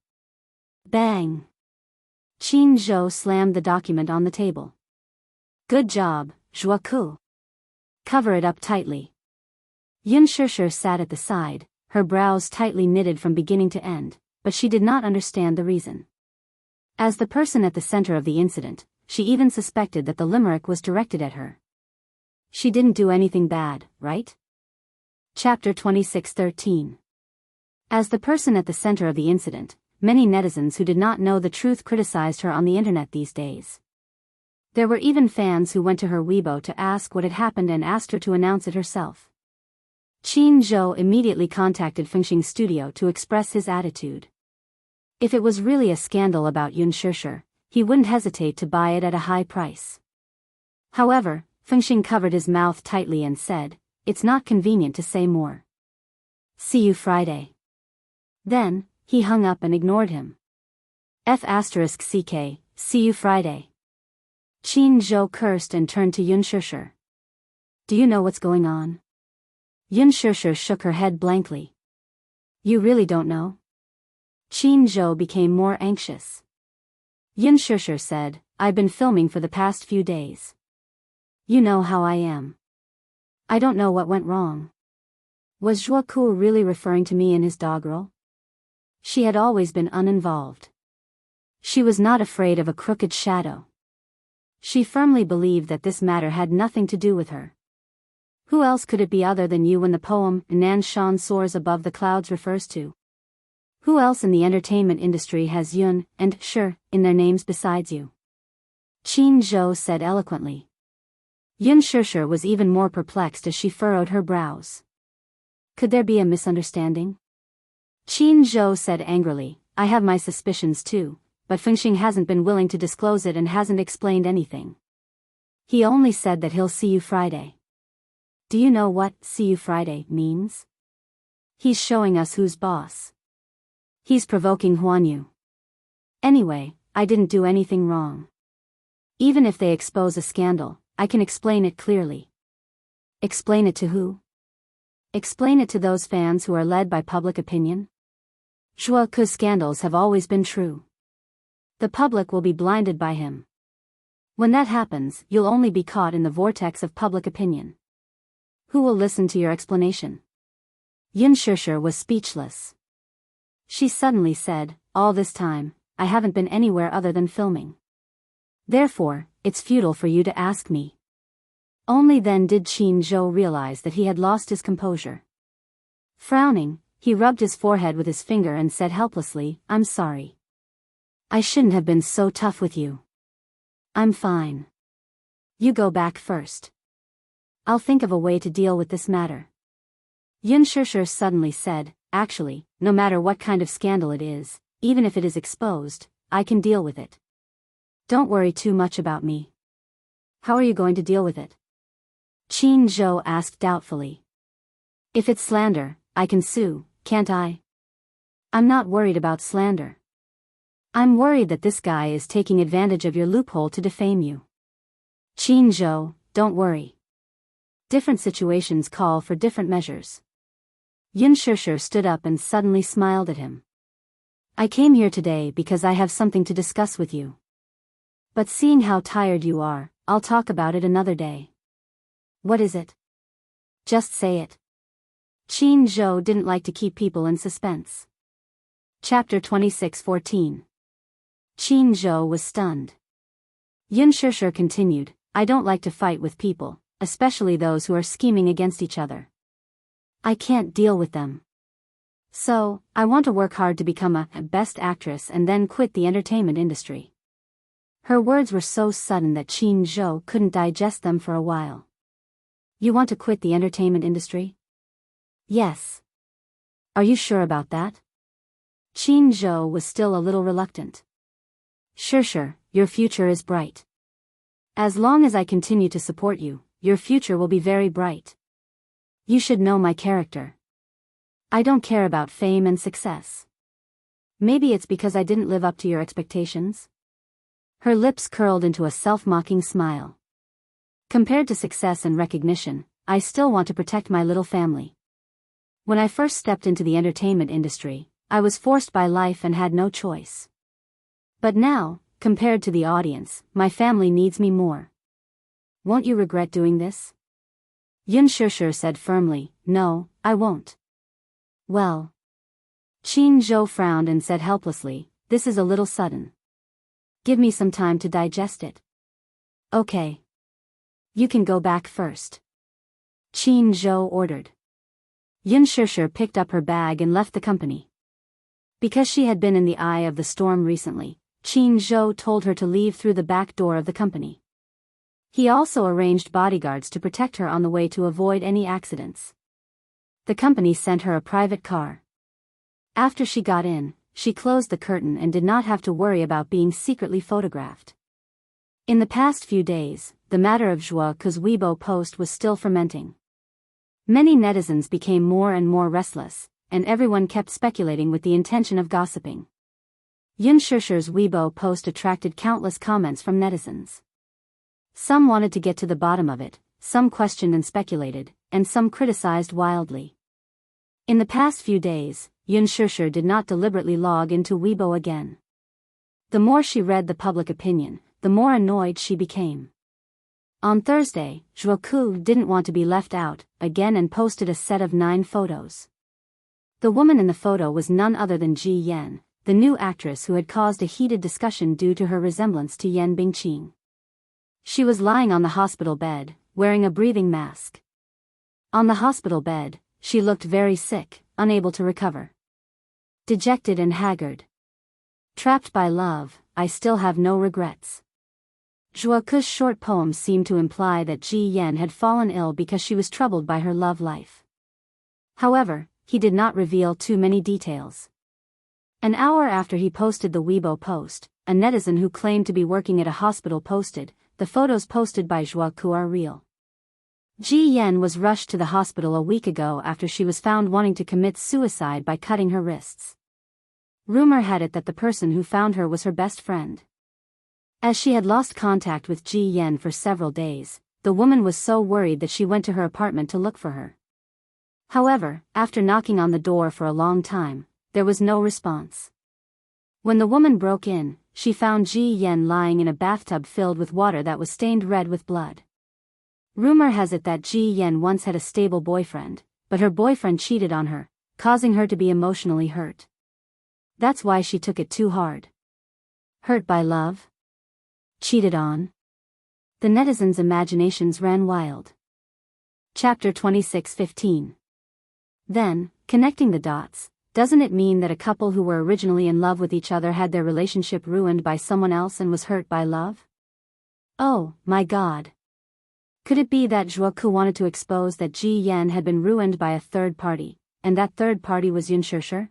Bang! Qin Zhou slammed the document on the table. Good job, Jianghu. Cover it up tightly. Yun Shishir sat at the side, her brows tightly knitted from beginning to end, but she did not understand the reason. As the person at the center of the incident, she even suspected that the limerick was directed at her. She didn't do anything bad, right? Chapter 26:13. As the person at the center of the incident, many netizens who did not know the truth criticized her on the internet these days. There were even fans who went to her Weibo to ask what had happened and asked her to announce it herself. Qin Zhou immediately contacted Fengxing's studio to express his attitude. If it was really a scandal about Yun Shishir, he wouldn't hesitate to buy it at a high price. However, Fengxing covered his mouth tightly and said, "It's not convenient to say more. See you Friday." Then, he hung up and ignored him. *CK, see you Friday. Qin Zhou cursed and turned to Yun Shishir. Do you know what's going on? Yun Shishir shook her head blankly. You really don't know? Qin Zhou became more anxious. Yun Shishir said, I've been filming for the past few days. You know how I am. I don't know what went wrong. Was Jianghu really referring to me in his doggerel? She had always been uninvolved. She was not afraid of a crooked shadow. She firmly believed that this matter had nothing to do with her. Who else could it be other than you when the poem Nan Shan soars above the clouds refers to? Who else in the entertainment industry has Yun and Shir in their names besides you? Qin Zhou said eloquently. Yun Shishir was even more perplexed as she furrowed her brows. Could there be a misunderstanding? Qin Zhou said angrily, I have my suspicions too, but Fengxing hasn't been willing to disclose it and hasn't explained anything. He only said that he'll see you Friday. Do you know what "see you Friday" means? He's showing us who's boss. He's provoking Huanyu. Anyway, I didn't do anything wrong. Even if they expose a scandal, I can explain it clearly. Explain it to who? Explain it to those fans who are led by public opinion? Jianghu's scandals have always been true. The public will be blinded by him. When that happens, you'll only be caught in the vortex of public opinion. Who will listen to your explanation? Yun Shishir was speechless. She suddenly said, all this time, I haven't been anywhere other than filming. Therefore, it's futile for you to ask me. Only then did Qin Zhou realize that he had lost his composure. Frowning, he rubbed his forehead with his finger and said helplessly, I'm sorry. I shouldn't have been so tough with you. I'm fine. You go back first. I'll think of a way to deal with this matter. Yun Shishir suddenly said, actually, no matter what kind of scandal it is, even if it is exposed, I can deal with it. Don't worry too much about me. How are you going to deal with it? Qin Zhou asked doubtfully. If it's slander, I can sue, can't I? I'm not worried about slander. I'm worried that this guy is taking advantage of your loophole to defame you. Qin Zhou, don't worry. Different situations call for different measures. Yun Shishir stood up and suddenly smiled at him. I came here today because I have something to discuss with you. But seeing how tired you are, I'll talk about it another day. What is it? Just say it. Qin Zhou didn't like to keep people in suspense. Chapter 26:14. Qin Zhou was stunned. Yun Shishir continued, I don't like to fight with people, especially those who are scheming against each other. I can't deal with them. So, I want to work hard to become a best actress and then quit the entertainment industry. Her words were so sudden that Qin Zhou couldn't digest them for a while. You want to quit the entertainment industry? Yes. Are you sure about that? Qin Zhou was still a little reluctant. Sure, your future is bright. As long as I continue to support you, your future will be very bright. You should know my character. I don't care about fame and success. Maybe it's because I didn't live up to your expectations? Her lips curled into a self-mocking smile. Compared to success and recognition, I still want to protect my little family. When I first stepped into the entertainment industry, I was forced by life and had no choice. But now, compared to the audience, my family needs me more. Won't you regret doing this? Yun Shishir said firmly, No, I won't. Well. Qin Zhou frowned and said helplessly, This is a little sudden. Give me some time to digest it. Okay. You can go back first. Qin Zhou ordered. Yun Shishir picked up her bag and left the company. Because she had been in the eye of the storm recently, Qin Zhou told her to leave through the back door of the company. He also arranged bodyguards to protect her on the way to avoid any accidents. The company sent her a private car. After she got in, she closed the curtain and did not have to worry about being secretly photographed. In the past few days, the matter of Zhuo Ke's Weibo post was still fermenting. Many netizens became more and more restless, and everyone kept speculating with the intention of gossiping. Yun Shishir's Weibo post attracted countless comments from netizens. Some wanted to get to the bottom of it, some questioned and speculated, and some criticized wildly. In the past few days, Yun Shishir did not deliberately log into Weibo again. The more she read the public opinion, the more annoyed she became. On Thursday, Zhuo Ke didn't want to be left out, again, and posted a set of 9 photos. The woman in the photo was none other than Ji Yan, the new actress who had caused a heated discussion due to her resemblance to Yan Bingqing. She was lying on the hospital bed, wearing a breathing mask. On the hospital bed, she looked very sick, unable to recover. Dejected and haggard. Trapped by love, I still have no regrets. Zhuo Ke's short poem seemed to imply that Ji Yan had fallen ill because she was troubled by her love life. However, he did not reveal too many details. An hour after he posted the Weibo post, a netizen who claimed to be working at a hospital posted, the photos posted by Zhuo Ke are real. Ji Yan was rushed to the hospital a week ago after she was found wanting to commit suicide by cutting her wrists. Rumor had it that the person who found her was her best friend. As she had lost contact with Ji Yan for several days, the woman was so worried that she went to her apartment to look for her. However, after knocking on the door for a long time, there was no response. When the woman broke in, she found Ji Yan lying in a bathtub filled with water that was stained red with blood. Rumor has it that Ji Yan once had a stable boyfriend, but her boyfriend cheated on her, causing her to be emotionally hurt. That's why she took it too hard. Hurt by love? Cheated on? The netizens' imaginations ran wild. Chapter 26:15. Then, connecting the dots, doesn't it mean that a couple who were originally in love with each other had their relationship ruined by someone else and was hurt by love? Oh, my God. Could it be that Zhuo Ke wanted to expose that Ji Yan had been ruined by a third party, and that third party was Yun Shishir?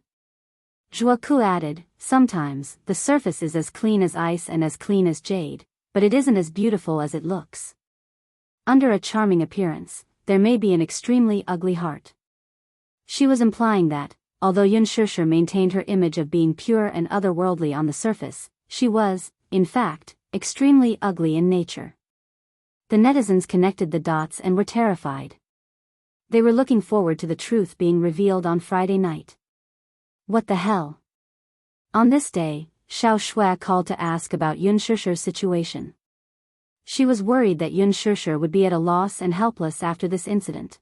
Zhuo Ke added, Sometimes, the surface is as clean as ice and as clean as jade, but it isn't as beautiful as it looks. Under a charming appearance, there may be an extremely ugly heart. She was implying that, although Yun Shishir maintained her image of being pure and otherworldly on the surface, she was, in fact, extremely ugly in nature. The netizens connected the dots and were terrified. They were looking forward to the truth being revealed on Friday night. What the hell? On this day, Xiao Shui called to ask about Yun Shishir's situation. She was worried that Yun Shishir would be at a loss and helpless after this incident.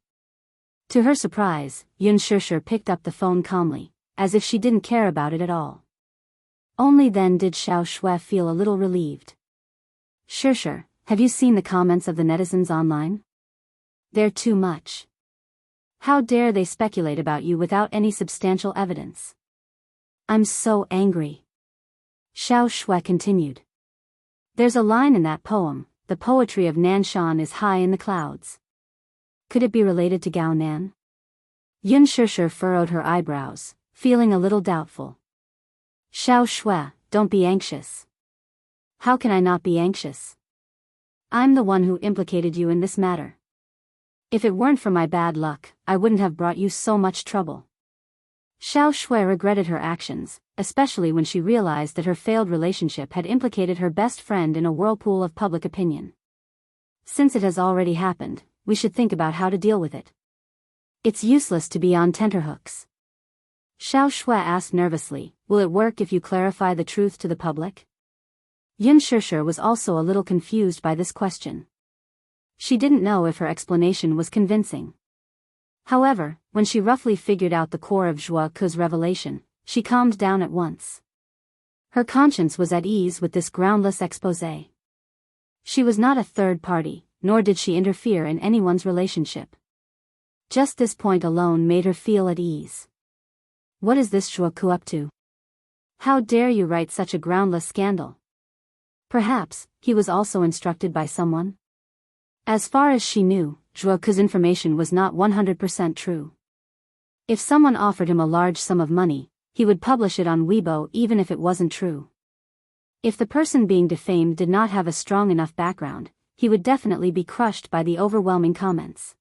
To her surprise, Yun Shishir picked up the phone calmly, as if she didn't care about it at all. Only then did Xiao Shui feel a little relieved. Sure, have you seen the comments of the netizens online? They're too much. How dare they speculate about you without any substantial evidence? I'm so angry. Xiao Shui continued. There's a line in that poem, the poetry of Nanshan is high in the clouds. Could it be related to Gao Nan? Yun Shishir furrowed her eyebrows, feeling a little doubtful. Xiao Shui, don't be anxious. How can I not be anxious? I'm the one who implicated you in this matter. If it weren't for my bad luck, I wouldn't have brought you so much trouble. Xiao Shui regretted her actions, especially when she realized that her failed relationship had implicated her best friend in a whirlpool of public opinion. Since it has already happened, we should think about how to deal with it. It's useless to be on tenterhooks. Xiao Shui asked nervously, will it work if you clarify the truth to the public? Yun Shishir was also a little confused by this question. She didn't know if her explanation was convincing. However, when she roughly figured out the core of Zhuo Ke's revelation, she calmed down at once. Her conscience was at ease with this groundless exposé. She was not a third party, nor did she interfere in anyone's relationship. Just this point alone made her feel at ease. What is this Zhuo Ke up to? How dare you write such a groundless scandal? Perhaps, he was also instructed by someone? As far as she knew, Zhuo Ke's information was not 100% true. If someone offered him a large sum of money, he would publish it on Weibo even if it wasn't true. If the person being defamed did not have a strong enough background, he would definitely be crushed by the overwhelming comments.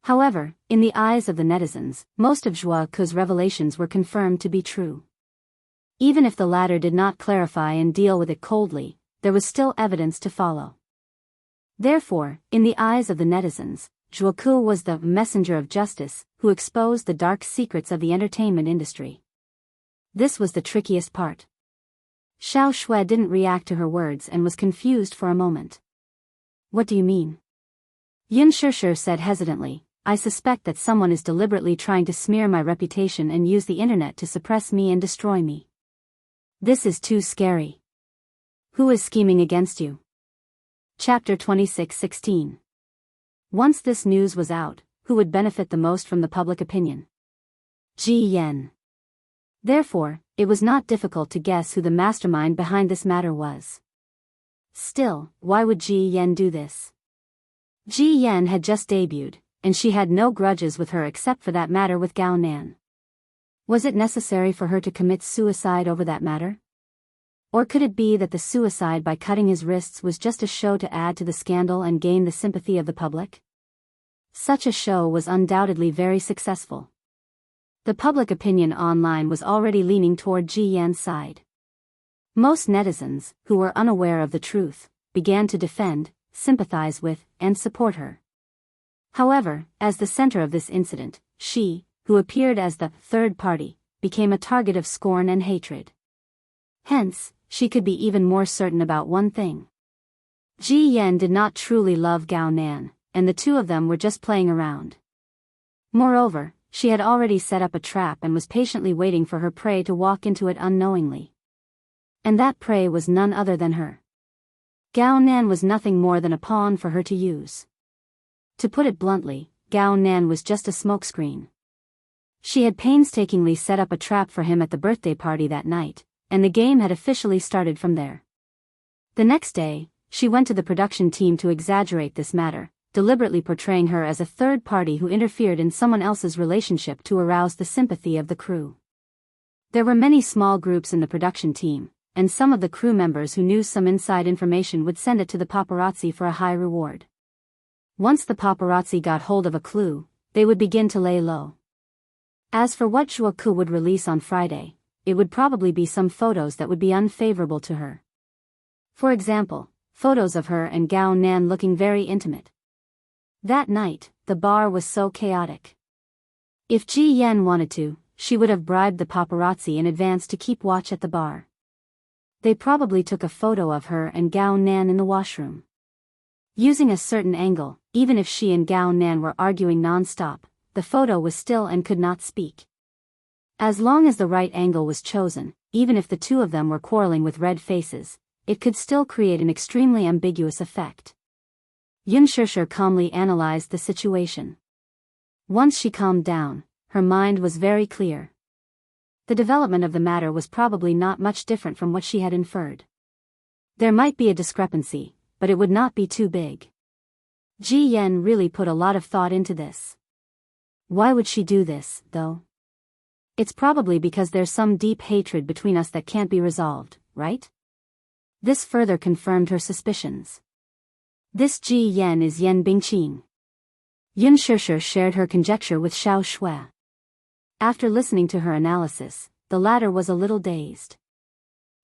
However, in the eyes of the netizens, most of Zhuo Ke's revelations were confirmed to be true. Even if the latter did not clarify and deal with it coldly, there was still evidence to follow. Therefore, in the eyes of the netizens, Zhuo Ke was the messenger of justice who exposed the dark secrets of the entertainment industry. This was the trickiest part. Xiao Shui didn't react to her words and was confused for a moment. What do you mean? Yun Shishir said hesitantly, I suspect that someone is deliberately trying to smear my reputation and use the internet to suppress me and destroy me. This is too scary. Who is scheming against you? Chapter 26:16. Once this news was out, who would benefit the most from the public opinion? Ji Yan. Therefore, it was not difficult to guess who the mastermind behind this matter was. Still, why would Ji Yan do this? Ji Yan had just debuted, and she had no grudges with her except for that matter with Gao Nan. Was it necessary for her to commit suicide over that matter? Or could it be that the suicide by cutting his wrists was just a show to add to the scandal and gain the sympathy of the public? Such a show was undoubtedly very successful. The public opinion online was already leaning toward Ji Yan's side. Most netizens, who were unaware of the truth, began to defend, sympathize with, and support her. However, as the center of this incident, she, who appeared as the third party, became a target of scorn and hatred. Hence, she could be even more certain about one thing. Ji Yan did not truly love Gao Nan, and the two of them were just playing around. Moreover, she had already set up a trap and was patiently waiting for her prey to walk into it unknowingly. And that prey was none other than her. Gao Nan was nothing more than a pawn for her to use. To put it bluntly, Gao Nan was just a smokescreen. She had painstakingly set up a trap for him at the birthday party that night, and the game had officially started from there. The next day, she went to the production team to exaggerate this matter, deliberately portraying her as a third party who interfered in someone else's relationship to arouse the sympathy of the crew. There were many small groups in the production team, and some of the crew members who knew some inside information would send it to the paparazzi for a high reward. Once the paparazzi got hold of a clue, they would begin to lay low. As for what Zhuo Ke would release on Friday, it would probably be some photos that would be unfavorable to her. For example, photos of her and Gao Nan looking very intimate. That night, the bar was so chaotic. If Ji Yan wanted to, she would have bribed the paparazzi in advance to keep watch at the bar. They probably took a photo of her and Gao Nan in the washroom. Using a certain angle, even if she and Gao Nan were arguing non-stop, the photo was still and could not speak. As long as the right angle was chosen, even if the two of them were quarreling with red faces, it could still create an extremely ambiguous effect. Yun Shishir calmly analyzed the situation. Once she calmed down, her mind was very clear. The development of the matter was probably not much different from what she had inferred. There might be a discrepancy, but it would not be too big. Ji Yan really put a lot of thought into this. Why would she do this, though? It's probably because there's some deep hatred between us that can't be resolved, right? This further confirmed her suspicions. This Ji Yan is Yan Bingqing. Yun Shishir shared her conjecture with Xiao Shui. After listening to her analysis, the latter was a little dazed.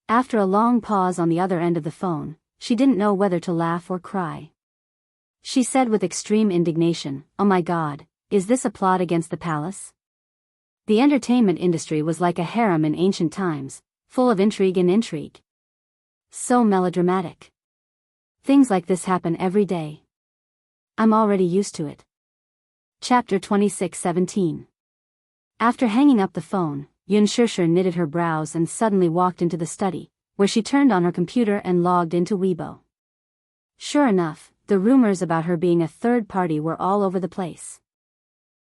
After a long pause on the other end of the phone, she didn't know whether to laugh or cry. She said with extreme indignation, "Oh my God, is this a plot against the palace?" The entertainment industry was like a harem in ancient times, full of intrigue and intrigue. So melodramatic. Things like this happen every day. I'm already used to it. Chapter 26:17. After hanging up the phone, Yun Shishir knitted her brows and suddenly walked into the study, where she turned on her computer and logged into Weibo. Sure enough, the rumors about her being a third party were all over the place.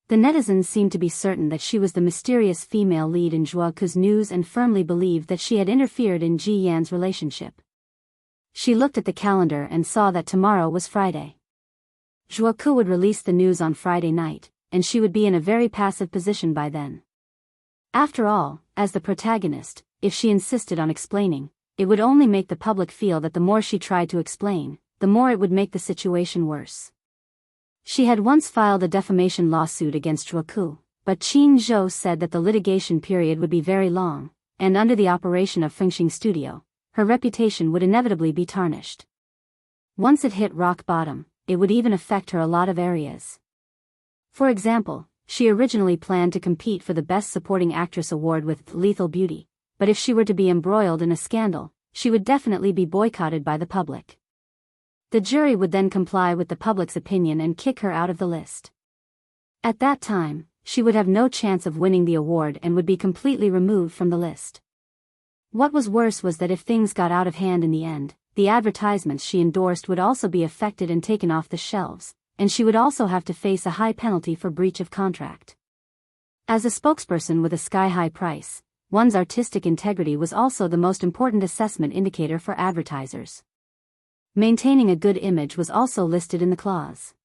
The netizens seemed to be certain that she was the mysterious female lead in Zhuoku's news and firmly believed that she had interfered in Ji Yan's relationship. She looked at the calendar and saw that tomorrow was Friday. Zhuoku would release the news on Friday night, and she would be in a very passive position by then. After all, as the protagonist, if she insisted on explaining, it would only make the public feel that the more she tried to explain, the more it would make the situation worse. She had once filed a defamation lawsuit against Zhuoku, but Qin Zhou said that the litigation period would be very long, and under the operation of Fengxing Studio, her reputation would inevitably be tarnished. Once it hit rock bottom, it would even affect her a lot of areas. For example, she originally planned to compete for the Best Supporting Actress award with Lethal Beauty, but if she were to be embroiled in a scandal, she would definitely be boycotted by the public. The jury would then comply with the public's opinion and kick her out of the list. At that time, she would have no chance of winning the award and would be completely removed from the list. What was worse was that if things got out of hand in the end, the advertisements she endorsed would also be affected and taken off the shelves, and she would also have to face a high penalty for breach of contract. As a spokesperson with a sky-high price, one's artistic integrity was also the most important assessment indicator for advertisers. Maintaining a good image was also listed in the clause.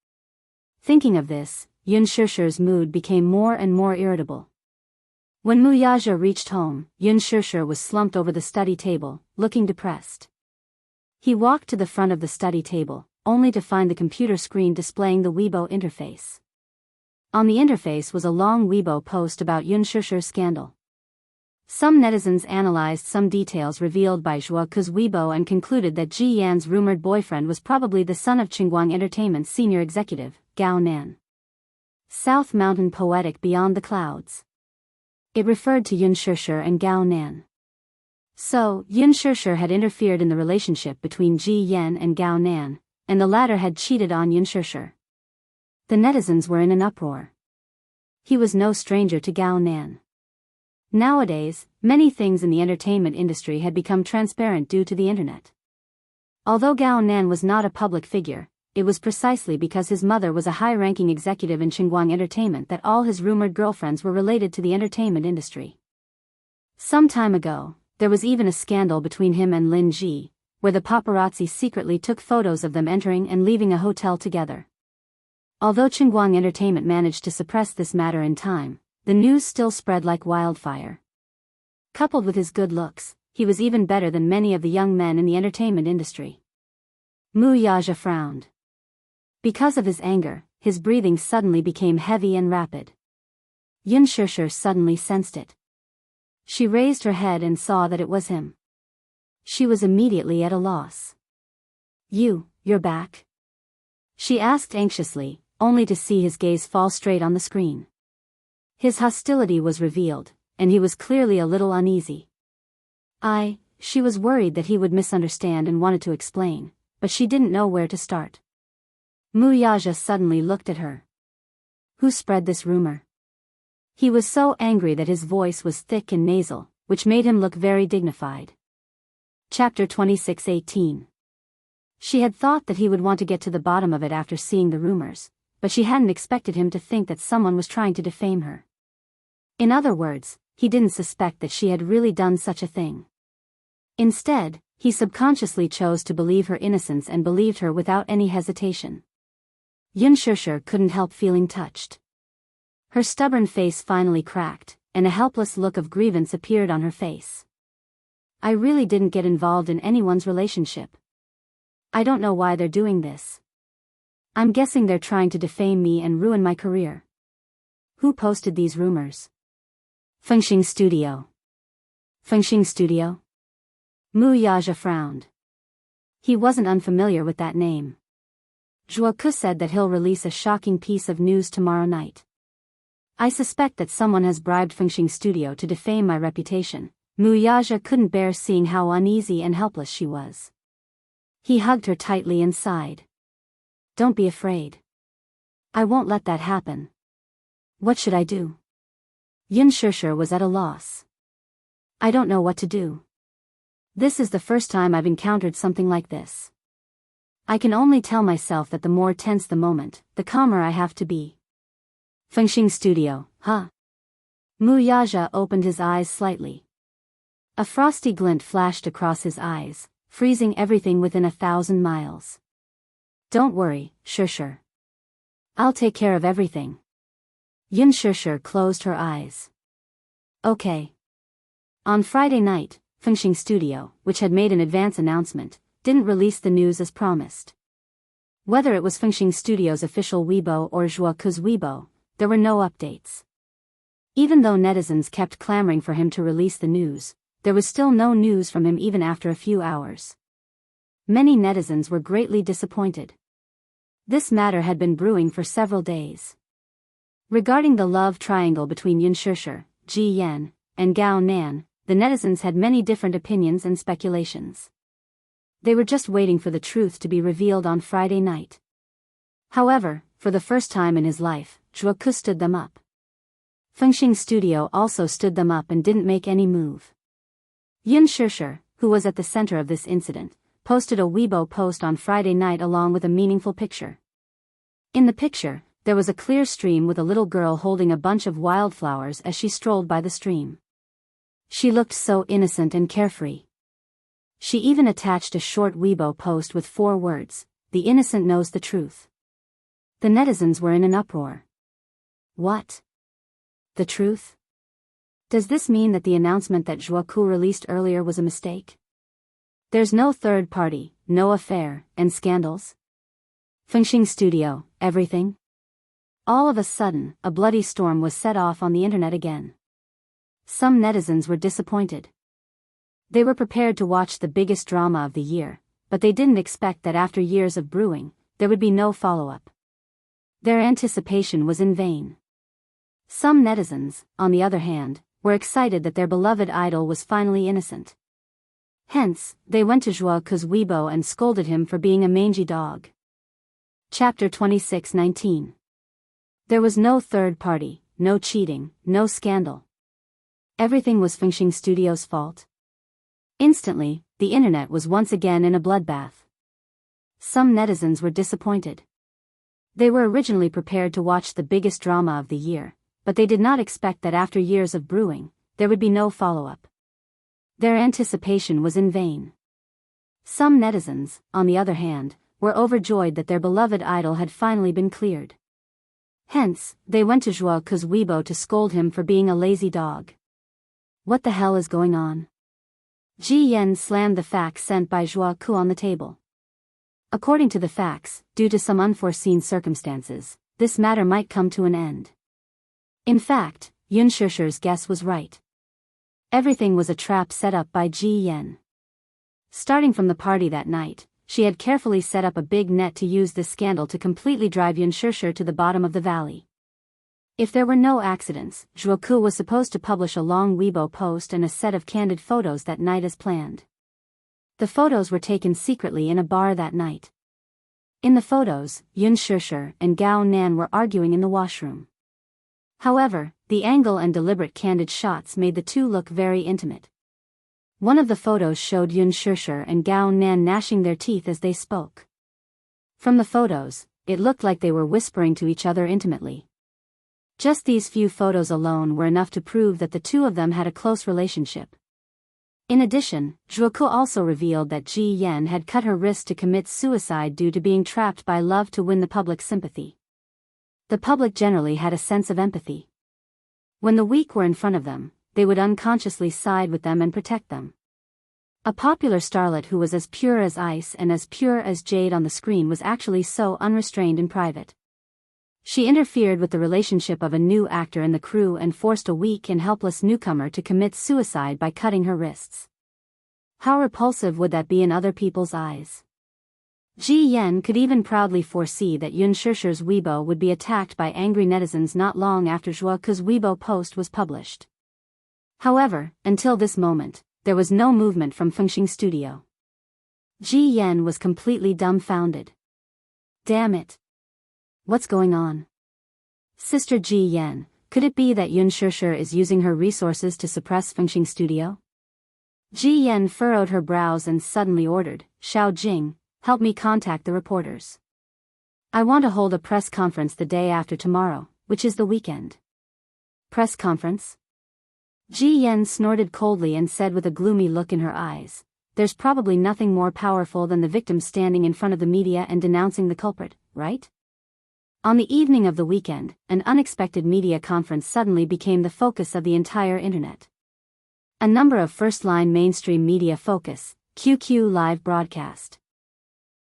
Thinking of this, Yun Shishir's mood became more and more irritable. When Wuxia reached home, Yun Shishir was slumped over the study table, looking depressed. He walked to the front of the study table, only to find the computer screen displaying the Weibo interface. On the interface was a long Weibo post about Yun Shishir's scandal. Some netizens analyzed some details revealed by Zhuoku's Weibo and concluded that Ji Yan's rumored boyfriend was probably the son of Qinguang Entertainment's senior executive, Gao Nan. South Mountain Poetic Beyond the Clouds. It referred to Yun Shishir and Gao Nan. So, Yun Shishir had interfered in the relationship between Ji Yan and Gao Nan, and the latter had cheated on Yun Shishir. The netizens were in an uproar. He was no stranger to Gao Nan. Nowadays, many things in the entertainment industry had become transparent due to the internet. Although Gao Nan was not a public figure, it was precisely because his mother was a high-ranking executive in Qinguang Entertainment that all his rumored girlfriends were related to the entertainment industry. Some time ago, there was even a scandal between him and Lin Ji, where the paparazzi secretly took photos of them entering and leaving a hotel together. Although Qinguang Entertainment managed to suppress this matter in time, the news still spread like wildfire. Coupled with his good looks, he was even better than many of the young men in the entertainment industry. Wuxia frowned. Because of his anger, his breathing suddenly became heavy and rapid. Yun Shishir suddenly sensed it. She raised her head and saw that it was him. She was immediately at a loss. You're back?" she asked anxiously, only to see his gaze fall straight on the screen. His hostility was revealed, and he was clearly a little uneasy. She was worried that he would misunderstand and wanted to explain, but she didn't know where to start. Wuxia suddenly looked at her. "Who spread this rumor?" He was so angry that his voice was thick and nasal, which made him look very dignified. Chapter 26:18. She had thought that he would want to get to the bottom of it after seeing the rumors, but she hadn't expected him to think that someone was trying to defame her. In other words, he didn't suspect that she had really done such a thing. Instead, he subconsciously chose to believe her innocence and believed her without any hesitation. Xianxia couldn't help feeling touched. Her stubborn face finally cracked, and a helpless look of grievance appeared on her face. I really didn't get involved in anyone's relationship. I don't know why they're doing this. I'm guessing they're trying to defame me and ruin my career. Who posted these rumors? Fengxing Studio. Fengxing Studio? Wuxia frowned. He wasn't unfamiliar with that name. Jianghu said that he'll release a shocking piece of news tomorrow night. I suspect that someone has bribed Fengxing Studio to defame my reputation. Wuxia couldn't bear seeing how uneasy and helpless she was. He hugged her tightly and sighed. Don't be afraid. I won't let that happen. What should I do? Xianxia was at a loss. I don't know what to do. This is the first time I've encountered something like this. I can only tell myself that the more tense the moment, the calmer I have to be. Fengxing Studio, huh? Wuxia opened his eyes slightly. A frosty glint flashed across his eyes, freezing everything within 1,000 miles. Don't worry, Xianxia. I'll take care of everything. Xianxia closed her eyes. Okay. On Friday night, Fengxing Studio, which had made an advance announcement, didn't release the news as promised. Whether it was Fengxing Studio's official Weibo or Jianghu's Weibo, there were no updates. Even though netizens kept clamoring for him to release the news, there was still no news from him even after a few hours. Many netizens were greatly disappointed. This matter had been brewing for several days. Regarding the love triangle between Xianxia, Ji Yan, and Gao Nan, the netizens had many different opinions and speculations. They were just waiting for the truth to be revealed on Friday night. However, for the first time in his life, Jianghu stood them up. Fengxing Studio also stood them up and didn't make any move. Xianxia, who was at the center of this incident, posted a Weibo post on Friday night along with a meaningful picture. In the picture, there was a clear stream with a little girl holding a bunch of wildflowers as she strolled by the stream. She looked so innocent and carefree. She even attached a short Weibo post with 4 words, "The innocent knows the truth." The netizens were in an uproar. What? The truth? Does this mean that the announcement that Jianghu released earlier was a mistake? There's no third party, no affair, and scandals? Fengxing Studio, everything? All of a sudden, a bloody storm was set off on the internet again. Some netizens were disappointed. They were prepared to watch the biggest drama of the year, but they didn't expect that after years of brewing, there would be no follow-up. Their anticipation was in vain. Some netizens, on the other hand, were excited that their beloved idol was finally innocent. Hence, they went to Jianghu's Weibo and scolded him for being a mangy dog. Chapter 26:19. There was no third party, no cheating, no scandal. Everything was Fengxing Studio's fault. Instantly, the internet was once again in a bloodbath. Some netizens were disappointed. They were originally prepared to watch the biggest drama of the year, but they did not expect that after years of brewing, there would be no follow-up. Their anticipation was in vain. Some netizens, on the other hand, were overjoyed that their beloved idol had finally been cleared. Hence, they went to Jianghu's Weibo to scold him for being a lazy dog. What the hell is going on? Ji Yan slammed the fax sent by Jianghu on the table. According to the fax, due to some unforeseen circumstances, this matter might come to an end. In fact, Xianxia's guess was right. Everything was a trap set up by Ji Yan. Starting from the party that night, she had carefully set up a big net to use this scandal to completely drive Xianxia to the bottom of the valley. If there were no accidents, Jianghu was supposed to publish a long Weibo post and a set of candid photos that night as planned. The photos were taken secretly in a bar that night. In the photos, Xianxia and Gao Nan were arguing in the washroom. However, the angle and deliberate candid shots made the two look very intimate. One of the photos showed Yun Shishir and Gao Nan gnashing their teeth as they spoke. From the photos, it looked like they were whispering to each other intimately. Just these few photos alone were enough to prove that the two of them had a close relationship. In addition, Zhuoku also revealed that Ji Yan had cut her wrist to commit suicide due to being trapped by love to win the public's sympathy. The public generally had a sense of empathy. When the weak were in front of them, they would unconsciously side with them and protect them. A popular starlet who was as pure as ice and as pure as jade on the screen was actually so unrestrained in private. She interfered with the relationship of a new actor in the crew and forced a weak and helpless newcomer to commit suicide by cutting her wrists. How repulsive would that be in other people's eyes? Ji Yan could even proudly foresee that Yun Shishir's Weibo would be attacked by angry netizens not long after Zhuoku's Weibo post was published. However, until this moment, there was no movement from Fengxing Studio. Ji Yan was completely dumbfounded. Damn it. What's going on? Sister Ji Yan, could it be that Yun Shishir is using her resources to suppress Fengxing Studio? Ji Yan furrowed her brows and suddenly ordered, Xiao Jing, help me contact the reporters. I want to hold a press conference the day after tomorrow, which is the weekend. Press conference? Ji Yan snorted coldly and said with a gloomy look in her eyes, there's probably nothing more powerful than the victim standing in front of the media and denouncing the culprit, right? On the evening of the weekend, an unexpected media conference suddenly became the focus of the entire internet. A number of first-line mainstream media focus, QQ live broadcast.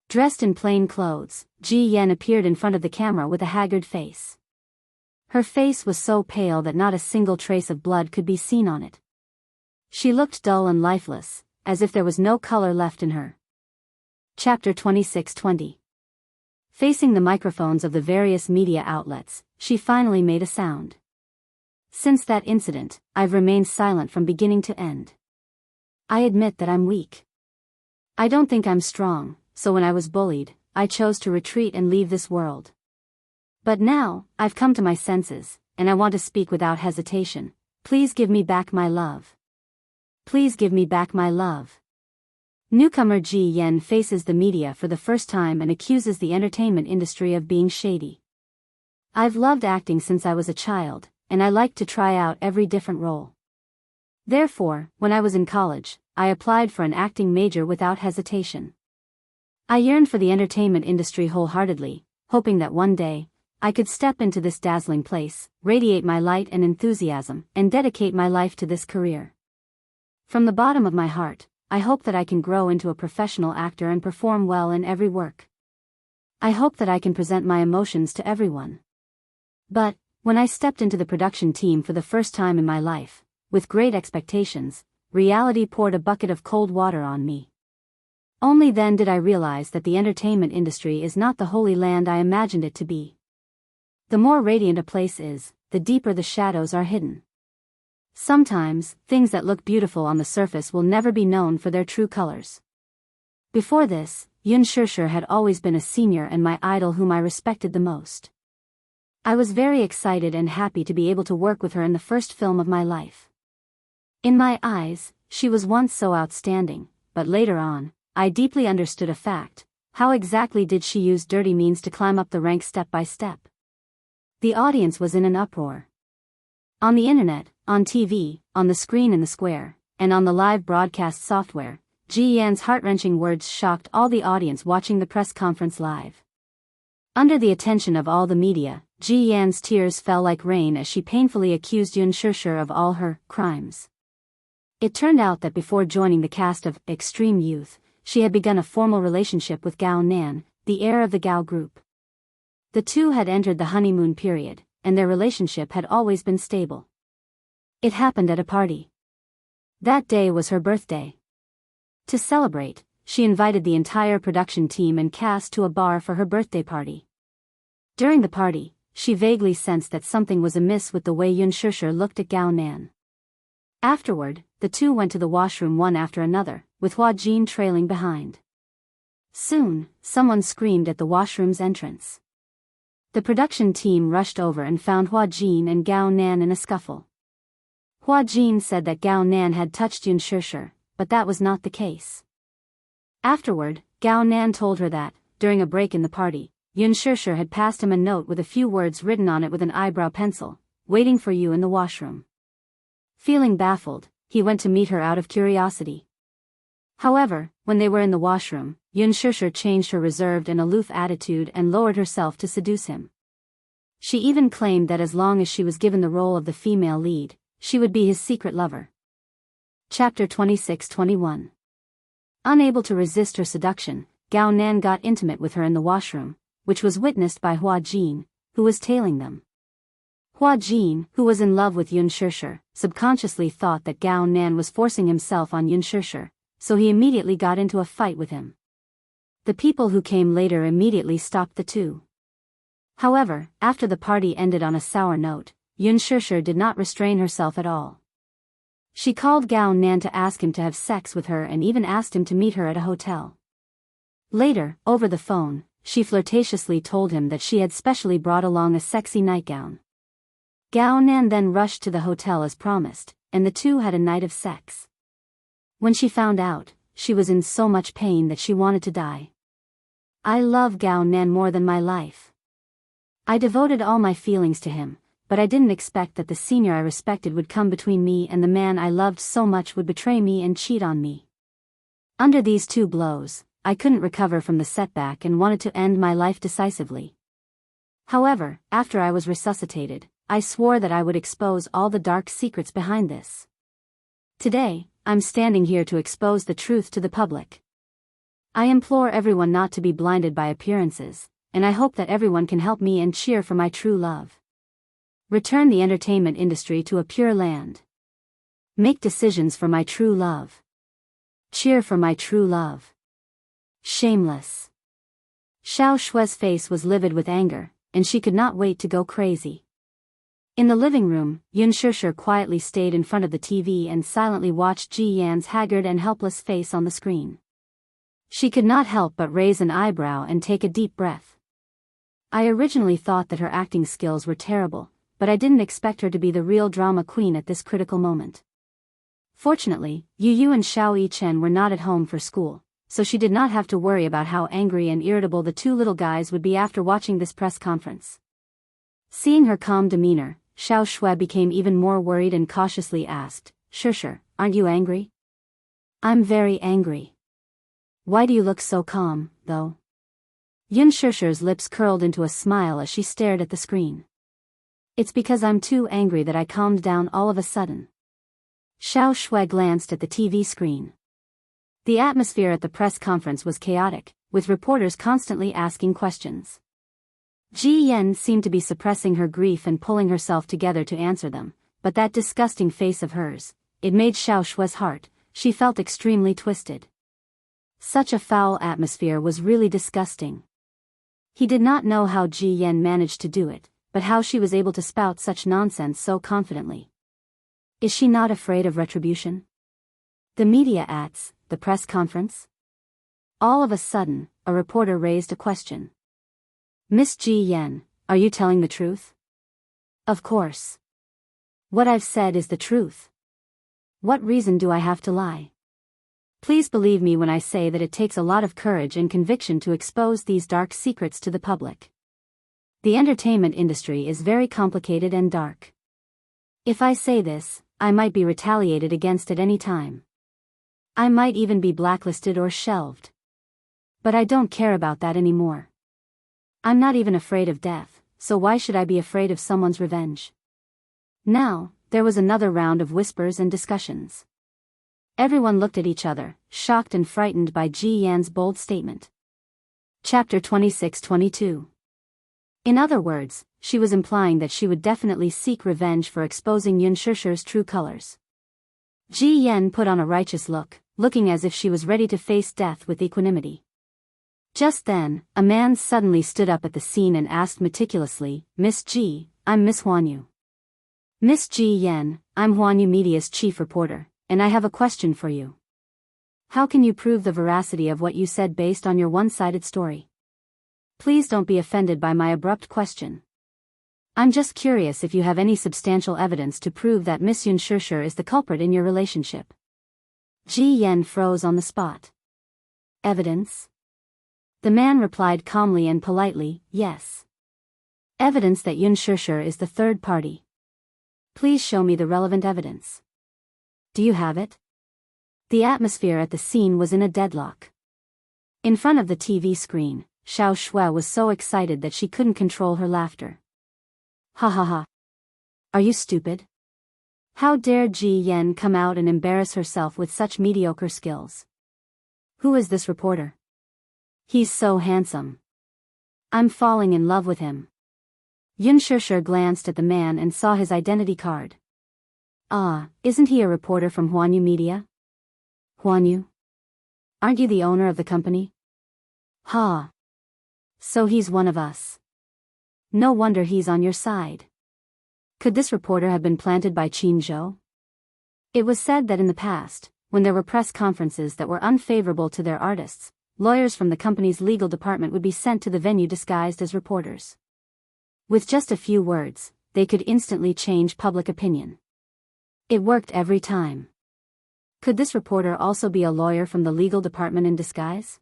Dressed in plain clothes, Ji Yan appeared in front of the camera with a haggard face. Her face was so pale that not a single trace of blood could be seen on it. She looked dull and lifeless, as if there was no color left in her. Chapter 26-20. Facing the microphones of the various media outlets, she finally made a sound. Since that incident, I've remained silent from beginning to end. I admit that I'm weak. I don't think I'm strong, so when I was bullied, I chose to retreat and leave this world. But now, I've come to my senses, and I want to speak without hesitation. Please give me back my love. Please give me back my love. Newcomer Ji Yan faces the media for the first time and accuses the entertainment industry of being shady. I've loved acting since I was a child, and I like to try out every different role. Therefore, when I was in college, I applied for an acting major without hesitation. I yearned for the entertainment industry wholeheartedly, hoping that one day, I could step into this dazzling place, radiate my light and enthusiasm, and dedicate my life to this career. From the bottom of my heart, I hope that I can grow into a professional actor and perform well in every work. I hope that I can present my emotions to everyone. But, when I stepped into the production team for the first time in my life, with great expectations, reality poured a bucket of cold water on me. Only then did I realize that the entertainment industry is not the holy land I imagined it to be. The more radiant a place is, the deeper the shadows are hidden. Sometimes, things that look beautiful on the surface will never be known for their true colors. Before this, Yun Shishir had always been a senior and my idol whom I respected the most. I was very excited and happy to be able to work with her in the first film of my life. In my eyes, she was once so outstanding, but later on, I deeply understood a fact: how exactly did she use dirty means to climb up the ranks step by step? The audience was in an uproar. On the internet, on TV, on the screen in the square, and on the live broadcast software, Ji Yan's heart-wrenching words shocked all the audience watching the press conference live. Under the attention of all the media, Ji Yan's tears fell like rain as she painfully accused Yun Shishir of all her crimes. It turned out that before joining the cast of Extreme Youth, she had begun a formal relationship with Gao Nan, the heir of the Gao group. The two had entered the honeymoon period, and their relationship had always been stable. It happened at a party. That day was her birthday. To celebrate, she invited the entire production team and cast to a bar for her birthday party. During the party, she vaguely sensed that something was amiss with the way Yun Shishir looked at Gao Nan. Afterward, the two went to the washroom one after another, with Hua Jin trailing behind. Soon, someone screamed at the washroom's entrance. The production team rushed over and found Hua Jin and Gao Nan in a scuffle. Hua Jin said that Gao Nan had touched Yun Shishir, but that was not the case. Afterward, Gao Nan told her that, during a break in the party, Xianxia had passed him a note with a few words written on it with an eyebrow pencil, "Waiting for you in the washroom." Feeling baffled, he went to meet her out of curiosity. However, when they were in the washroom, Xianxia changed her reserved and aloof attitude and lowered herself to seduce him. She even claimed that as long as she was given the role of the female lead, she would be his secret lover. Chapter 26-21. Unable to resist her seduction, Gao Nan got intimate with her in the washroom, which was witnessed by Hua Jin, who was tailing them. Hua Jin, who was in love with Xianxia, subconsciously thought that Gao Nan was forcing himself on Xianxia, so he immediately got into a fight with him. The people who came later immediately stopped the two. However, after the party ended on a sour note, Xianxia did not restrain herself at all. She called Gao Nan to ask him to have sex with her and even asked him to meet her at a hotel. Later, over the phone, she flirtatiously told him that she had specially brought along a sexy nightgown. Gao Nan then rushed to the hotel as promised, and the two had a night of sex. When she found out, she was in so much pain that she wanted to die. I love Gao Nan more than my life. I devoted all my feelings to him, but I didn't expect that the senior I respected would come between me and the man I loved so much would betray me and cheat on me. Under these two blows, I couldn't recover from the setback and wanted to end my life decisively. However, after I was resuscitated, I swore that I would expose all the dark secrets behind this. Today, I'm standing here to expose the truth to the public. I implore everyone not to be blinded by appearances, and I hope that everyone can help me and cheer for my true love. Return the entertainment industry to a pure land. Make decisions for my true love. Cheer for my true love. Shameless. Xiao Shue's face was livid with anger, and she could not wait to go crazy. In the living room, Xianxia quietly stayed in front of the TV and silently watched Ji Yan's haggard and helpless face on the screen. She could not help but raise an eyebrow and take a deep breath. I originally thought that her acting skills were terrible, but I didn't expect her to be the real drama queen at this critical moment. Fortunately, Yu and Xiao Yichen were not at home for school, so she did not have to worry about how angry and irritable the two little guys would be after watching this press conference. Seeing her calm demeanor, Xiao Shui became even more worried and cautiously asked, "Xianxia, aren't you angry?" "I'm very angry." "Why do you look so calm, though?" Xianxia's lips curled into a smile as she stared at the screen. "It's because I'm too angry that I calmed down all of a sudden." Xiao Shui glanced at the TV screen. The atmosphere at the press conference was chaotic, with reporters constantly asking questions. Ji Yan seemed to be suppressing her grief and pulling herself together to answer them, but that disgusting face of hers, it made Xiao Shue's heart, she felt extremely twisted. Such a foul atmosphere was really disgusting. He did not know how Ji Yan managed to do it, but how she was able to spout such nonsense so confidently. Is she not afraid of retribution? The media at the press conference? All of a sudden, a reporter raised a question. "Miss Ji Yan, are you telling the truth?" "Of course. What I've said is the truth. What reason do I have to lie? Please believe me when I say that it takes a lot of courage and conviction to expose these dark secrets to the public. The entertainment industry is very complicated and dark. If I say this, I might be retaliated against at any time. I might even be blacklisted or shelved. But I don't care about that anymore. I'm not even afraid of death, so why should I be afraid of someone's revenge?" Now, there was another round of whispers and discussions. Everyone looked at each other, shocked and frightened by Ji Yan's bold statement. Chapter 26-22. In other words, she was implying that she would definitely seek revenge for exposing Xianxia's true colors. Ji Yan put on a righteous look, looking as if she was ready to face death with equanimity. Just then, a man suddenly stood up at the scene and asked meticulously, "Miss Ji, I'm Miss Huanyu." "Miss Ji Yan, I'm Huanyu Media's chief reporter, and I have a question for you. How can you prove the veracity of what you said based on your one-sided story? Please don't be offended by my abrupt question. I'm just curious if you have any substantial evidence to prove that Miss Xianxia is the culprit in your relationship." Ji Yan froze on the spot. Evidence? The man replied calmly and politely, yes. Evidence that Yun Shishir is the third party. Please show me the relevant evidence. Do you have it? The atmosphere at the scene was in a deadlock. In front of the TV screen, Xiao Shui was so excited that she couldn't control her laughter. Ha ha ha. Are you stupid? How dare Ji Yan come out and embarrass herself with such mediocre skills? Who is this reporter? He's so handsome. I'm falling in love with him. Yun Shishir glanced at the man and saw his identity card. Ah, isn't he a reporter from Huanyu Media? Huanyu? Aren't you the owner of the company? Ha. So he's one of us. No wonder he's on your side. Could this reporter have been planted by Qin Zhou? It was said that in the past, when there were press conferences that were unfavorable to their artists, lawyers from the company's legal department would be sent to the venue disguised as reporters. With just a few words, they could instantly change public opinion. It worked every time. Could this reporter also be a lawyer from the legal department in disguise?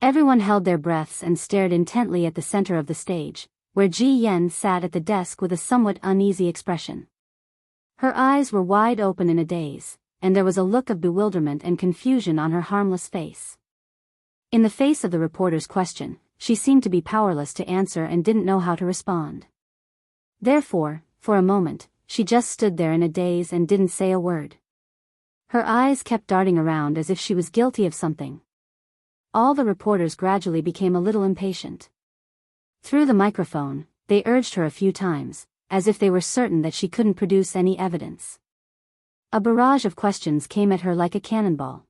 Everyone held their breaths and stared intently at the center of the stage, where Ji Yan sat at the desk with a somewhat uneasy expression. Her eyes were wide open in a daze, and there was a look of bewilderment and confusion on her harmless face. In the face of the reporter's question, she seemed to be powerless to answer and didn't know how to respond. Therefore, for a moment, she just stood there in a daze and didn't say a word. Her eyes kept darting around as if she was guilty of something. All the reporters gradually became a little impatient. Through the microphone, they urged her a few times, as if they were certain that she couldn't produce any evidence. A barrage of questions came at her like a cannonball.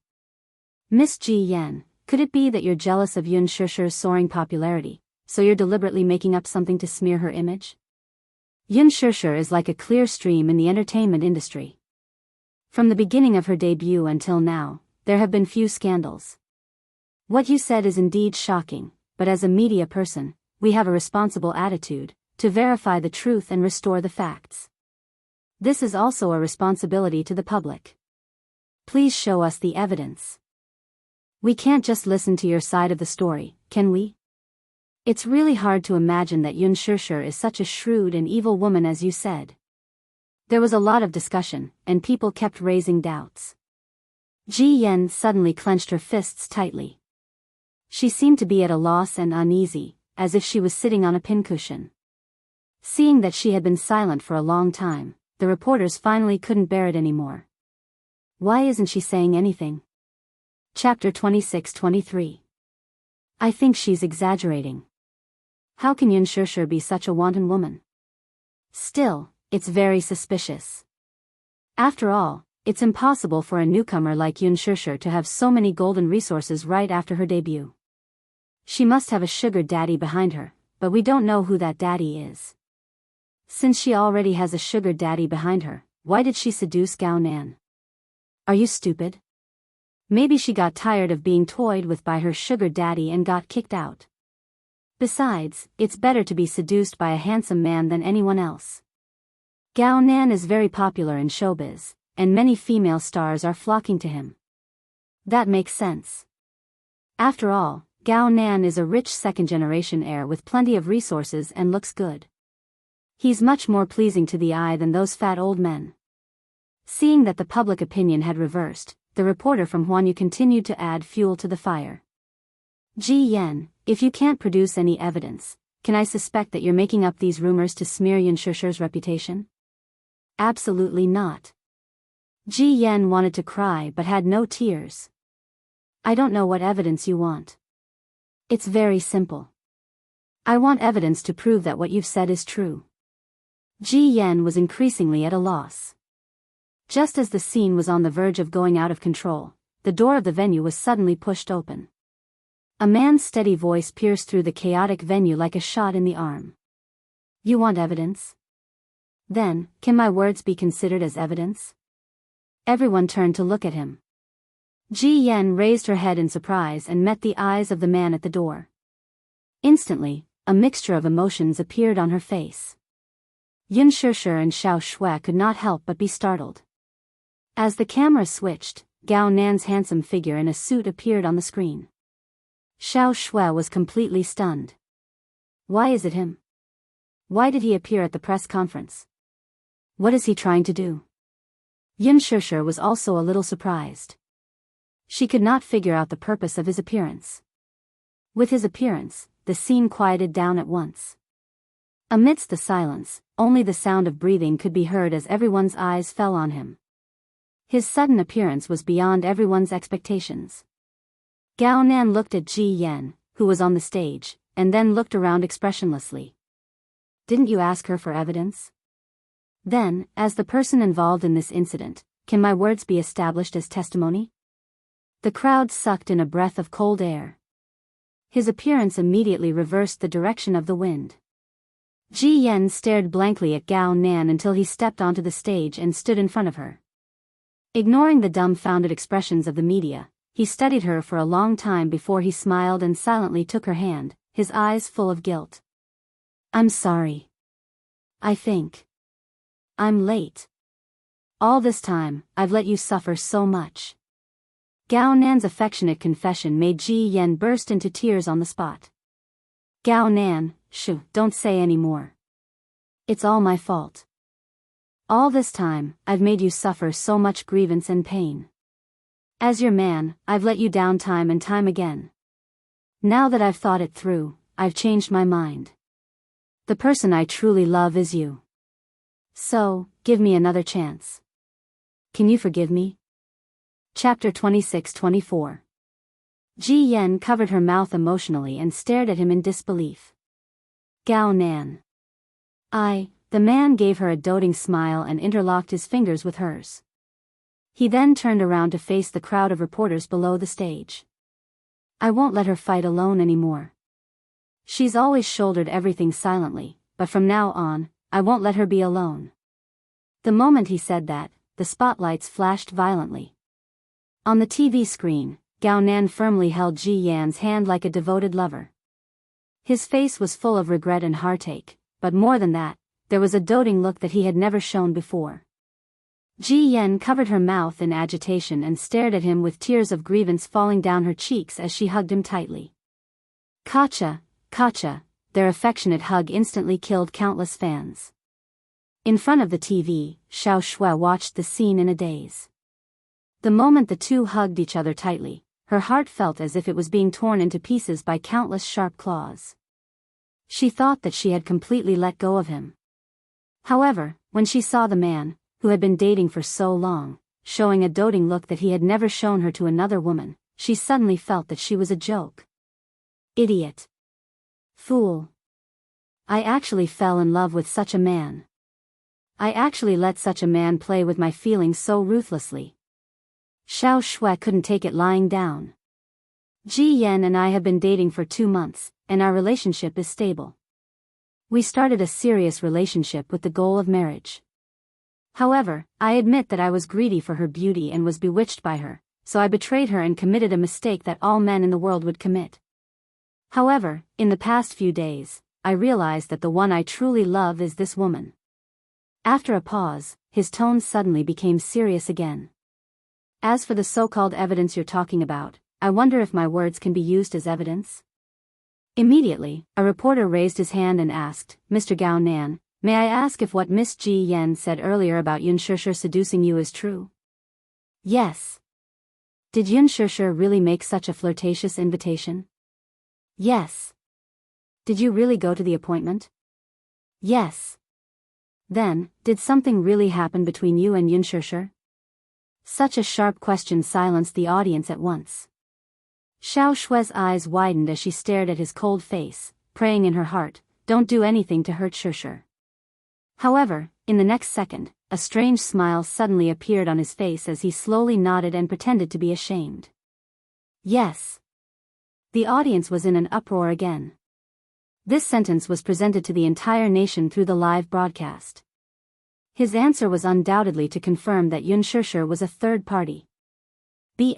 Miss Ji Yan, could it be that you're jealous of Yun Shishir's soaring popularity, so you're deliberately making up something to smear her image? Yun Shishir is like a clear stream in the entertainment industry. From the beginning of her debut until now, there have been few scandals. What you said is indeed shocking, but as a media person, we have a responsible attitude, to verify the truth and restore the facts. This is also a responsibility to the public. Please show us the evidence. We can't just listen to your side of the story, can we? It's really hard to imagine that Yun Shishir is such a shrewd and evil woman as you said. There was a lot of discussion, and people kept raising doubts. Ji Yan suddenly clenched her fists tightly. She seemed to be at a loss and uneasy, as if she was sitting on a pincushion. Seeing that she had been silent for a long time, the reporters finally couldn't bear it anymore. Why isn't she saying anything? Chapter 26-23. I think she's exaggerating. How can Yun Shishir be such a wanton woman? Still, it's very suspicious. After all, it's impossible for a newcomer like Yun Shishir to have so many golden resources right after her debut. She must have a sugar daddy behind her, but we don't know who that daddy is. Since she already has a sugar daddy behind her, why did she seduce Gao Nan? Are you stupid? Maybe she got tired of being toyed with by her sugar daddy and got kicked out. Besides, it's better to be seduced by a handsome man than anyone else. Gao Nan is very popular in showbiz, and many female stars are flocking to him. That makes sense. After all, Gao Nan is a rich second-generation heir with plenty of resources and looks good. He's much more pleasing to the eye than those fat old men. Seeing that the public opinion had reversed, the reporter from Huanyu continued to add fuel to the fire. Ji Yan, if you can't produce any evidence, can I suspect that you're making up these rumors to smear Yun Shishir's reputation? Absolutely not. Ji Yan wanted to cry but had no tears. I don't know what evidence you want. It's very simple. I want evidence to prove that what you've said is true. Ji Yan was increasingly at a loss. Just as the scene was on the verge of going out of control, the door of the venue was suddenly pushed open. A man's steady voice pierced through the chaotic venue like a shot in the arm. You want evidence? Then, can my words be considered as evidence? Everyone turned to look at him. Ji Yan raised her head in surprise and met the eyes of the man at the door. Instantly, a mixture of emotions appeared on her face. Yun Shishir and Xiao Shui could not help but be startled. As the camera switched, Gao Nan's handsome figure in a suit appeared on the screen. Xiao Shui was completely stunned. Why is it him? Why did he appear at the press conference? What is he trying to do? Yin Shishir was also a little surprised. She could not figure out the purpose of his appearance. With his appearance, the scene quieted down at once. Amidst the silence, only the sound of breathing could be heard as everyone's eyes fell on him. His sudden appearance was beyond everyone's expectations. Gao Nan looked at Ji Yan, who was on the stage, and then looked around expressionlessly. Didn't you ask her for evidence? Then, as the person involved in this incident, can my words be established as testimony? The crowd sucked in a breath of cold air. His appearance immediately reversed the direction of the wind. Ji Yan stared blankly at Gao Nan until he stepped onto the stage and stood in front of her. Ignoring the dumbfounded expressions of the media, he studied her for a long time before he smiled and silently took her hand, his eyes full of guilt. I'm sorry. I think I'm late. All this time, I've let you suffer so much. Gao Nan's affectionate confession made Ji Yan burst into tears on the spot. Gao Nan, don't say any more. It's all my fault. All this time, I've made you suffer so much grievance and pain. As your man, I've let you down time and time again. Now that I've thought it through, I've changed my mind. The person I truly love is you. So, give me another chance. Can you forgive me? Chapter 26-24. Ji Yan covered her mouth emotionally and stared at him in disbelief. Gao Nan. The man gave her a doting smile and interlocked his fingers with hers. He then turned around to face the crowd of reporters below the stage. I won't let her fight alone anymore. She's always shouldered everything silently, but from now on, I won't let her be alone. The moment he said that, the spotlights flashed violently. On the TV screen, Gao Nan firmly held Ji Yan's hand like a devoted lover. His face was full of regret and heartache, but more than that, there was a doting look that he had never shown before. Ji Yan covered her mouth in agitation and stared at him with tears of grievance falling down her cheeks as she hugged him tightly. Kacha, their affectionate hug instantly killed countless fans. In front of the TV, Xiao Shui watched the scene in a daze. The moment the two hugged each other tightly, her heart felt as if it was being torn into pieces by countless sharp claws. She thought that she had completely let go of him. However, when she saw the man, who had been dating for so long, showing a doting look that he had never shown her to another woman, she suddenly felt that she was a joke. Idiot. Fool. I actually fell in love with such a man. I actually let such a man play with my feelings so ruthlessly. Xiao Shui couldn't take it lying down. Ji Yan and I have been dating for 2 months, and our relationship is stable. We started a serious relationship with the goal of marriage. However, I admit that I was greedy for her beauty and was bewitched by her, so I betrayed her and committed a mistake that all men in the world would commit. However, in the past few days, I realized that the one I truly love is this woman. After a pause, his tone suddenly became serious again. As for the so-called evidence you're talking about, I wonder if my words can be used as evidence? Immediately, a reporter raised his hand and asked, Mr. Gao Nan, may I ask if what Miss Ji Yan said earlier about Yin Shishir seducing you is true? Yes. Did Yin Shishir really make such a flirtatious invitation? Yes. Did you really go to the appointment? Yes. Then, did something really happen between you and Yin Shishir? Such a sharp question silenced the audience at once. Xiao Shui's eyes widened as she stared at his cold face, praying in her heart, don't do anything to hurt Shishir. However, in the next second, a strange smile suddenly appeared on his face as he slowly nodded and pretended to be ashamed. Yes. The audience was in an uproar again. This sentence was presented to the entire nation through the live broadcast. His answer was undoubtedly to confirm that Yin Shishir was a third party. B*****.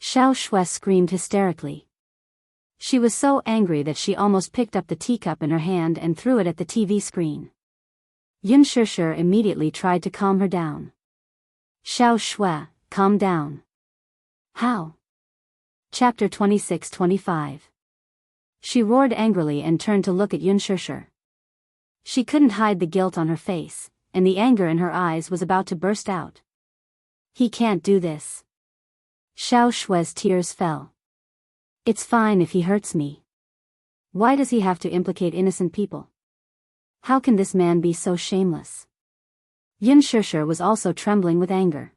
Xiao Shui screamed hysterically. She was so angry that she almost picked up the teacup in her hand and threw it at the TV screen. Yin Shishir immediately tried to calm her down. Xiao Shui, calm down. How? Chapter 26-25. She roared angrily and turned to look at Yun Shishir. She couldn't hide the guilt on her face, and the anger in her eyes was about to burst out. He can't do this. Xiao Shui's tears fell. It's fine if he hurts me. Why does he have to implicate innocent people? How can this man be so shameless? Yun Shishir was also trembling with anger.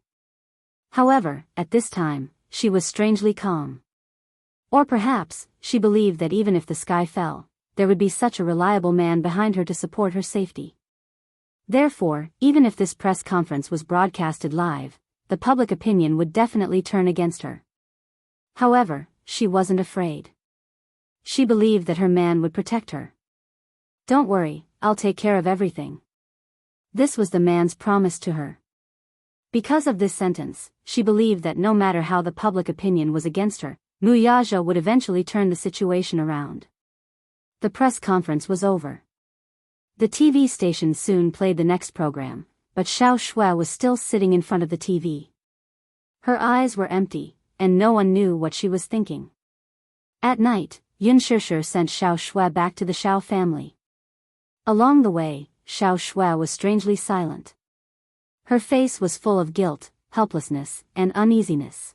However, at this time, she was strangely calm. Or perhaps, she believed that even if the sky fell, there would be such a reliable man behind her to support her safety. Therefore, even if this press conference was broadcasted live, the public opinion would definitely turn against her. However, she wasn't afraid. She believed that her man would protect her. Don't worry, I'll take care of everything. This was the man's promise to her. Because of this sentence, she believed that no matter how the public opinion was against her, Wuxia would eventually turn the situation around. The press conference was over. The TV station soon played the next program, but Xiao Shui was still sitting in front of the TV. Her eyes were empty, and no one knew what she was thinking. At night, Yun Shishir sent Xiao Shui back to the Xiao family. Along the way, Xiao Shui was strangely silent. Her face was full of guilt, helplessness, and uneasiness.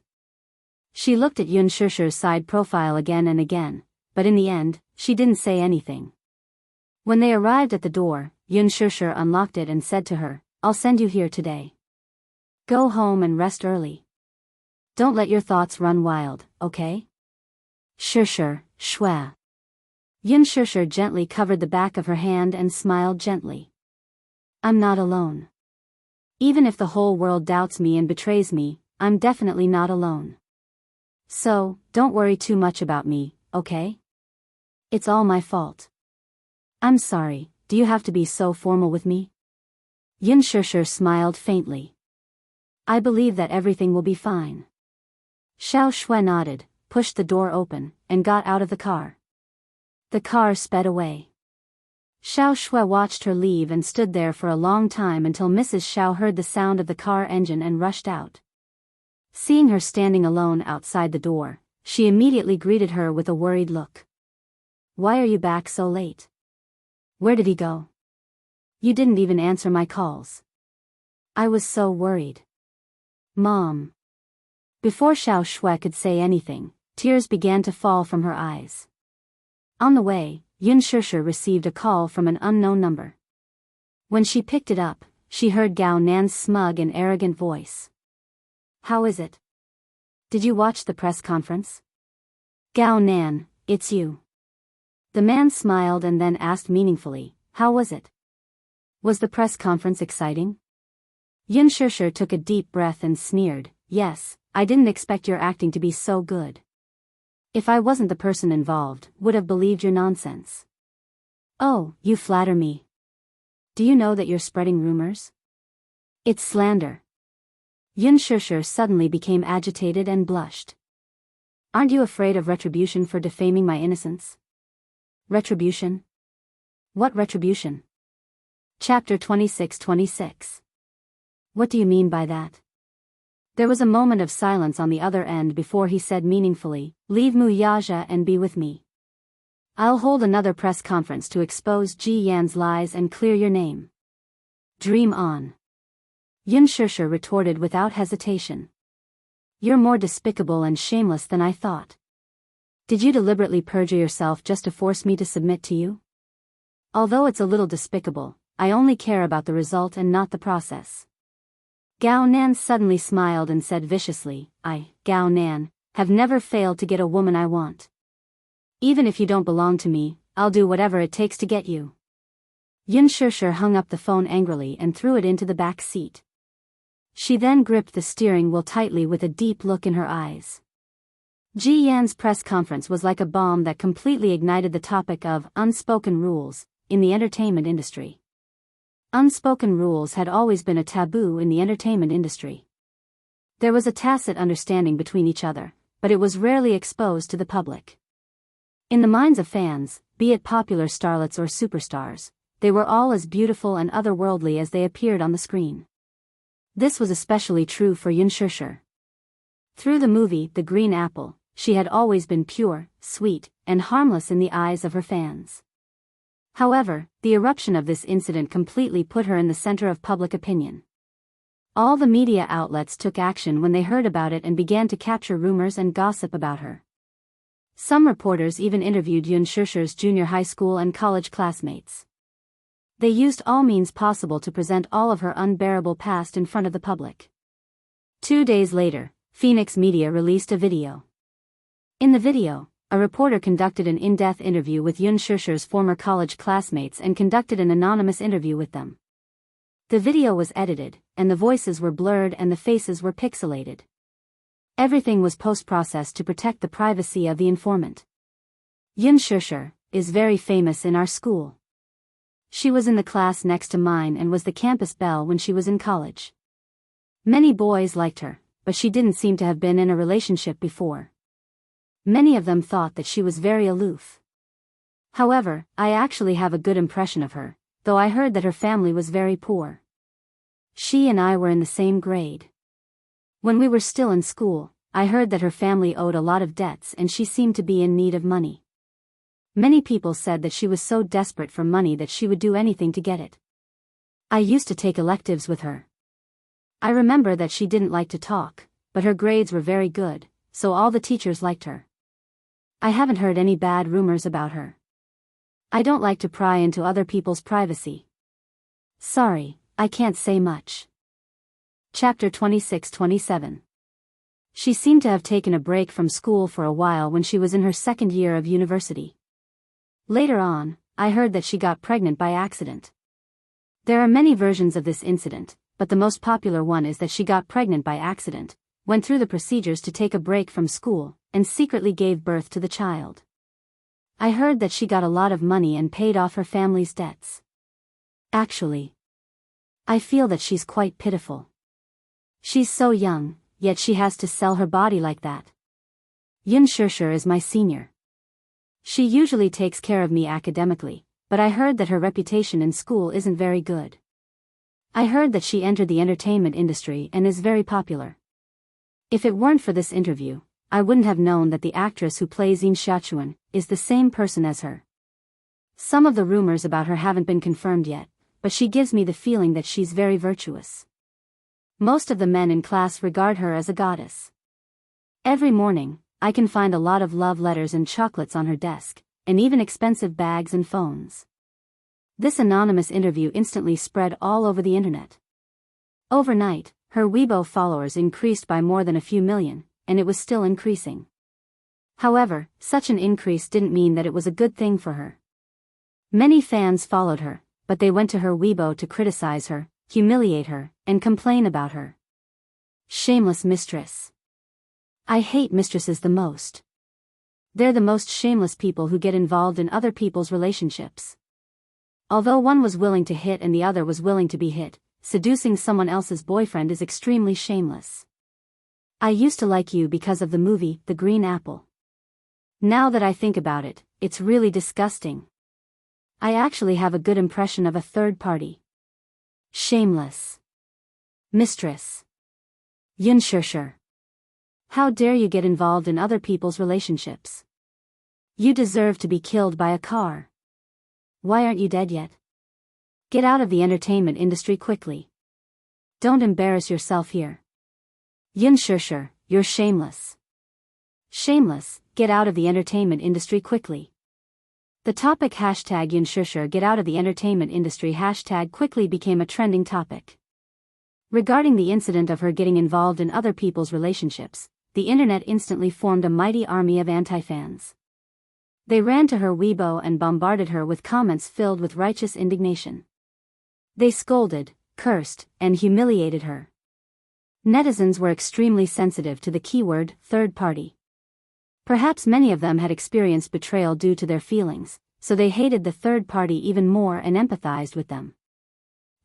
She looked at Yun Shishir's side profile again and again, but in the end, she didn't say anything. When they arrived at the door, Yun Shishir unlocked it and said to her, "I'll send you here today. Go home and rest early. Don't let your thoughts run wild, okay?" Shishir, Shui. Yun Shishir gently covered the back of her hand and smiled gently. I'm not alone. Even if the whole world doubts me and betrays me, I'm definitely not alone. So, don't worry too much about me, okay? It's all my fault. I'm sorry, do you have to be so formal with me? Yun Shishir smiled faintly. I believe that everything will be fine. Xiao Shui nodded, pushed the door open, and got out of the car. The car sped away. Xiao Shui watched her leave and stood there for a long time until Mrs. Xiao heard the sound of the car engine and rushed out. Seeing her standing alone outside the door, she immediately greeted her with a worried look. Why are you back so late? Where did he go? You didn't even answer my calls. I was so worried. Mom. Before Xiao Shui could say anything, tears began to fall from her eyes. On the way, Yun Shishir received a call from an unknown number. When she picked it up, she heard Gao Nan's smug and arrogant voice. How is it? Did you watch the press conference? Gao Nan, it's you. The man smiled and then asked meaningfully, how was it? Was the press conference exciting? Yun Shishir took a deep breath and sneered, yes, I didn't expect your acting to be so good. If I wasn't the person involved, would have believed your nonsense. Oh, you flatter me. Do you know that you're spreading rumors? It's slander. Yun Shishir suddenly became agitated and blushed. Aren't you afraid of retribution for defaming my innocence? Retribution? What retribution? Chapter 26-26. What do you mean by that? There was a moment of silence on the other end before he said meaningfully, leave Wuxia and be with me. I'll hold another press conference to expose Ji Yan's lies and clear your name. Dream on. Yun Shishir retorted without hesitation. You're more despicable and shameless than I thought. Did you deliberately perjure yourself just to force me to submit to you? Although it's a little despicable, I only care about the result and not the process. Gao Nan suddenly smiled and said viciously, I, Gao Nan, have never failed to get a woman I want. Even if you don't belong to me, I'll do whatever it takes to get you. Yun Shishir hung up the phone angrily and threw it into the back seat. She then gripped the steering wheel tightly with a deep look in her eyes. Ji Yan's press conference was like a bomb that completely ignited the topic of unspoken rules in the entertainment industry. Unspoken rules had always been a taboo in the entertainment industry. There was a tacit understanding between each other, but it was rarely exposed to the public. In the minds of fans, be it popular starlets or superstars, they were all as beautiful and otherworldly as they appeared on the screen. This was especially true for Xianxia. Through the movie The Green Apple, she had always been pure, sweet, and harmless in the eyes of her fans. However, the eruption of this incident completely put her in the center of public opinion. All the media outlets took action when they heard about it and began to capture rumors and gossip about her. Some reporters even interviewed Xianxia's junior high school and college classmates. They used all means possible to present all of her unbearable past in front of the public. 2 days later, Phoenix Media released a video. In the video, a reporter conducted an in-depth interview with Xianxia's former college classmates and conducted an anonymous interview with them. The video was edited, and the voices were blurred and the faces were pixelated. Everything was post-processed to protect the privacy of the informant. Xianxia is very famous in our school. She was in the class next to mine and was the campus belle when she was in college. Many boys liked her, but she didn't seem to have been in a relationship before. Many of them thought that she was very aloof. However, I actually have a good impression of her, though I heard that her family was very poor. She and I were in the same grade. When we were still in school, I heard that her family owed a lot of debts and she seemed to be in need of money. Many people said that she was so desperate for money that she would do anything to get it. I used to take electives with her. I remember that she didn't like to talk, but her grades were very good, so all the teachers liked her. I haven't heard any bad rumors about her. I don't like to pry into other people's privacy. Sorry, I can't say much. Chapter 26-27. She seemed to have taken a break from school for a while when she was in her second year of university. Later on, I heard that she got pregnant by accident. There are many versions of this incident, but the most popular one is that she got pregnant by accident, went through the procedures to take a break from school, and secretly gave birth to the child. I heard that she got a lot of money and paid off her family's debts. Actually, I feel that she's quite pitiful. She's so young, yet she has to sell her body like that. Xianxia is my senior. She usually takes care of me academically, but I heard that her reputation in school isn't very good. I heard that she entered the entertainment industry and is very popular. If it weren't for this interview, I wouldn't have known that the actress who plays Xianxia is the same person as her. Some of the rumors about her haven't been confirmed yet, but she gives me the feeling that she's very virtuous. Most of the men in class regard her as a goddess. Every morning, I can find a lot of love letters and chocolates on her desk, and even expensive bags and phones. This anonymous interview instantly spread all over the internet. Overnight, her Weibo followers increased by more than a few million, and it was still increasing. However, such an increase didn't mean that it was a good thing for her. Many fans followed her, but they went to her Weibo to criticize her, humiliate her, and complain about her. Shameless mistress. I hate mistresses the most. They're the most shameless people who get involved in other people's relationships. Although one was willing to hit and the other was willing to be hit, seducing someone else's boyfriend is extremely shameless. I used to like you because of the movie The Green Apple. Now that I think about it, it's really disgusting. I actually have a good impression of a third party. Shameless mistress. Xianxia. How dare you get involved in other people's relationships? You deserve to be killed by a car. Why aren't you dead yet? Get out of the entertainment industry quickly. Don't embarrass yourself here. Xianxia, you're shameless. Shameless, get out of the entertainment industry quickly. The topic #Xianxia get out of the entertainment industry #quickly became a trending topic. Regarding the incident of her getting involved in other people's relationships, the internet instantly formed a mighty army of anti-fans. They ran to her Weibo and bombarded her with comments filled with righteous indignation. They scolded, cursed, and humiliated her. Netizens were extremely sensitive to the keyword third party. Perhaps many of them had experienced betrayal due to their feelings, so they hated the third party even more and empathized with them.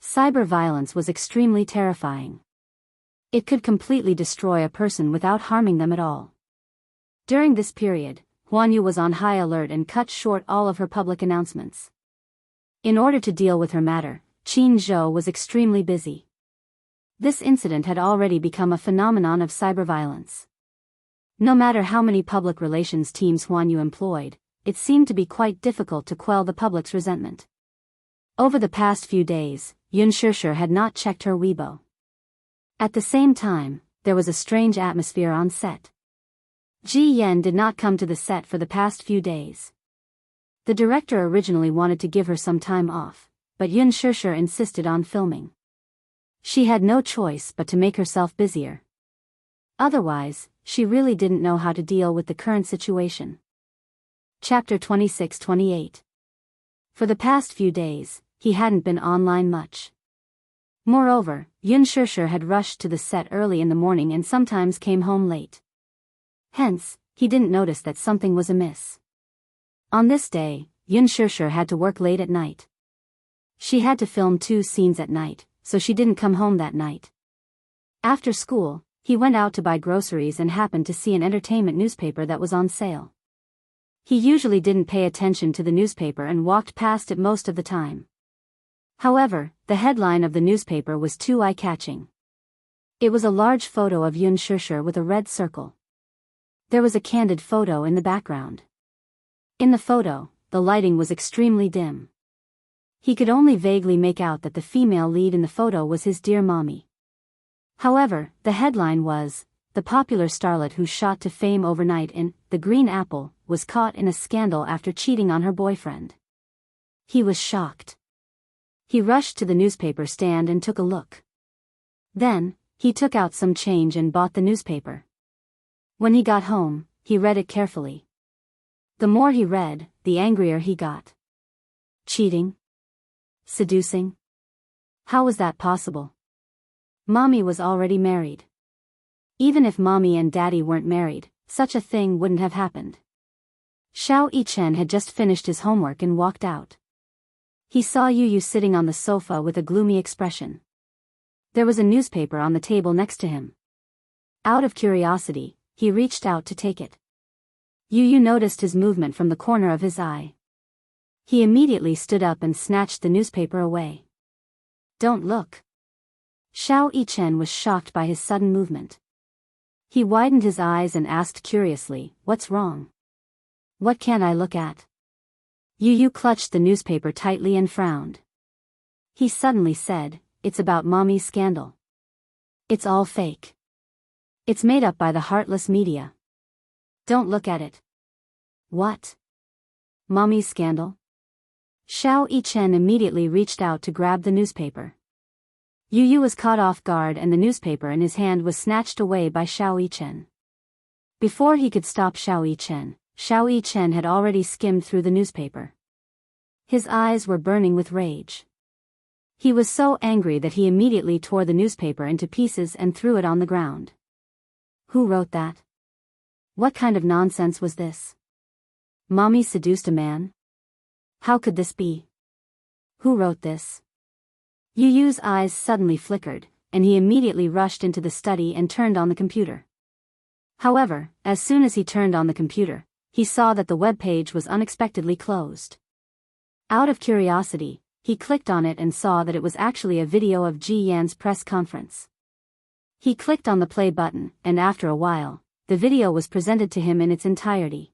Cyber violence was extremely terrifying. It could completely destroy a person without harming them at all. During this period, Huanyu was on high alert and cut short all of her public announcements. In order to deal with her matter, Qin Zhou was extremely busy. This incident had already become a phenomenon of cyberviolence. No matter how many public relations teams Huan Yu employed, it seemed to be quite difficult to quell the public's resentment. Over the past few days, Yun Shishir had not checked her Weibo. At the same time, there was a strange atmosphere on set. Ji Yan did not come to the set for the past few days. The director originally wanted to give her some time off, but Yun Shishir insisted on filming. She had no choice but to make herself busier. Otherwise, she really didn't know how to deal with the current situation. Chapter 26-28. For the past few days, he hadn't been online much. Moreover, Yun Shishir had rushed to the set early in the morning and sometimes came home late. Hence, he didn't notice that something was amiss. On this day, Yun Shishir had to work late at night. She had to film 2 scenes at night, so she didn't come home that night. After school, he went out to buy groceries and happened to see an entertainment newspaper that was on sale. He usually didn't pay attention to the newspaper and walked past it most of the time. However, the headline of the newspaper was too eye-catching. It was a large photo of Yun Shishir with a red circle. There was a candid photo in the background. In the photo, the lighting was extremely dim. He could only vaguely make out that the female lead in the photo was his dear mommy. However, the headline was, "The popular starlet who shot to fame overnight in The Green Apple was caught in a scandal after cheating on her boyfriend." He was shocked. He rushed to the newspaper stand and took a look. Then, he took out some change and bought the newspaper. When he got home, he read it carefully. The more he read, the angrier he got. Cheating? Seducing? How was that possible? Mommy was already married. Even if Mommy and Daddy weren't married, such a thing wouldn't have happened. Xiao Yichen had just finished his homework and walked out. He saw Yu sitting on the sofa with a gloomy expression. There was a newspaper on the table next to him. Out of curiosity, he reached out to take it. Yu noticed his movement from the corner of his eye. He immediately stood up and snatched the newspaper away. "Don't look." Xiao Yichen was shocked by his sudden movement. He widened his eyes and asked curiously, "What's wrong? What can't I look at?" Yu clutched the newspaper tightly and frowned. He suddenly said, "It's about Mommy's scandal. It's all fake. It's made up by the heartless media. Don't look at it." "What? Mommy's scandal?" Xiao Yichen immediately reached out to grab the newspaper. Yu was caught off guard and the newspaper in his hand was snatched away by Xiao Yichen. Before he could stop Xiao Yichen had already skimmed through the newspaper. His eyes were burning with rage. He was so angry that he immediately tore the newspaper into pieces and threw it on the ground. Who wrote that? What kind of nonsense was this? Mommy seduced a man? How could this be? Who wrote this? Yu's eyes suddenly flickered, and he immediately rushed into the study and turned on the computer. However, as soon as he turned on the computer, he saw that the web page was unexpectedly closed. Out of curiosity, he clicked on it and saw that it was actually a video of Ji Yan's press conference. He clicked on the play button, and after a while, the video was presented to him in its entirety.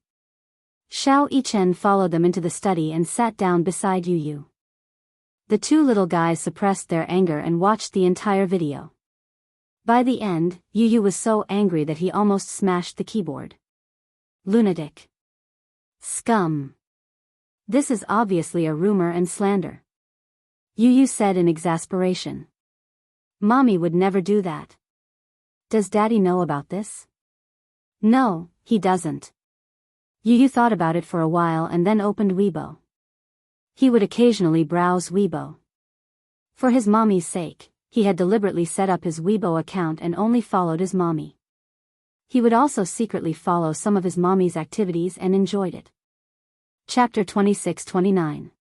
Xiao Yichen followed them into the study and sat down beside Yu. The 2 little guys suppressed their anger and watched the entire video. By the end, Yu was so angry that he almost smashed the keyboard. Lunatic. Scum. This is obviously a rumor and slander. Yu said in exasperation. Mommy would never do that. Does Daddy know about this? No, he doesn't. Yu thought about it for a while and then opened Weibo. He would occasionally browse Weibo. For his mommy's sake, he had deliberately set up his Weibo account and only followed his mommy. He would also secretly follow some of his mommy's activities and enjoyed it. Chapter 26-29.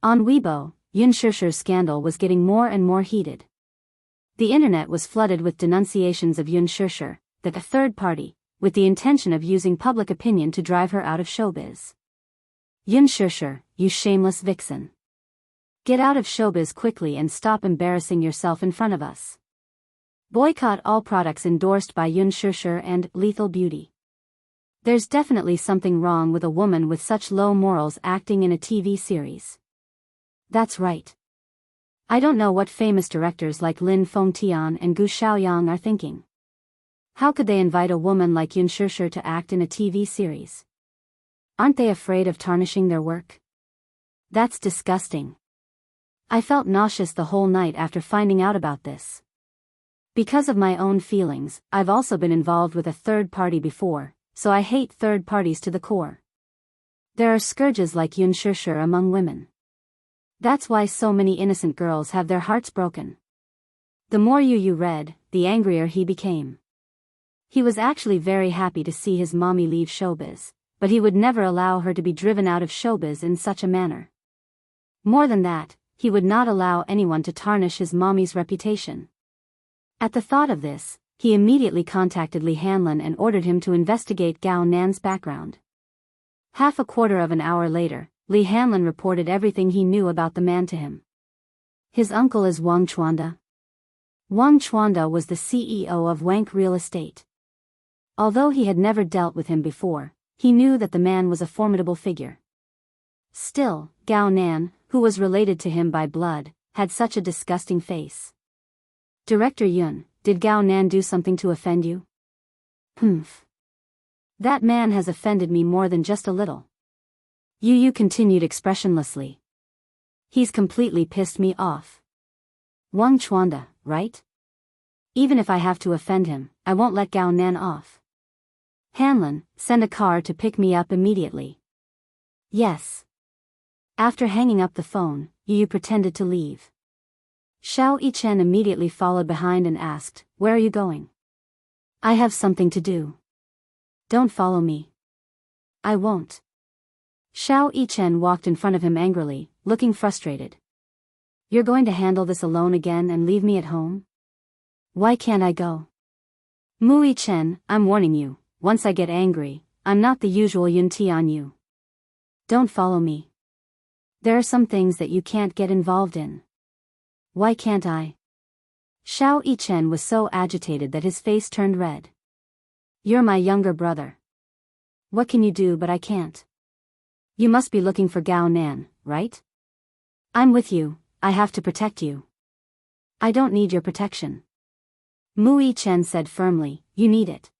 On Weibo, Yun Shishir's scandal was getting more and more heated. The internet was flooded with denunciations of Yun Shishir, that a third party, with the intention of using public opinion to drive her out of showbiz. Yun Shishir, you shameless vixen. Get out of showbiz quickly and stop embarrassing yourself in front of us. Boycott all products endorsed by Yun Shishir and Lethal Beauty. There's definitely something wrong with a woman with such low morals acting in a TV series. That's right. I don't know what famous directors like Lin Fengtian and Gu Xiaoyang are thinking. How could they invite a woman like Yun Shishir to act in a TV series? Aren't they afraid of tarnishing their work? That's disgusting. I felt nauseous the whole night after finding out about this. Because of my own feelings, I've also been involved with a third party before, so I hate third parties to the core. There are scourges like Yun Shishir among women. That's why so many innocent girls have their hearts broken. The more Yu read, the angrier he became. He was actually very happy to see his mommy leave showbiz, but he would never allow her to be driven out of showbiz in such a manner. More than that, he would not allow anyone to tarnish his mommy's reputation. At the thought of this, he immediately contacted Li Hanlin and ordered him to investigate Gao Nan's background. Half a quarter of an hour later, Li Hanlin reported everything he knew about the man to him. His uncle is Wang Chuanda. Wang Chuanda was the CEO of Wank Real Estate. Although he had never dealt with him before, he knew that the man was a formidable figure. Still, Gao Nan, who was related to him by blood, had such a disgusting face. Director Yun, did Gao Nan do something to offend you? Humph. That man has offended me more than just a little. Yu continued expressionlessly. He's completely pissed me off. Wang Chuanda, right? Even if I have to offend him, I won't let Gao Nan off. Hanlin, send a car to pick me up immediately. Yes. After hanging up the phone, Yu pretended to leave. Xiao Yichen immediately followed behind and asked, "Where are you going?" "I have something to do." "Don't follow me." "I won't." Xiao Yichen walked in front of him angrily, looking frustrated. "You're going to handle this alone again and leave me at home? Why can't I go?" "Mu Yichen, I'm warning you, once I get angry, I'm not the usual Yun Tian Yu. Don't follow me. There are some things that you can't get involved in." "Why can't I?" Xiao Yichen was so agitated that his face turned red. "You're my younger brother. What can you do but I can't? You must be looking for Gao Nan, right? I'm with you, I have to protect you." "I don't need your protection." Mu Yichen said firmly, "You need it.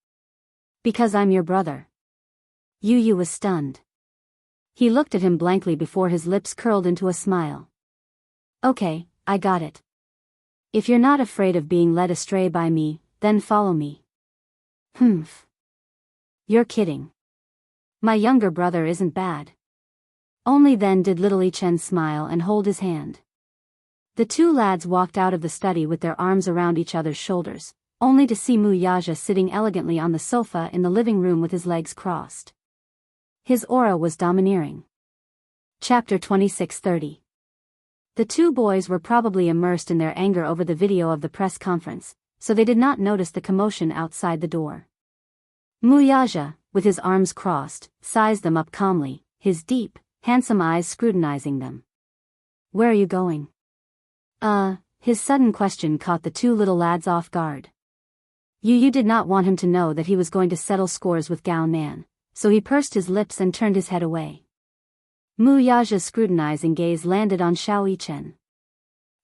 Because I'm your brother." Yu was stunned. He looked at him blankly before his lips curled into a smile. "Okay, I got it. If you're not afraid of being led astray by me, then follow me." "Humph. You're kidding. My younger brother isn't bad." Only then did little Yichen smile and hold his hand. The two lads walked out of the study with their arms around each other's shoulders, only to see Mu Yaja sitting elegantly on the sofa in the living room with his legs crossed. His aura was domineering. Chapter 26:30. The two boys were probably immersed in their anger over the video of the press conference, so they did not notice the commotion outside the door. Mu Yaja, with his arms crossed, sized them up calmly, his deep, handsome eyes scrutinizing them. "Where are you going?" His sudden question caught the two little lads off guard. Yu did not want him to know that he was going to settle scores with Gao Nan, so he pursed his lips and turned his head away. Mu Yaja's scrutinizing gaze landed on Xiao Yichen.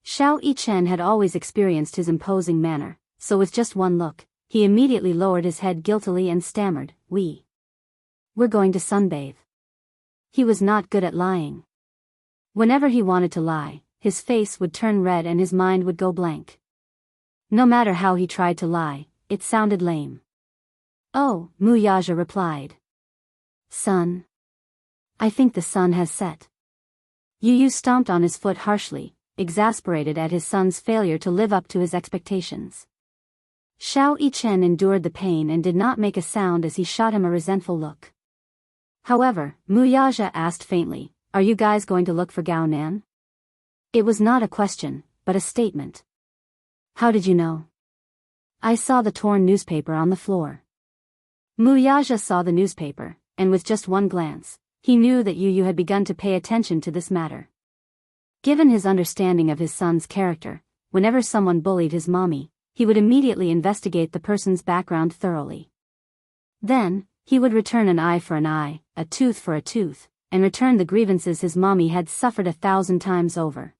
Xiao Yichen had always experienced his imposing manner, so with just one look, he immediately lowered his head guiltily and stammered, We're going to sunbathe." He was not good at lying. Whenever he wanted to lie, his face would turn red and his mind would go blank. No matter how he tried to lie, it sounded lame. "Oh," Mu Yaja replied. "Sun. I think the sun has set." Yu stomped on his foot harshly, exasperated at his son's failure to live up to his expectations. Xiao Yichen endured the pain and did not make a sound as he shot him a resentful look. However, Mu Yaja asked faintly, "Are you guys going to look for Gao Nan?" It was not a question, but a statement. "How did you know?" "I saw the torn newspaper on the floor." Mu Yaja saw the newspaper, and with just one glance, he knew that Yu had begun to pay attention to this matter. Given his understanding of his son's character, whenever someone bullied his mommy, he would immediately investigate the person's background thoroughly. Then, he would return an eye for an eye, a tooth for a tooth, and return the grievances his mommy had suffered 1,000 times over.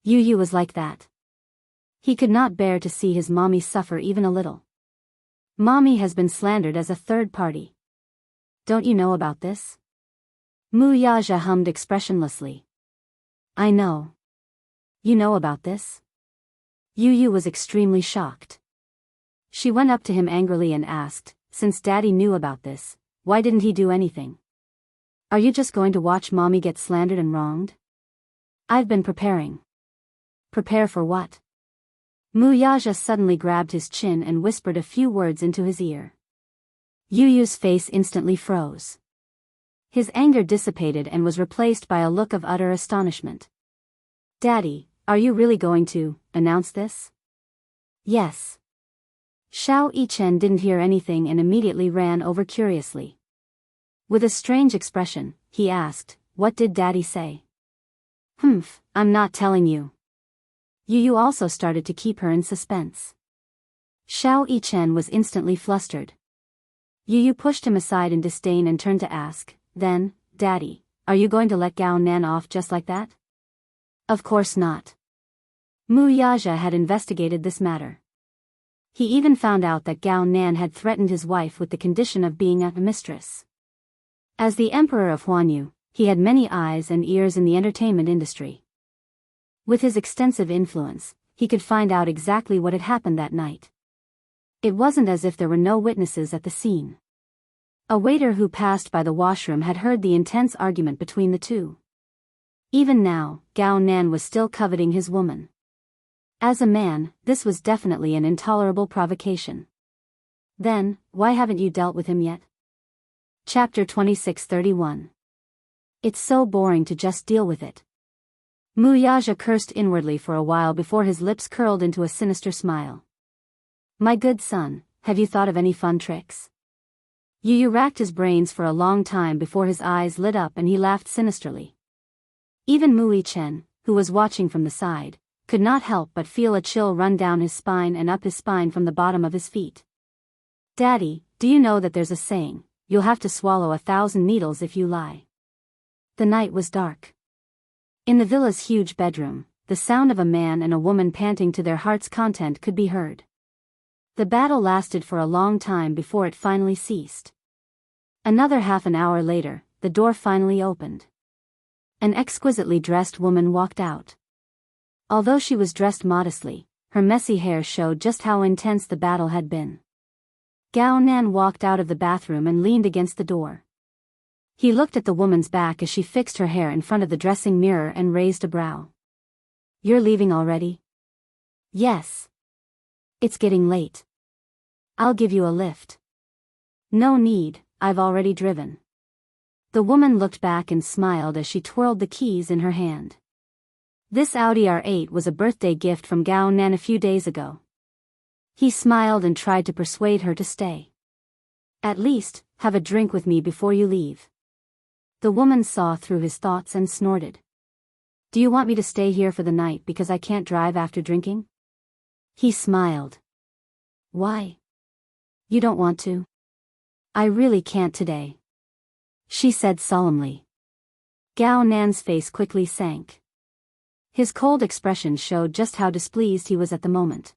Yu Yu was like that. He could not bear to see his mommy suffer even a little. Mommy has been slandered as a third party. Don't you know about this? Mu Yaja hummed expressionlessly. I know. You know about this? Yu Yu was extremely shocked. She went up to him angrily and asked, since Daddy knew about this, why didn't he do anything? Are you just going to watch Mommy get slandered and wronged? I've been preparing. Prepare for what? Mu Yaja suddenly grabbed his chin and whispered a few words into his ear. Yu Yu's face instantly froze. His anger dissipated and was replaced by a look of utter astonishment. Daddy, are you really going to announce this? Yes. Xiao Yichen didn't hear anything and immediately ran over curiously. With a strange expression, he asked, what did Daddy say? I'm not telling you. Yu Yu also started to keep her in suspense. Xiao Yichen was instantly flustered. Yu Yu pushed him aside in disdain and turned to ask, then, Daddy, are you going to let Gao Nan off just like that? Of course not. Mu Yaja had investigated this matter. He even found out that Gao Nan had threatened his wife with the condition of being a mistress. As the emperor of Huanyu, he had many eyes and ears in the entertainment industry. With his extensive influence, he could find out exactly what had happened that night. It wasn't as if there were no witnesses at the scene. A waiter who passed by the washroom had heard the intense argument between the two. Even now, Gao Nan was still coveting his woman. As a man, this was definitely an intolerable provocation. Then, why haven't you dealt with him yet? Chapter 26:31. It's so boring to just deal with it. Mu Yaja cursed inwardly for a while before his lips curled into a sinister smile. My good son, have you thought of any fun tricks? Yu Yu racked his brains for a long time before his eyes lit up and he laughed sinisterly. Even Mu Yichen, who was watching from the side, could not help but feel a chill run down his spine and up his spine from the bottom of his feet. Daddy, do you know that there's a saying, you'll have to swallow 1,000 needles if you lie? The night was dark. In the villa's huge bedroom, the sound of a man and a woman panting to their heart's content could be heard. The battle lasted for a long time before it finally ceased. Another half an hour later, the door finally opened. An exquisitely dressed woman walked out. Although she was dressed modestly, her messy hair showed just how intense the battle had been. Gao Nan walked out of the bathroom and leaned against the door. He looked at the woman's back as she fixed her hair in front of the dressing mirror and raised a brow. You're leaving already? Yes. It's getting late. I'll give you a lift. No need, I've already driven. The woman looked back and smiled as she twirled the keys in her hand. This Audi R8 was a birthday gift from Gao Nan a few days ago. He smiled and tried to persuade her to stay. At least, have a drink with me before you leave. The woman saw through his thoughts and snorted. Do you want me to stay here for the night because I can't drive after drinking? He smiled. Why? You don't want to? I really can't today, she said solemnly. Gao Nan's face quickly sank. His cold expression showed just how displeased he was at the moment.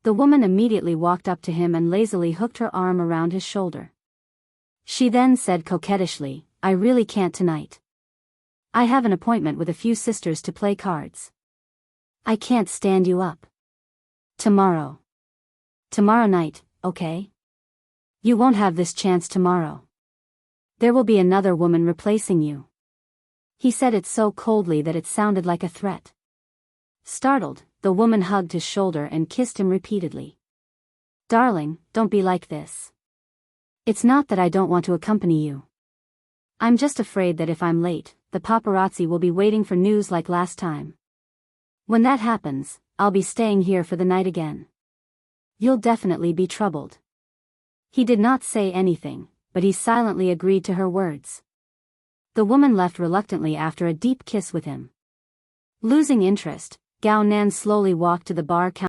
The woman immediately walked up to him and lazily hooked her arm around his shoulder. She then said coquettishly, I really can't tonight. I have an appointment with a few sisters to play cards. I can't stand you up. Tomorrow. Tomorrow night, okay? You won't have this chance tomorrow. There will be another woman replacing you. He said it so coldly that it sounded like a threat. Startled, the woman hugged his shoulder and kissed him repeatedly. Darling, don't be like this. It's not that I don't want to accompany you. I'm just afraid that if I'm late, the paparazzi will be waiting for news like last time. When that happens, I'll be staying here for the night again. You'll definitely be troubled. He did not say anything, but he silently agreed to her words. The woman left reluctantly after a deep kiss with him. Losing interest, Gao Nan slowly walked to the bar counter.